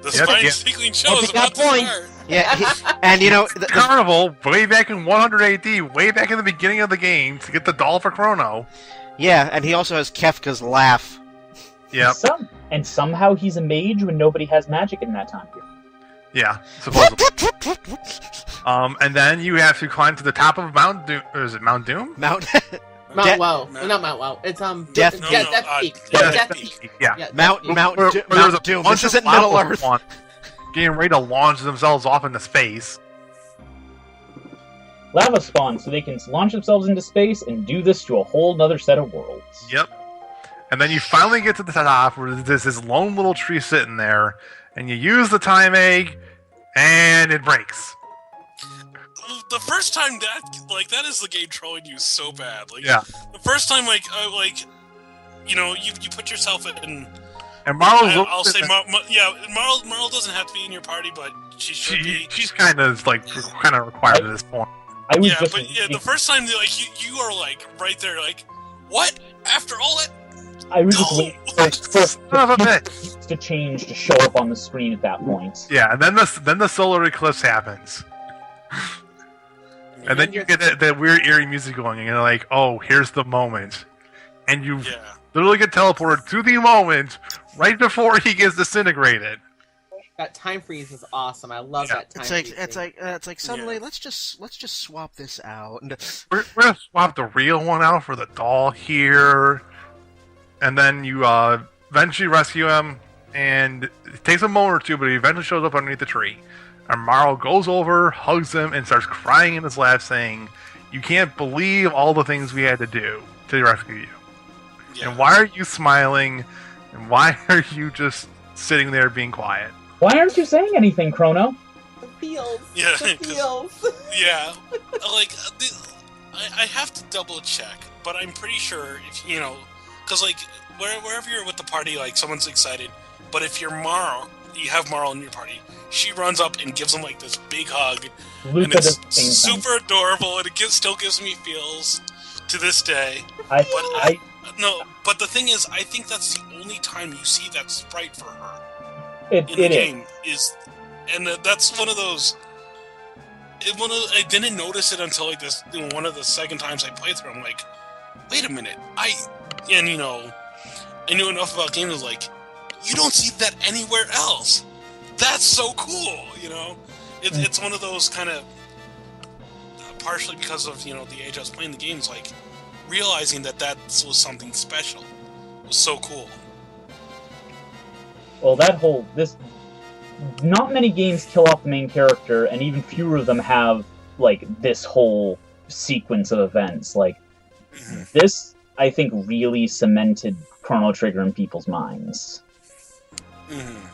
The spine sequencing show is about to start. Yeah, and the Carnival, way back in 100 AD, way back in the beginning of the game, to get the doll for Chrono. Yeah, and he also has Kefka's laugh. Yep. And somehow he's a mage when nobody has magic in that time period. Yeah, supposedly. And then you have to climb to the top of Mount Doom. Is it Mount Doom? Mount Woe. Not Mount Woe. It's Death Peak. Death Peak. Yeah. Mount Doom. This isn't bunch of Middle Earth. Getting ready to launch themselves off into space. Lava spawn, so they can launch themselves into space and do this to a whole nother set of worlds. Yep. And then you finally get to the top where there's this lone little tree sitting there, and you use the time egg, and it breaks. The first time that is the game trolling you so bad. Like, yeah. The first time, you put yourself in. And Marl's. I'll say, Marl doesn't have to be in your party, but she should be. She's kind of required at this point. The first time, you are right there, what? After all that. I was just waiting for to change to show up on the screen at that point. Yeah, and then the solar eclipse happens. And then you get that weird eerie music going, and you're like, oh, here's the moment. And you literally get teleported to the moment right before he gets disintegrated. That time freeze is awesome. I love that time freeze. It's like suddenly let's just swap this out. And we're gonna swap the real one out for the doll here. And then you eventually rescue him, and it takes a moment or two, but he eventually shows up underneath the tree. And Marl goes over, hugs him, and starts crying in his lap, saying, "You can't believe all the things we had to do to rescue you. Yeah. And why are you smiling? And why are you just sitting there being quiet? Why aren't you saying anything, Chrono?" The feels. Yeah. The feels. Yeah. I have to double check, but I'm pretty sure if because wherever you're with the party, someone's excited, but if you're Marl, you have Marl in your party, she runs up and gives him this big hug, and it's super adorable, and it still gives me feels to this day. But the thing is, I think that's the only time you see that sprite for her in the game and that's one of those. I didn't notice it until this one of the second times I played through. I'm like, wait a minute, I knew enough about games. You don't see that anywhere else. That's so cool, It's one of those kind of, partially because of the age I was playing the games, realizing that was something special. It was so cool. Well, not many games kill off the main character, and even fewer of them have this whole sequence of events. This, I think, really cemented Chrono Trigger in people's minds. Mm-hmm.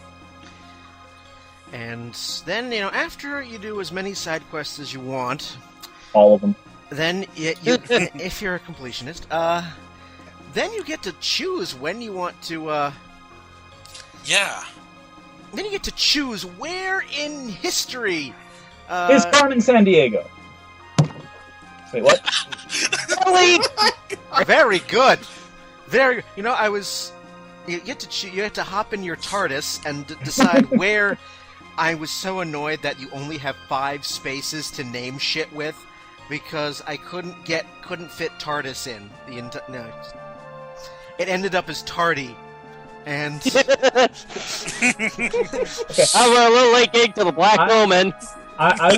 And then, after you do as many side quests as you want... All of them. Then, if you're a completionist, then you get to choose when you want to, Yeah. Then you get to choose where in history... is Carmen Sandiego. Wait, what? Really? Very good. Very... You get to hop in your TARDIS and decide where... I was so annoyed that you only have 5 spaces to name shit with, because I couldn't fit TARDIS in it ended up as Tardy, and I went a little late gig to the Black Roman. I'm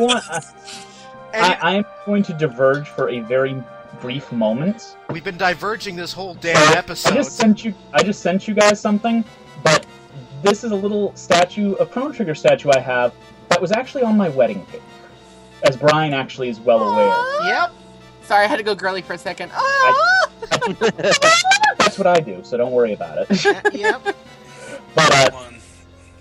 going to diverge for a very brief moment. We've been diverging this whole damn episode. I just sent you guys something, but. This is a little a Chrono Trigger statue I have, that was actually on my wedding cake. As Brian actually is well aware. Yep. Sorry, I had to go girly for a second. That's what I do, so don't worry about it. Yep. But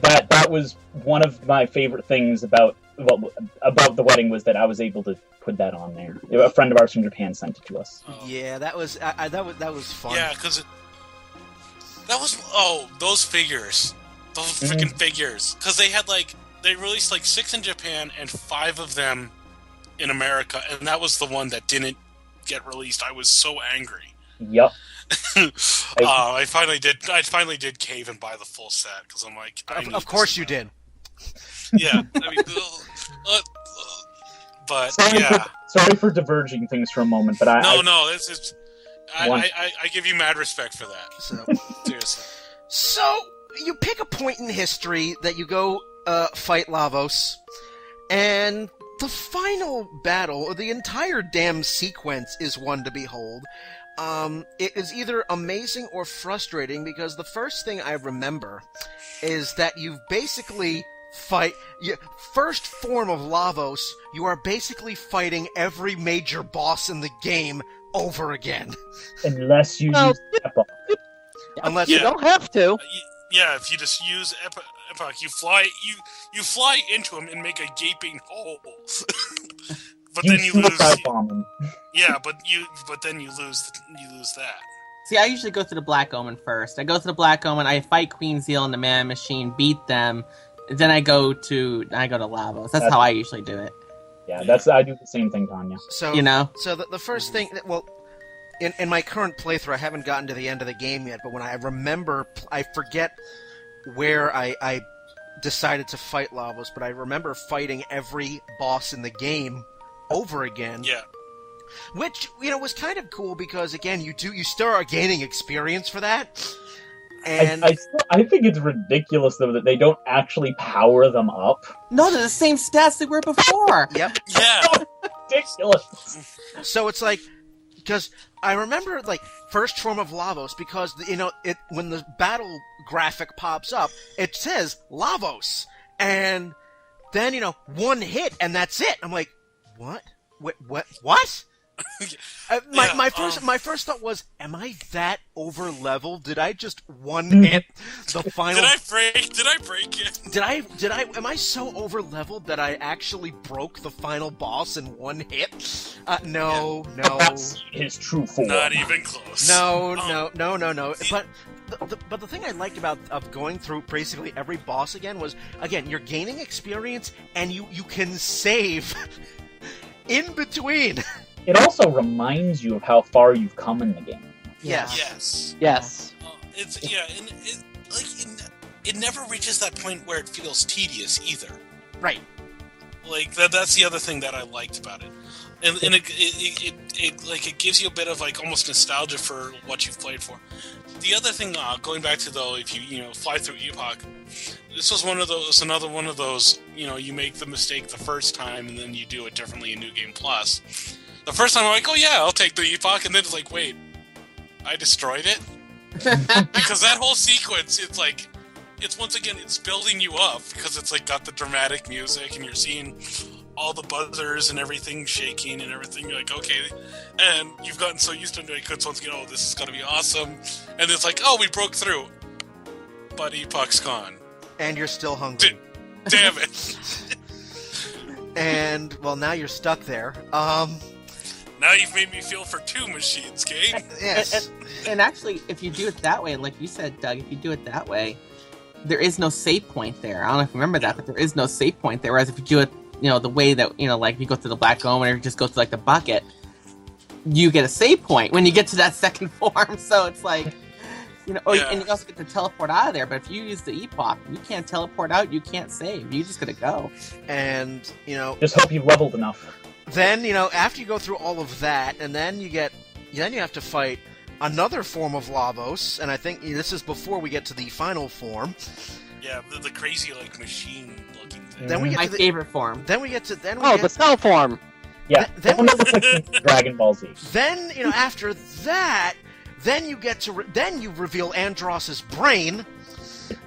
that was one of my favorite things about the wedding, was that I was able to put that on there. A friend of ours from Japan sent it to us. Yeah, that was fun. Yeah, because those figures. Those freaking figures. Because they had, they released, 6 in Japan and 5 of them in America, and that was the one that didn't get released. I was so angry. Yep. I finally did cave and buy the full set, because I'm like... Of course you did. Yeah. But, sorry for diverging things for a moment, but No, this is... I give you mad respect for that. So, seriously. So, you pick a point in history that you go fight Lavos, and the final battle, or the entire damn sequence, is one to behold. It is either amazing or frustrating, because the first thing I remember is that you basically first form of Lavos, you are basically fighting every major boss in the game over again. Unless you use step-up. Unless You don't have to. Yeah, if you just use Epoch, you fly into him and make a gaping hole. But then you lose. Bomb him. Yeah, but then you lose that. See, I usually go through the Black Omen first. I go through the Black Omen, I fight Queen Zeal and the Man Machine, beat them, then I go to Lavos. That's how I usually do it. Yeah, I do the same thing, Tanya. So So the first thing, in my current playthrough, I haven't gotten to the end of the game yet. But when I remember, I forget where I decided to fight Lavos, but I remember fighting every boss in the game over again. Yeah. Which, was kind of cool because, again, you start gaining experience for that. And I think it's ridiculous, though, that they don't actually power them up. No, they're the same stats they were before. Yep. Yeah. Ridiculous. So it's like, because I remember, first form of Lavos, because, when the battle graphic pops up, it says Lavos. And then, one hit, and that's it. I'm like, what? What? My first thought was, am I that over leveled? Did I just one hit the final? Did I break it? Am I so over leveled that I actually broke the final boss in one hit? No. That's his true form. Not even close. No. But the thing I liked about going through basically every boss again was, again, you're gaining experience and you can save in between. It also reminds you of how far you've come in the game. Yes. It never reaches that point where it feels tedious either. Right. That's the other thing that I liked about it, and it gives you a bit of almost nostalgia for what you've played for. The other thing, going back to though, if you fly through Epoch, this was another one of those. You make the mistake the first time and then you do it differently in New Game Plus. The first time I'm like, oh yeah, I'll take the Epoch, and then it's like, wait, I destroyed it? Because that whole sequence, it's once again, it's building you up, because it's got the dramatic music, and you're seeing all the buzzers and everything shaking and everything. You're like, okay, and you've gotten so used to it, so once again, oh, this is going to be awesome. And it's like, oh, we broke through. But Epoch's gone. And you're still hungry. Damn it. And, well, now you're stuck there. Now you've made me feel for two machines, game. Yes. And actually, if you do it that way, like you said, Doug, if you do it that way, there is no save point there. I don't know if you remember that, but there is no save point there. Whereas if you do it, the way that, if you go through the Black Omen or you just go through, the bucket, you get a save point when you get to that second form. So it's like, and you also get to teleport out of there. But if you use the Epoch, you can't teleport out, you can't save. You just gotta go. And, just hope you've leveled enough. Then, after you go through all of that, and then you have to fight another form of Lavos, and I think this is before we get to the final form. Yeah, the crazy, machine-looking thing. Then we get my to favorite form. Then we get to... the cell form. Yeah, then we looks like Dragon Ball Z. Then, after that, then you get to... then you reveal Andross's brain.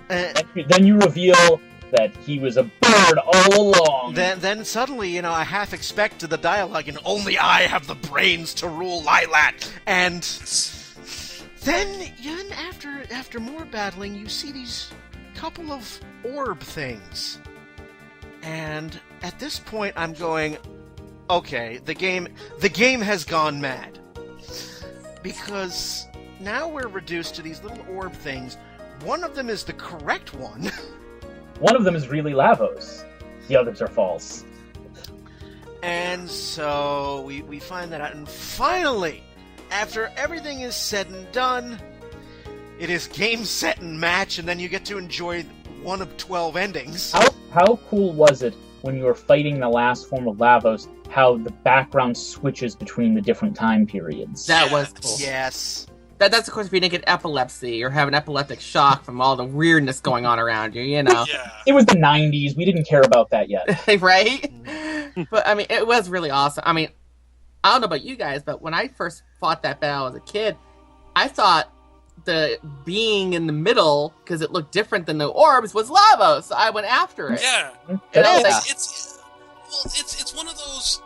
Then you reveal that he was a bird all along. Then suddenly, I half expected the dialogue, and only I have the brains to rule Lilat. And then after more battling, you see these couple of orb things. And at this point, I'm going, okay, the game has gone mad. Because now we're reduced to these little orb things. One of them is the correct one. One of them is really Lavos. The others are false. And so we find that out. And finally, after everything is said and done, it is game, set, and match, and then you get to enjoy one of 12 endings. How cool was it when you were fighting the last form of Lavos, how the background switches between the different time periods? That was cool. Yes. That's of course if you didn't get epilepsy or have an epileptic shock from all the weirdness going on around you, Yeah. It was the 90s. We didn't care about that yet. Right? But, it was really awesome. I don't know about you guys, but when I first fought that battle as a kid, I thought the being in the middle, because it looked different than the orbs, was Lavos, so I went after it. Yeah. And I was like, It's one of those...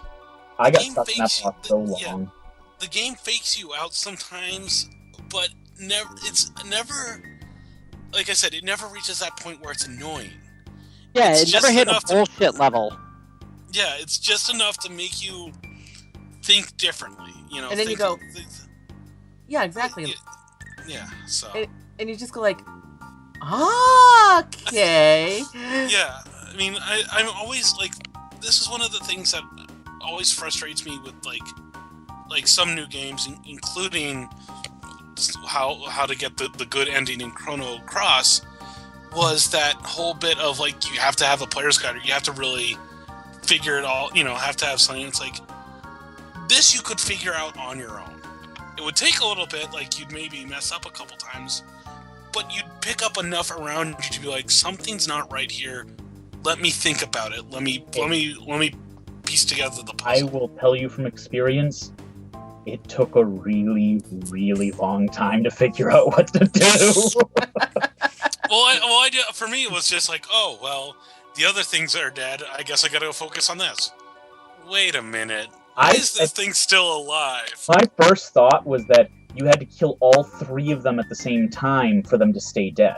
I got stuck in that block so long. The game fakes you out sometimes, but never, like I said, it never reaches that point where it's annoying. Yeah, It's it never hit a enough bullshit level. Yeah, it's just enough to make you think differently, And then you go, yeah, exactly. Yeah, so. And you just go like, okay. Yeah, I mean, I'm always, like, this is one of the things that always frustrates me with, like some new games, including how to get the good ending in Chrono Cross, was that whole bit of, like, you have to have a player's guide, or you have to really figure it all, have to have something. It's like, this you could figure out on your own. It would take a little bit, like, you'd maybe mess up a couple times, but you'd pick up enough around you to be like, something's not right here. Let me think about it. Let me piece together the puzzle. I will tell you from experience, it took a really, really long time to figure out what to do. For me, it was just like, oh, well, the other things are dead. I guess I gotta go focus on this. Wait a minute. Why is this thing still alive? My first thought was that you had to kill all 3 of them at the same time for them to stay dead.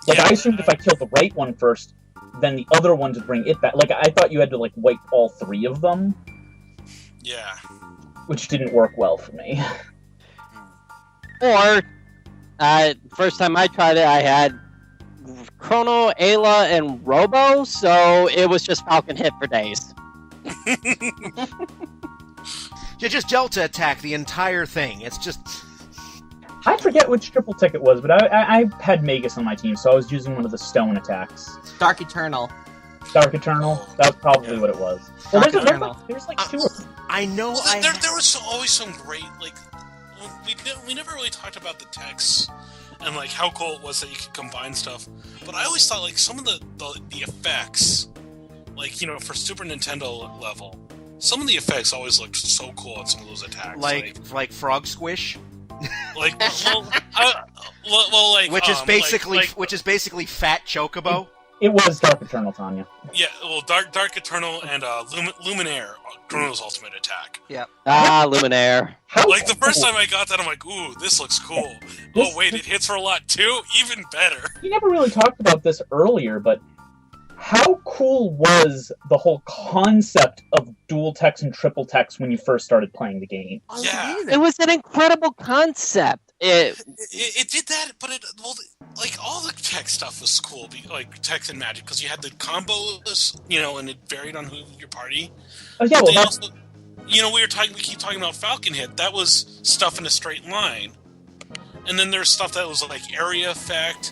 Like, I assumed if I killed the right one first, then the other one to bring it back. Like, I thought you had to, like, wipe all 3 of them. Yeah. Which didn't work well for me. Or, first time I tried it, I had Chrono, Ayla, and Robo, so it was just Falcon hit for days. You just Delta attack the entire thing. It's just... I forget which triple tick it was, but I had Magus on my team, so I was using one of the stone attacks. Dark Eternal. Dark Eternal? That was probably what it was. Well, there's like 2 of them. I know there was always some great, like... We never really talked about the techs and, like, how cool it was that you could combine stuff. But I always thought, like, some of the effects, like, for Super Nintendo level, some of the effects always looked so cool on some of those attacks. Like Frog Squish? Like, which is basically Fat Chocobo. It was Dark Eternal, Tanya. Yeah, well, Dark Eternal and Luminaire, Chrono's ultimate attack. Yep. Luminaire. Like, the first time I got that, I'm like, ooh, this looks cool. Oh, wait, it hits for a lot, too? Even better. We never really talked about this earlier, but how cool was the whole concept of dual text and triple text when you first started playing the game? Yeah. It was an incredible concept. It did that, but like, all the tech stuff was cool, like text and magic, because you had the combos, and it varied on your party. Oh yeah, well, also, we keep talking about Falcon Hit. That was stuff in a straight line, and then there's stuff that was like area effect.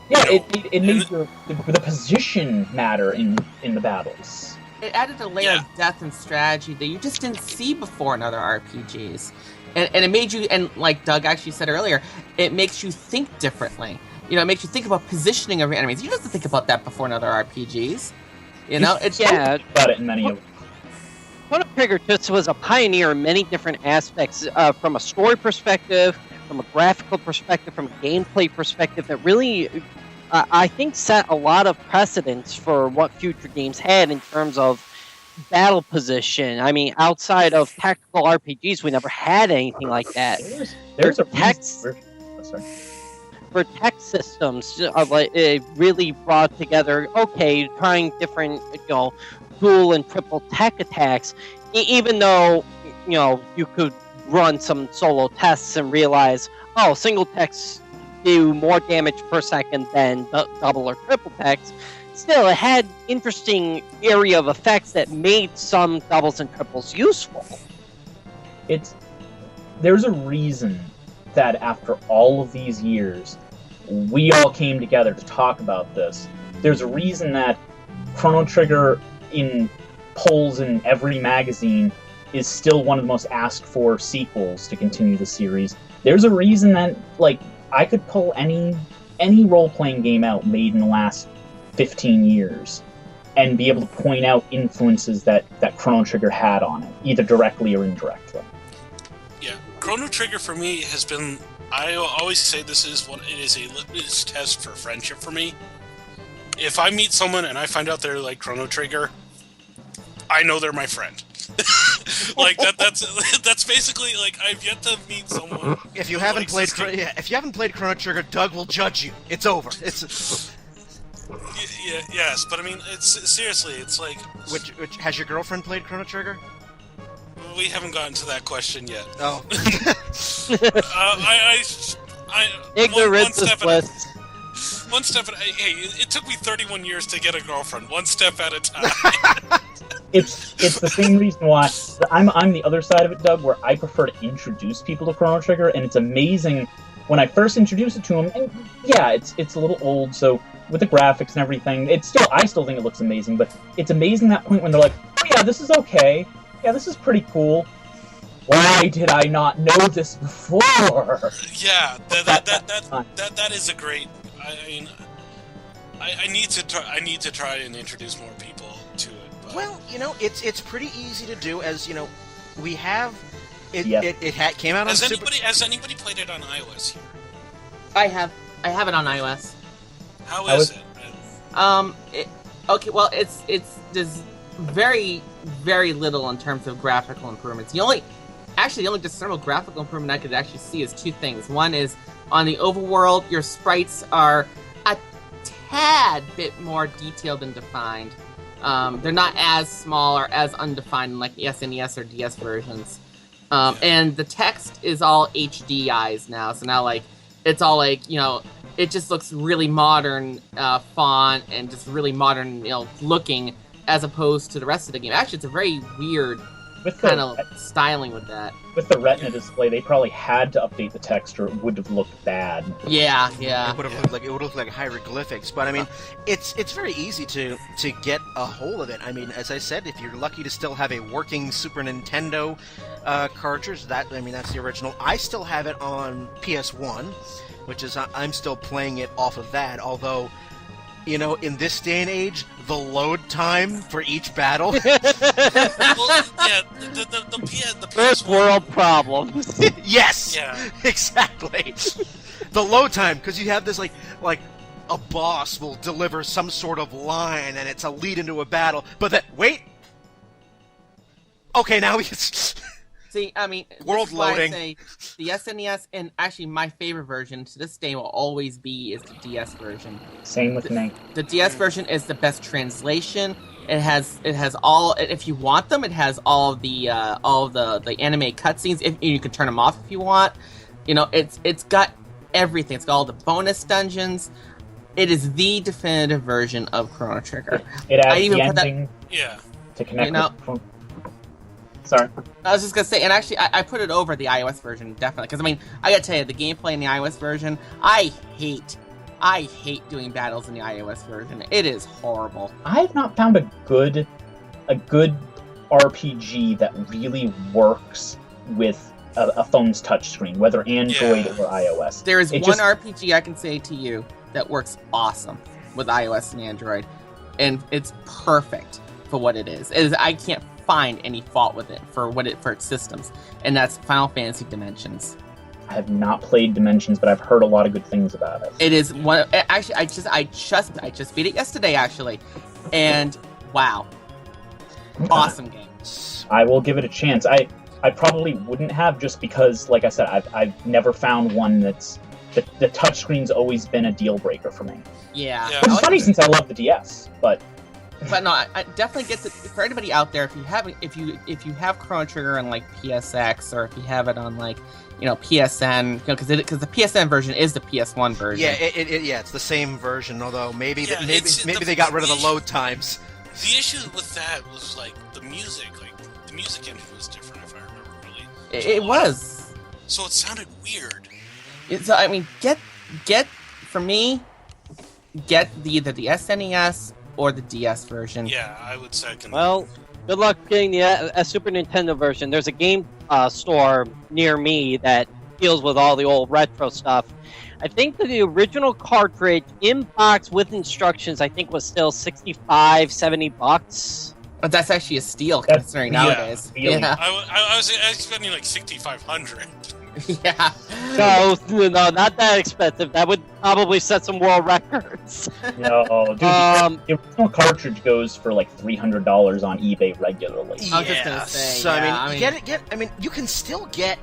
Yeah, it made the position matter in the battles. It added a layer of depth and strategy that you just didn't see before in other RPGs. And it made you, and like Doug actually said earlier, it makes you think differently. It makes you think about positioning of your enemies. You don't have to think about that before in other RPGs. It's about it in many of them. Chrono Trigger just was a pioneer in many different aspects, from a story perspective, from a graphical perspective, from a gameplay perspective, that really, I think, set a lot of precedents for what future games had in terms of battle position. I mean, outside of tactical RPGs, we never had anything like that. There's a text for tech systems. It really brought together. Okay, trying different, dual and triple tech attacks. Even though you could run some solo tests and realize, single techs do more damage per second than double or triple techs. Still, it had interesting area of effects that made some doubles and triples useful. There's a reason that after all of these years, we all came together to talk about this. There's a reason that Chrono Trigger, in polls in every magazine, is still one of the most asked for sequels to continue the series. There's a reason that, like, I could pull any role-playing game out made in the last 15 years and be able to point out influences that Chrono Trigger had on it, either directly or indirectly. Yeah, Chrono Trigger for me has been, I always say it is a litmus test for friendship for me. If I meet someone and I find out they're like Chrono Trigger, I know they're my friend. Like that's basically like I've yet to meet someone. If you haven't played Chrono Trigger, Doug will judge you. It's over. Yes, but I mean, it's seriously, it's like Which has your girlfriend played Chrono Trigger? we haven't gotten to that question yet. Oh. Ignorance is bliss. One step at hey, it took me 31 years to get a girlfriend. One step at a time. It's the same reason why I'm the other side of it, Doug, where I prefer to introduce people to Chrono Trigger, and it's amazing when I first introduce it to them. And yeah, it's a little old, so with the graphics and everything, I still think it looks amazing. But it's amazing that point when they're like, oh yeah, this is okay. Yeah, this is pretty cool. Why did I not know this before? Yeah, that is a great. I mean, I need to try and introduce more people to it. But... Well, it's pretty easy to do, as we have. It came out on Has anybody played it on iOS here? I have it on iOS. How is it? Okay, well, it's there's very, very little in terms of graphical improvements. The only discernible graphical improvement I could actually see is two things. One is on the overworld, your sprites are a tad bit more detailed and defined. They're not as small or as undefined like the SNES or DS versions. And the text is all HDIs now, so now it's all it just looks really modern font and just really modern looking, as opposed to the rest of the game. Actually, it's a very weird kind of styling with that. With the Retina display, they probably had to update the text, or it would have looked bad. Yeah. It would have looked like hieroglyphics. But I mean, it's very easy to get a hold of it. I mean, as I said, if you're lucky to still have a working Super Nintendo cartridge, that's the original. I still have it on PS1, which is I'm still playing it off of that. Although, in this day and age, the load time for each battle. Well, yeah, the First world problems. Yes. Yeah. Exactly. The load time, because you have this like a boss will deliver some sort of line, and it's a lead into a battle. But then wait. Okay, now it's. See, I mean, world loading. I say the SNES, and actually my favorite version to this day will always be is the DS version. Same with me. The DS version is the best translation. It has all. If you want them, it has all the anime cutscenes. If you can turn them off if you want. It's got everything. It's got all the bonus dungeons. It is the definitive version of Chrono Trigger. It adds the ending. Yeah. To connect with. Sorry. I was just gonna say, and actually, I put it over the iOS version, definitely, because I mean, I gotta tell you, the gameplay in the iOS version, I hate doing battles in the iOS version. It is horrible. I have not found a good RPG that really works with a phone's touchscreen, whether Android or iOS. There is one RPG I can say to you that works awesome with iOS and Android, and it's perfect for what it is. I can't find any fault with it for its systems, and that's Final Fantasy Dimensions. I have not played Dimensions, but I've heard a lot of good things about it. It is one. Actually, I just beat it yesterday, actually, and wow, awesome game. I will give it a chance. I probably wouldn't have, just because, like I said, I've never found one that's the touchscreen's always been a deal breaker for me. Yeah. Which is funny since I love the DS, but no, I definitely get for anybody out there, if you have Chrono Trigger on PSX, or if you have it on PSN, because the PSN version is the PS1 version. Yeah, it's the same version, although maybe they got rid of the load times. The issue with that was the music, the music engine was different, if I remember really. It was. So it sounded weird. So I mean, get either the SNES or the DS version. Yeah, I would second. Well, good luck getting a Super Nintendo version. There's a game store near me that deals with all the old retro stuff. I think that the original cartridge in box with instructions, I think, was still $65-$70. But that's actually a steal considering nowadays. Yeah. Yeah. I was expecting $6,500. Yeah. No, not that expensive. That would probably set some world records. No, dude, the original cartridge goes for like $300 on eBay regularly. I was just gonna say, So yeah, I mean, you can still get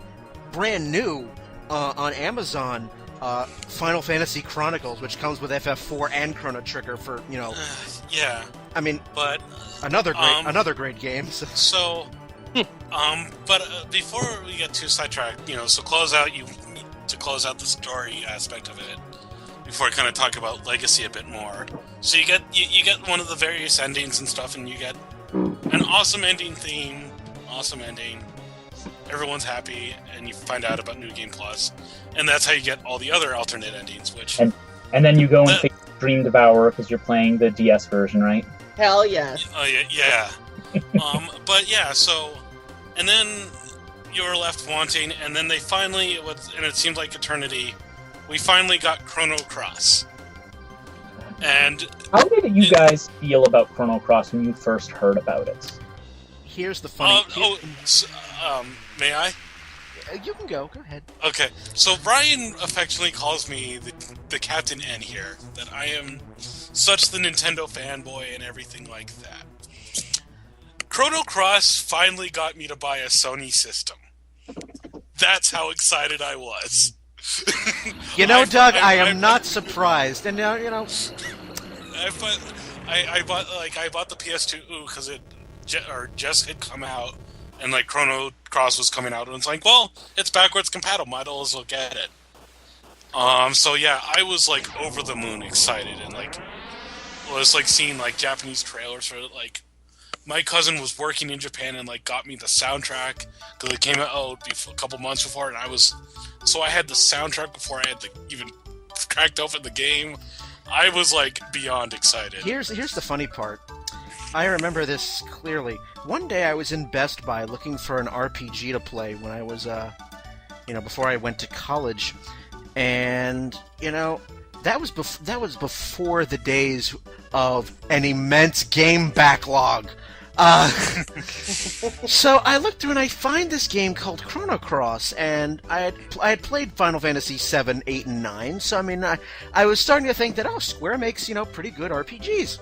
brand new on Amazon. Final Fantasy Chronicles, which comes with FF4 and Chrono Trigger for Yeah, I mean, but another great game. So. But before we get too sidetracked, so close out the story aspect of it. Before I kind of talk about Legacy a bit more, so you get one of the various endings and stuff, and you get an awesome ending theme, awesome ending. Everyone's happy, and you find out about New Game Plus, and that's how you get all the other alternate endings. And then you go and take Dream Devourer because you're playing the DS version, right? Hell yes. Oh yeah. But yeah, so, and then you're left wanting, and then they finally, and it seemed like eternity, we finally got Chrono Cross. And how did you guys feel about Chrono Cross when you first heard about it? Here's the funny. May I? You can go. Go ahead. Okay, so Brian affectionately calls me the Captain N here, that I am such the Nintendo fanboy and everything like that. Chrono Cross finally got me to buy a Sony system. That's how excited I was. Doug, I am not surprised. And now, I bought the PS2 because it just had come out, and like Chrono Cross was coming out, and it's like, well, it's backwards compatible, might as well get it. So yeah, I was like over the moon excited, and like was like seeing like Japanese trailers for it. Like my cousin was working in Japan and like got me the soundtrack because it came out a couple months before, and I had the soundtrack before I had even cracked open the game. I was like beyond excited. Here's the funny part. I remember this clearly. One day I was in Best Buy looking for an RPG to play when I was, before I went to college, and that was before the days of an immense game backlog. So I looked through and I find this game called Chrono Cross, and I had played Final Fantasy 7, 8, and 9. So I mean, I was starting to think that Square makes pretty good RPGs.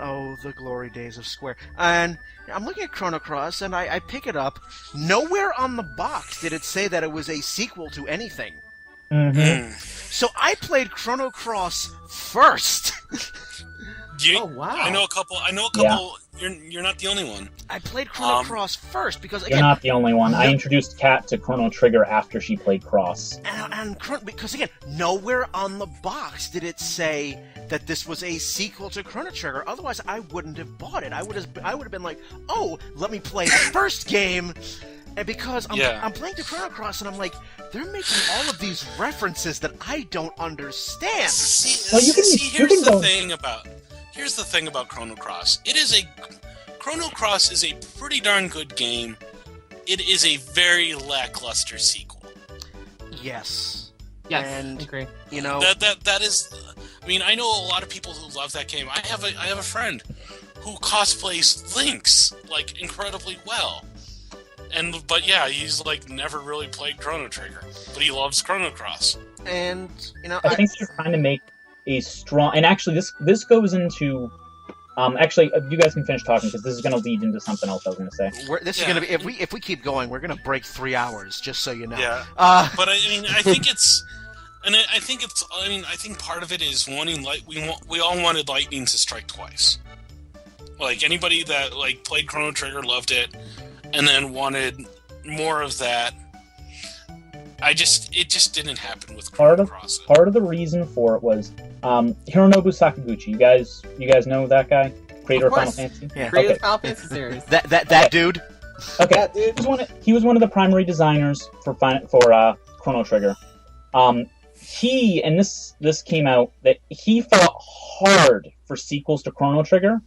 Oh, the glory days of Square. And I'm looking at Chrono Cross, and I pick it up. Nowhere on the box did it say that it was a sequel to anything. Mm-hmm. So I played Chrono Cross first. Oh wow! I know a couple. Yeah. You're not the only one. I played Chrono Cross first because again, you're not the only one. I introduced Kat to Chrono Trigger after she played Cross. And because again, nowhere on the box did it say that this was a sequel to Chrono Trigger. Otherwise, I wouldn't have bought it. I would have been like, oh, let me play the first game. And because I'm playing the Chrono Cross, and I'm like, they're making all of these references that I don't understand. Here's the thing about Chrono Cross. Chrono Cross is a pretty darn good game. It is a very lackluster sequel. Yes. Yes, and I agree. That is. I mean, I know a lot of people who love that game. I have a friend who cosplays Lynx like incredibly well. But yeah, he's like never really played Chrono Trigger, but he loves Chrono Cross. And I think they're trying to make a strong. And actually, this goes into. Actually, you guys can finish talking because this is going to lead into something else I was going to say. This is going to be if we keep going, we're going to break 3 hours. Just so you know. Yeah. But I mean, I think it's. And I think part of it is wanting we all wanted lightning to strike twice. Like anybody that like played Chrono Trigger loved it, and then wanted more of that. It just didn't happen with Chrono Cross. Part of the reason for it was Hironobu Sakaguchi. You guys know that guy, creator of Final Fantasy. Yeah. Creator of Final Fantasy series. That dude. Okay, he was one of the primary designers for Chrono Trigger. He and this came out that he fought hard for sequels to Chrono Trigger,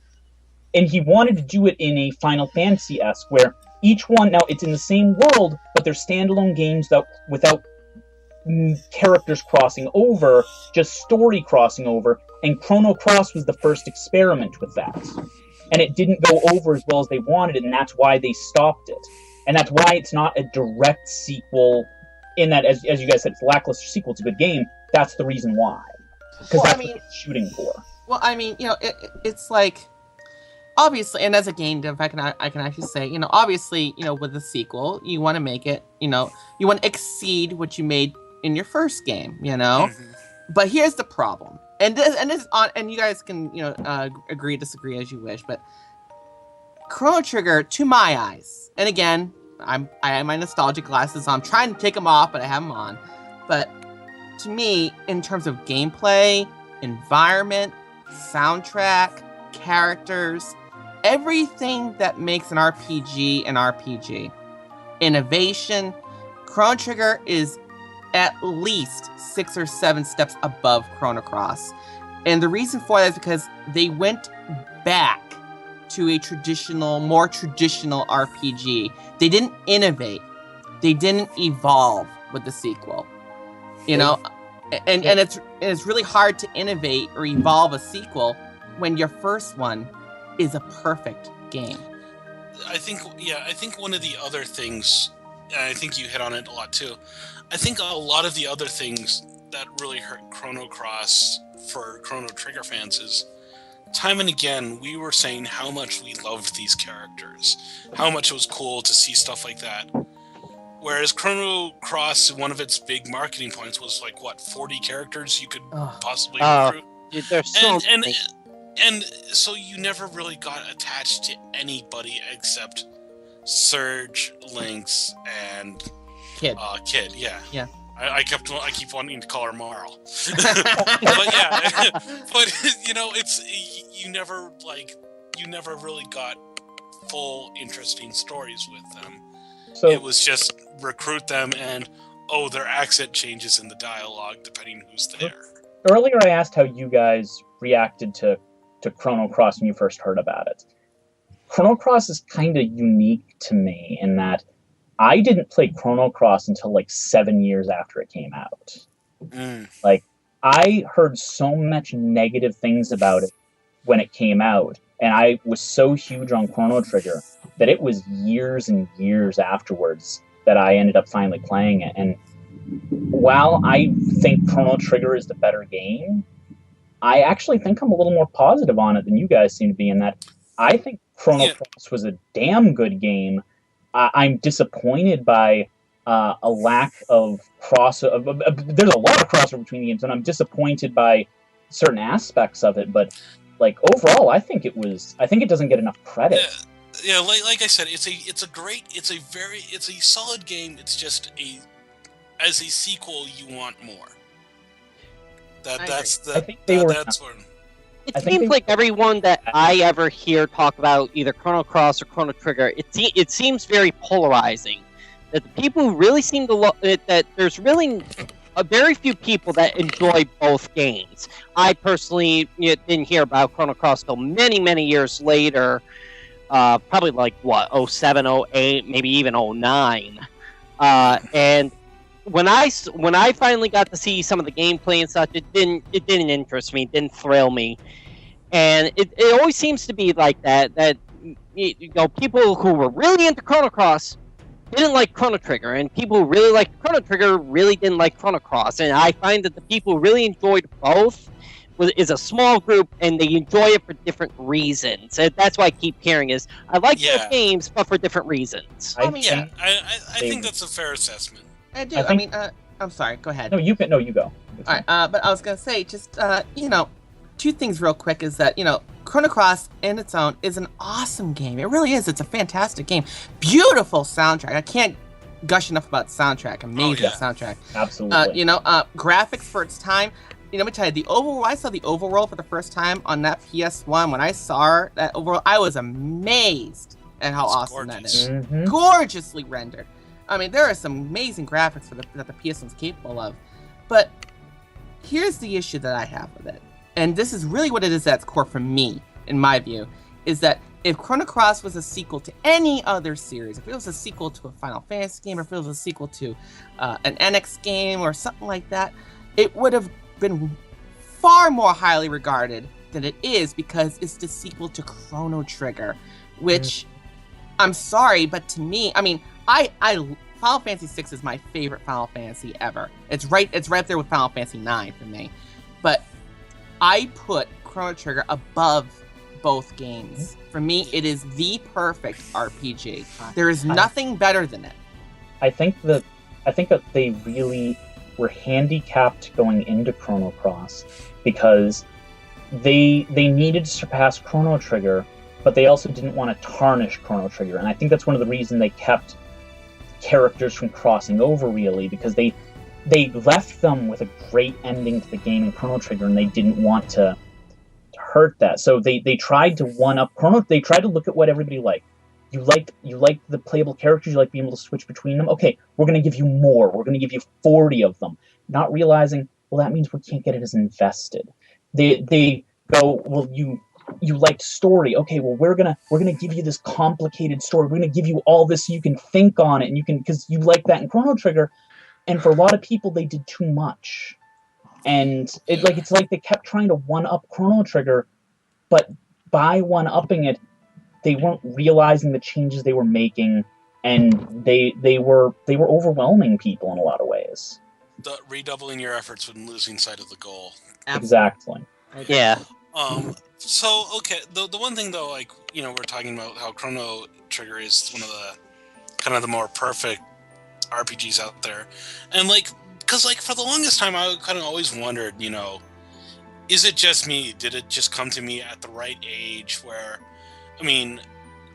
and he wanted to do it in a Final Fantasy-esque where each one, now it's in the same world, but they're standalone games without characters crossing over, just story crossing over, and Chrono Cross was the first experiment with that. And it didn't go over as well as they wanted it, and that's why they stopped it. And that's why it's not a direct sequel. In that, as you guys said, it's a lackluster sequel to a good game. That's the reason why. Because that's what it's shooting for. Well, I mean, it's like, obviously, and as a game dev, I can actually say, obviously, with a sequel, you want to make it, you want to exceed what you made in your first game, Mm-hmm. But here's the problem, and you guys can, agree, disagree as you wish, but Chrono Trigger, to my eyes, and again, I have my nostalgic glasses on. I'm trying to take them off, but I have them on. But to me, in terms of gameplay, environment, soundtrack, characters, everything that makes an RPG, innovation, Chrono Trigger is at least 6 or 7 steps above Chrono Cross. And the reason for that is because they went back to a more traditional RPG. They didn't innovate. They didn't evolve with the sequel. And it's really hard to innovate or evolve a sequel when your first one is a perfect game. I think one of the other things, and I think you hit on it a lot too, I think a lot of the other things that really hurt Chrono Cross for Chrono Trigger fans is time and again we were saying how much we loved these characters, how much it was cool to see stuff like that. Whereas Chrono Cross, one of its big marketing points was 40 characters you could possibly recruit. There's so many. And so you never really got attached to anybody except Surge, Lynx, and Kid. Kid, yeah. Yeah. I keep wanting to call her Marl. But yeah, but you never really got full interesting stories with them. So it was just recruit them and their accent changes in the dialogue depending who's there. Earlier I asked how you guys reacted to Chrono Cross when you first heard about it. Chrono Cross is kind of unique to me in that I didn't play Chrono Cross until 7 years after it came out. I heard so much negative things about it when it came out, and I was so huge on Chrono Trigger that it was years and years afterwards that I ended up finally playing it. And while I think Chrono Trigger is the better game, I actually think I'm a little more positive on it than you guys seem to be, in that I think Chrono Cross was a damn good game. I'm disappointed by a lack of crossover. There's a lot of crossover between the games, and I'm disappointed by certain aspects of it. But overall, I think it doesn't get enough credit. Yeah, like I said, it's a solid game. It's just as a sequel, you want more. It seems like everyone that I ever hear talk about either Chrono Cross or Chrono Trigger, it seems very polarizing. That the people who really seem to love it, that there's really a very few people that enjoy both games. I personally didn't hear about Chrono Cross till many, many years later, probably 07, 08, maybe even 09. And when I finally got to see some of the gameplay and such, it didn't interest me, it didn't thrill me, and it always seems to be like that. That people who were really into Chrono Cross didn't like Chrono Trigger, and people who really liked Chrono Trigger really didn't like Chrono Cross. And I find that the people who really enjoyed both is a small group, and they enjoy it for different reasons. And that's why I keep hearing is I like both games, but for different reasons. I think that's a fair assessment. I do. I mean, I'm sorry. Go ahead. No, you go. All right. But I was gonna say, just two things real quick is that Chrono Cross in its own is an awesome game. It really is. It's a fantastic game. Beautiful soundtrack. I can't gush enough about the soundtrack. Amazing soundtrack. Absolutely. Graphics for its time. Let me tell you, I saw the overworld for the first time on that PS1. When I saw that overworld, I was amazed at how awesome that is. Mm-hmm. Gorgeously rendered. I mean, there are some amazing graphics that the PS1's capable of. But here's the issue that I have with it. And this is really what it is at its core for me, in my view, is that if Chrono Cross was a sequel to any other series, if it was a sequel to a Final Fantasy game, or if it was a sequel to an NX game or something like that, it would have been far more highly regarded than it is, because it's the sequel to Chrono Trigger, which I'm sorry, but to me, I mean, I Final Fantasy VI is my favorite Final Fantasy ever. It's right there with Final Fantasy IX for me. But I put Chrono Trigger above both games. For me, it is the perfect RPG. There is nothing better than it. I think that they really were handicapped going into Chrono Cross because they needed to surpass Chrono Trigger, but they also didn't want to tarnish Chrono Trigger. And I think that's one of the reasons they kept characters from crossing over, really, because they left them with a great ending to the game in Chrono Trigger, and they didn't want to hurt that. So they tried to one-up Chrono. They tried to look at what everybody liked. You like the playable characters, you like being able to switch between them. Okay, we're going to give you more. We're going to give you 40 of them. Not realizing, well, that means we can't get it as invested. They go, well, you liked story. Okay, well, we're gonna give you this complicated story. We're gonna give you all this so you can think on it, and you can, because you like that in Chrono Trigger. And for a lot of people, they did too much, and it's like they kept trying to one up Chrono Trigger, but by one upping it, they weren't realizing the changes they were making, and they were overwhelming people in a lot of ways. Redoubling your efforts when losing sight of the goal. Exactly. Yeah. So, okay, the one thing, though, like, you know, we're talking about how Chrono Trigger is one of the kind of the more perfect RPGs out there. And, like, because, like, for the longest time, I kind of always wondered, you know, is it just me? Did it just come to me at the right age where, I mean,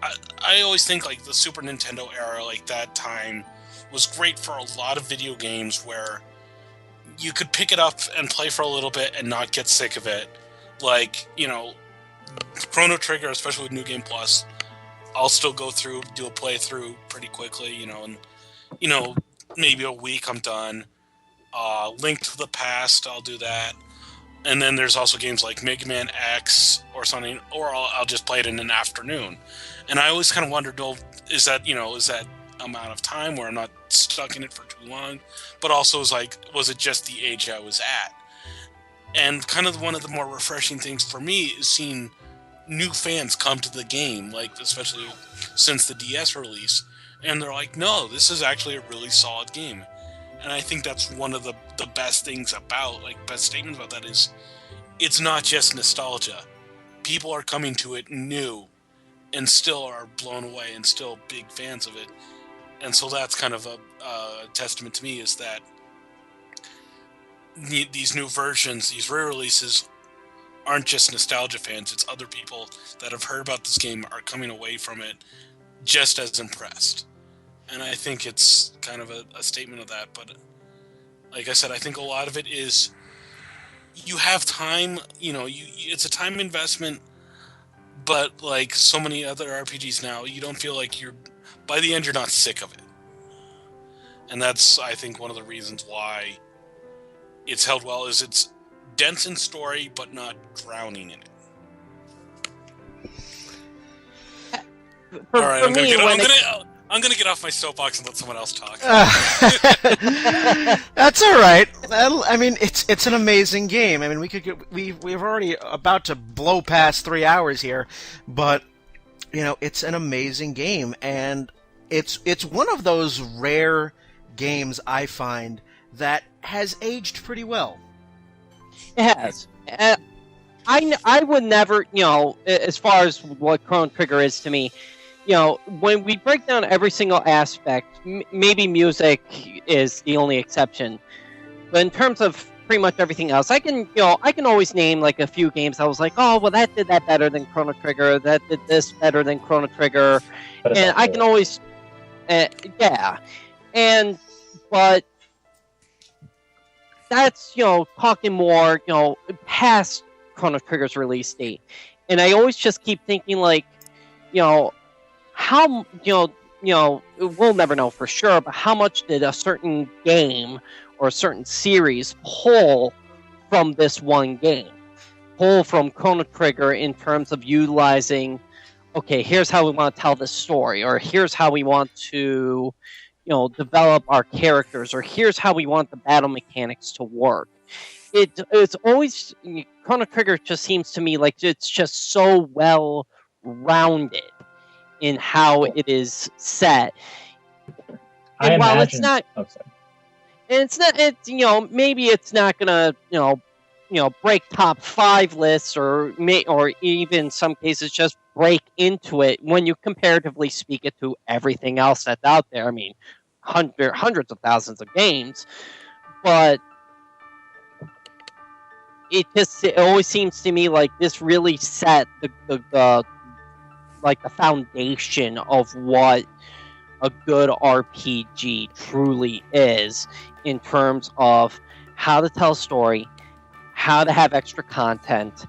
I always think, like, the Super Nintendo era, like, that time was great for a lot of video games where you could pick it up and play for a little bit and not get sick of it. Like, you know, Chrono Trigger, especially with New Game Plus, I'll still go through, do a playthrough pretty quickly, you know, and, you know, maybe a week I'm done. Link to the Past, I'll do that. And then there's also games like Mega Man X or something, or I'll just play it in an afternoon. And I always kind of wondered, well, is that amount of time where I'm not stuck in it for too long? But also was it just the age I was at? And kind of one of the more refreshing things for me is seeing new fans come to the game, like especially since the DS release, and they're like, no, this is actually a really solid game. And I think that's one of the best things about, like, best statements about that is, it's not just nostalgia. People are coming to it new and still are blown away and still big fans of it. And so that's kind of a testament to me, is that these new versions, these re-releases, aren't just nostalgia fans. It's other people that have heard about this game are coming away from it just as impressed. And I think it's kind of a statement of that. But like I said, I think a lot of it is you have time, you know, it's a time investment, but like so many other RPGs now, you don't feel like by the end, you're not sick of it. And that's, I think, one of the reasons why it's held well, is it's dense in story, but not drowning in it. All right, I'm gonna get off my soapbox and let someone else talk. That's all right. I mean, it's an amazing game. I mean, we're already about to blow past 3 hours here, but you know, it's an amazing game, and it's one of those rare games I find that has aged pretty well. It has. I would never, you know, as far as what Chrono Trigger is to me, you know, when we break down every single aspect, maybe music is the only exception, but in terms of pretty much everything else, I can always name like a few games I was like, oh, well, that did that better than Chrono Trigger, that did this better than Chrono Trigger, and I can always, but that's, you know, talking more, you know, past Chrono Trigger's release date. And I always just keep thinking, like, you know, how, you know, we'll never know for sure, but how much did a certain game or a certain series pull from this one game? Pull from Chrono Trigger in terms of utilizing, okay, here's how we want to tell this story, or here's how we want to, you know, develop our characters, or here's how we want the battle mechanics to work. It's always, Chrono Trigger just seems to me like it's just so well rounded in how it is set. I And while imagine. it's not, Oh, sorry. and it's not, it's maybe it's not gonna break top 5 lists or even in some cases just break into it when you comparatively speak it to everything else that's out there. I mean, hundreds of thousands of games, but it always seems to me like this really set the foundation of what a good RPG truly is in terms of how to tell a story, how to have extra content,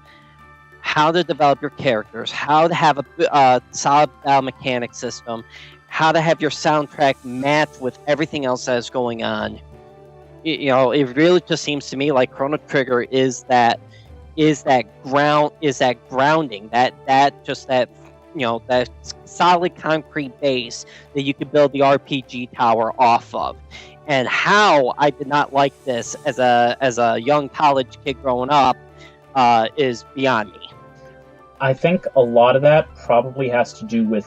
how to develop your characters, how to have a solid battle mechanic system, how to have your soundtrack match with everything else that is going on. It really just seems to me like Chrono Trigger is that grounding, that solid concrete base that you could build the RPG tower off of. And how I did not like this as a young college kid growing up is beyond me. I think a lot of that probably has to do with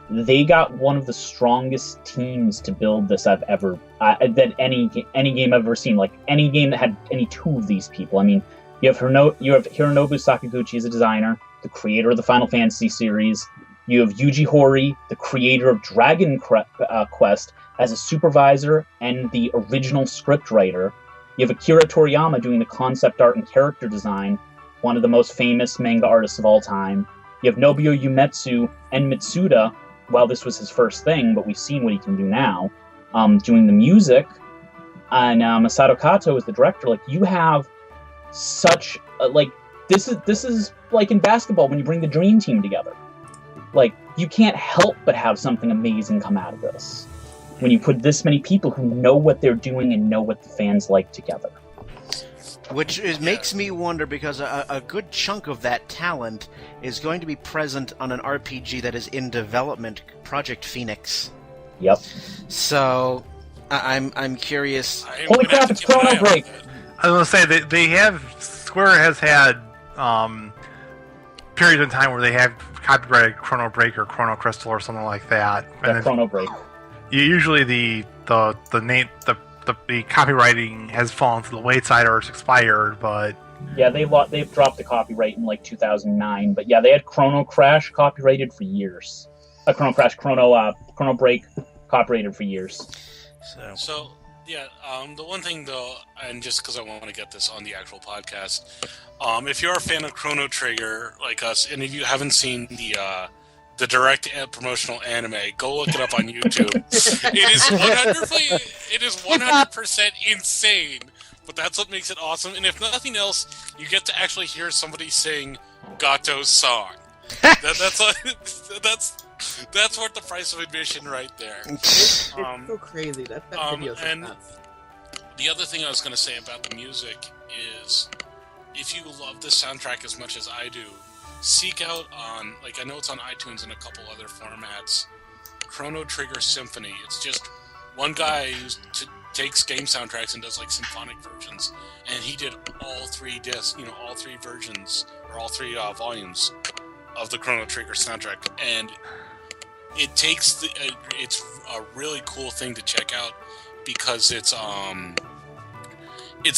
they got one of the strongest teams to build this I've ever that any game I've ever seen. Like any game that had any two of these people. I mean, you have Hironobu Sakaguchi as a designer, the creator of the Final Fantasy series. You have Yuji Horii, the creator of Dragon Quest, as a supervisor and the original scriptwriter. You have Akira Toriyama doing the concept art and character design, one of the most famous manga artists of all time. You have Nobuo Uematsu and Mitsuda, well, this was his first thing, but we've seen what he can do now, doing the music. And Masato Kato is the director. Like, you have such, this is like in basketball when you bring the dream team together. Like, you can't help but have something amazing come out of this when you put this many people who know what they're doing and know what the fans like together. Which makes me wonder, because a good chunk of that talent is going to be present on an RPG that is in development, Project Phoenix. Yep. So, I'm curious. Holy crap, it's Chrono Break! I was going to say, Square has had periods of time where they have copyrighted Chrono Break or Chrono Crystal or something like that. Yeah, Chrono Break. Usually the copywriting has fallen to the wayside or it's expired, but yeah, they've dropped the copyright in like 2009. But yeah, they had Chrono Crash copyrighted for years. Chrono Break copyrighted for years. So yeah, the one thing though, and just because I want to get this on the actual podcast, if you're a fan of Chrono Trigger like us, and if you haven't seen the direct promotional anime, go look it up on YouTube. It is 100% insane, but that's what makes it awesome. And if nothing else, you get to actually hear somebody sing Gato's song. That's worth the price of admission right there. It's so crazy. That video is and nuts. The other thing I was going to say about the music is, if you love the soundtrack as much as I do, seek out on, I know it's on iTunes and a couple other formats, Chrono Trigger Symphony. It's just one guy who takes game soundtracks and does symphonic versions, and he did all 3 discs, all 3 versions, or all 3 volumes of the Chrono Trigger soundtrack, and it takes it's a really cool thing to check out, because it's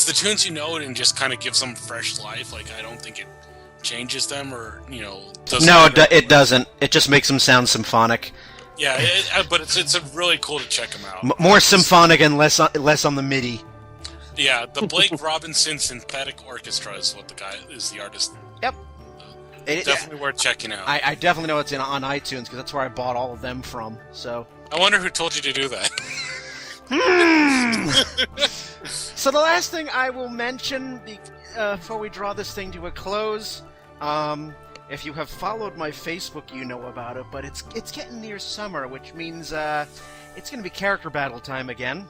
the tunes and just kind of gives them fresh life. I don't think it changes them or it doesn't. It just makes them sound symphonic. Yeah, but it's really cool to check them out. More symphonic and less on the MIDI. Yeah, the Blake Robinson Synthetic Orchestra is what the artist. Yep. Definitely worth checking out. I definitely know it's on iTunes, because that's where I bought all of them from. So I wonder who told you to do that. So the last thing I will mention before we draw this thing to a close, if you have followed my Facebook, you know about it, but it's getting near summer, which means it's going to be character battle time again.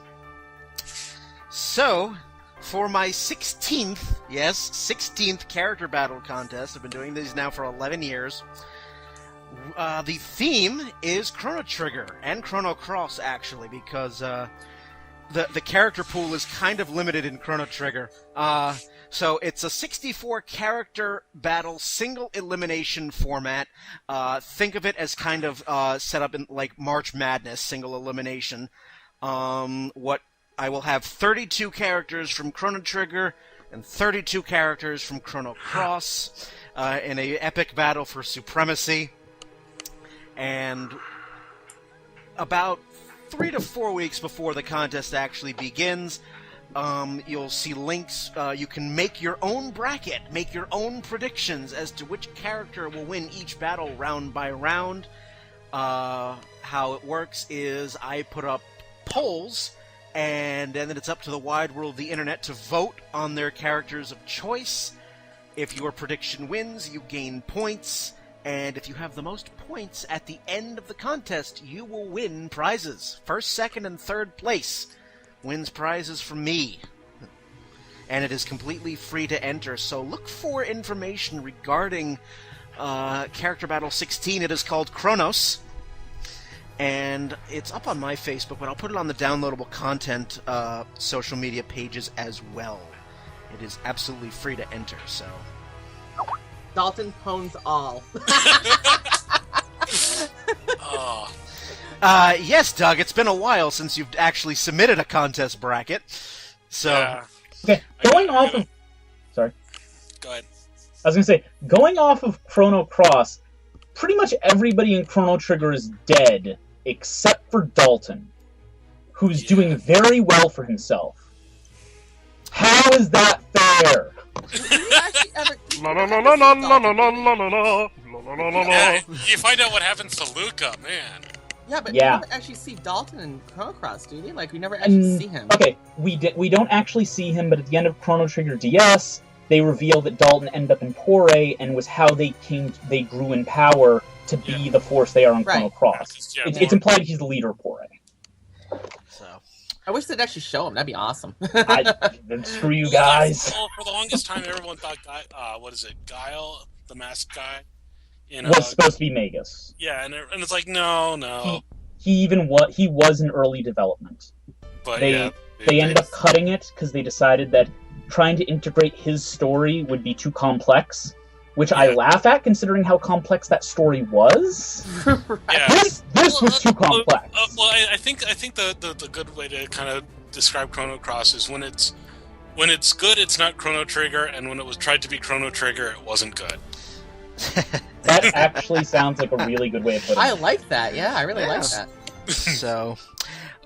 So, for my 16th character battle contest, I've been doing these now for 11 years, the theme is Chrono Trigger, and Chrono Cross, actually, because the character pool is kind of limited in Chrono Trigger. So it's a 64 character battle single elimination format. Think of it as kind of set up in like March Madness single elimination. What I will have 32 characters from Chrono Trigger and 32 characters from Chrono Cross in a epic battle for supremacy. And about 3 to 4 weeks before the contest actually begins, you'll see links. You can make your own bracket, make your own predictions as to which character will win each battle round by round. How it works is I put up polls, and then it's up to the wide world of the internet to vote on their characters of choice. If your prediction wins, you gain points, and if you have the most points at the end of the contest, you will win prizes. First, second, and third place wins prizes from me. And it is completely free to enter, so look for information regarding Character Battle 16. It is called Chronos. And it's up on my Facebook, but I'll put it on the downloadable content social media pages as well. It is absolutely free to enter, so... Dalton pwns all. Oh. Yes, Doug, it's been a while since you've actually submitted a contest bracket. So... Yeah. Okay, going off of... Sorry. Go ahead. I was going to say, going off of Chrono Cross, pretty much everybody in Chrono Trigger is dead, except for Dalton, who's doing very well for himself. How is that fair? Yeah, you find out what happens to Luca, man. Yeah, but you never actually see Dalton in Chrono Cross, do you? Like, we never actually see him. Okay, we don't actually see him, but at the end of Chrono Trigger DS, they reveal that Dalton ended up in Porre and was how they grew in power to be the force they are on Chrono Cross. It's implied he's the leader of Porre. So I wish they'd actually show him. That'd be awesome. Then screw you guys. Well, for the longest time, everyone thought, Guile, the masked guy, was supposed to be Magus. Yeah, and it's like, no. He was in early development. But they ended up cutting it because they decided that trying to integrate his story would be too complex, which I laugh at considering how complex that story was. This was too complex. I think the good way to kind of describe Chrono Cross is when it's good, it's not Chrono Trigger, and when it was tried to be Chrono Trigger, it wasn't good. That actually sounds like a really good way of putting it. I like that. Yeah, I really like that. So,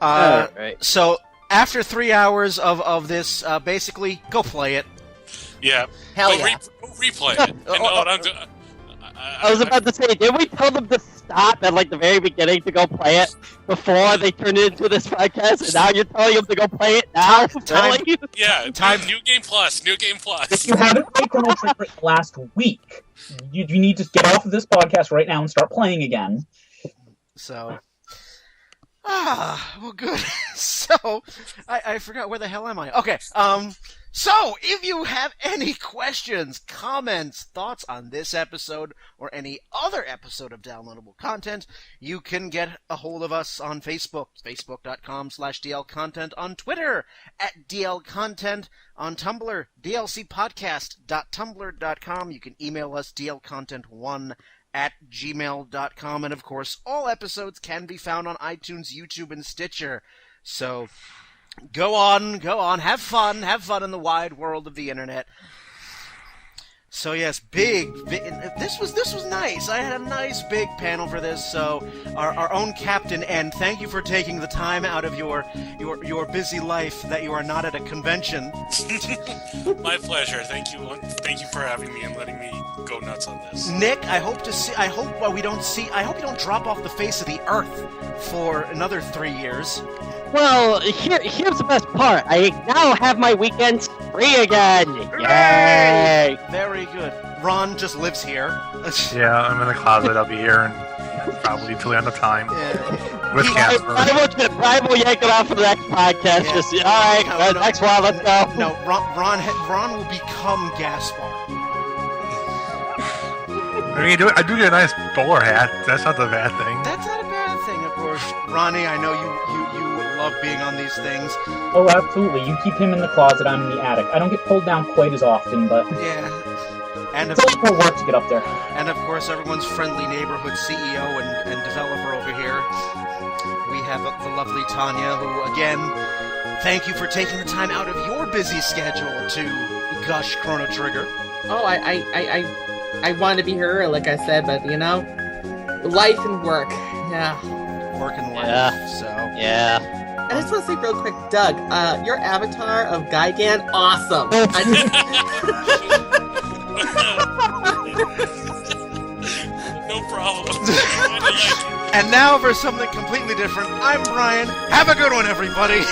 Right. So after 3 hours of this, basically, go play it. Yeah. Hell yeah. Replay it. And know what I'm doing. I was about to say, didn't we tell them to stop at like the very beginning to go play it before they turned it into this podcast, and now you're telling them to go play it now? Really? Yeah, New Game Plus. If you haven't played Chrono Trigger last week, you need to get off of this podcast right now and start playing again. So... well, good. So, I forgot, where the hell am I? Okay, so, if you have any questions, comments, thoughts on this episode, or any other episode of downloadable content, you can get a hold of us on Facebook, facebook.com/DLContent, on Twitter, @DLContent, on Tumblr, dlcpodcast.tumblr.com. You can email us, dlcontent1@gmail.com, and of course, all episodes can be found on iTunes, YouTube, and Stitcher. So, go on, have fun in the wide world of the internet. So yes, this was nice. I had a nice big panel for this, so our own captain, and thank you for taking the time out of your busy life that you are not at a convention. My pleasure. Thank you for having me and letting me go nuts on this. Nick, I hope you don't drop off the face of the earth for another 3 years. Well, here's the best part. I now have my weekends free again. Yay! Very good. Ron just lives here. Yeah, I'm in the closet. I'll be here and probably till the end of time. With Casper. I will yank it out for the next podcast. Yeah. Alright, next one, let's go. No, Ron will become Gaspar. I mean, I do get a nice bowler hat. That's not the bad thing. That's not a bad anything, of course. Ronnie, I know you love being on these things. Oh, absolutely. You keep him in the closet, I'm in the attic. I don't get pulled down quite as often, but Yeah. And it's a lot more work to get up there. And of course, everyone's friendly neighborhood CEO and developer over here. We have the lovely Tanya, who, again, thank you for taking the time out of your busy schedule to gush Chrono Trigger. Oh, I wanted to be here, like I said, but you know, life and work. Yeah. Work and life. Yeah. So. Yeah. I just want to say real quick, Doug, your avatar of Gigan, awesome. No problem. And now for something completely different, I'm Brian. Have a good one, everybody.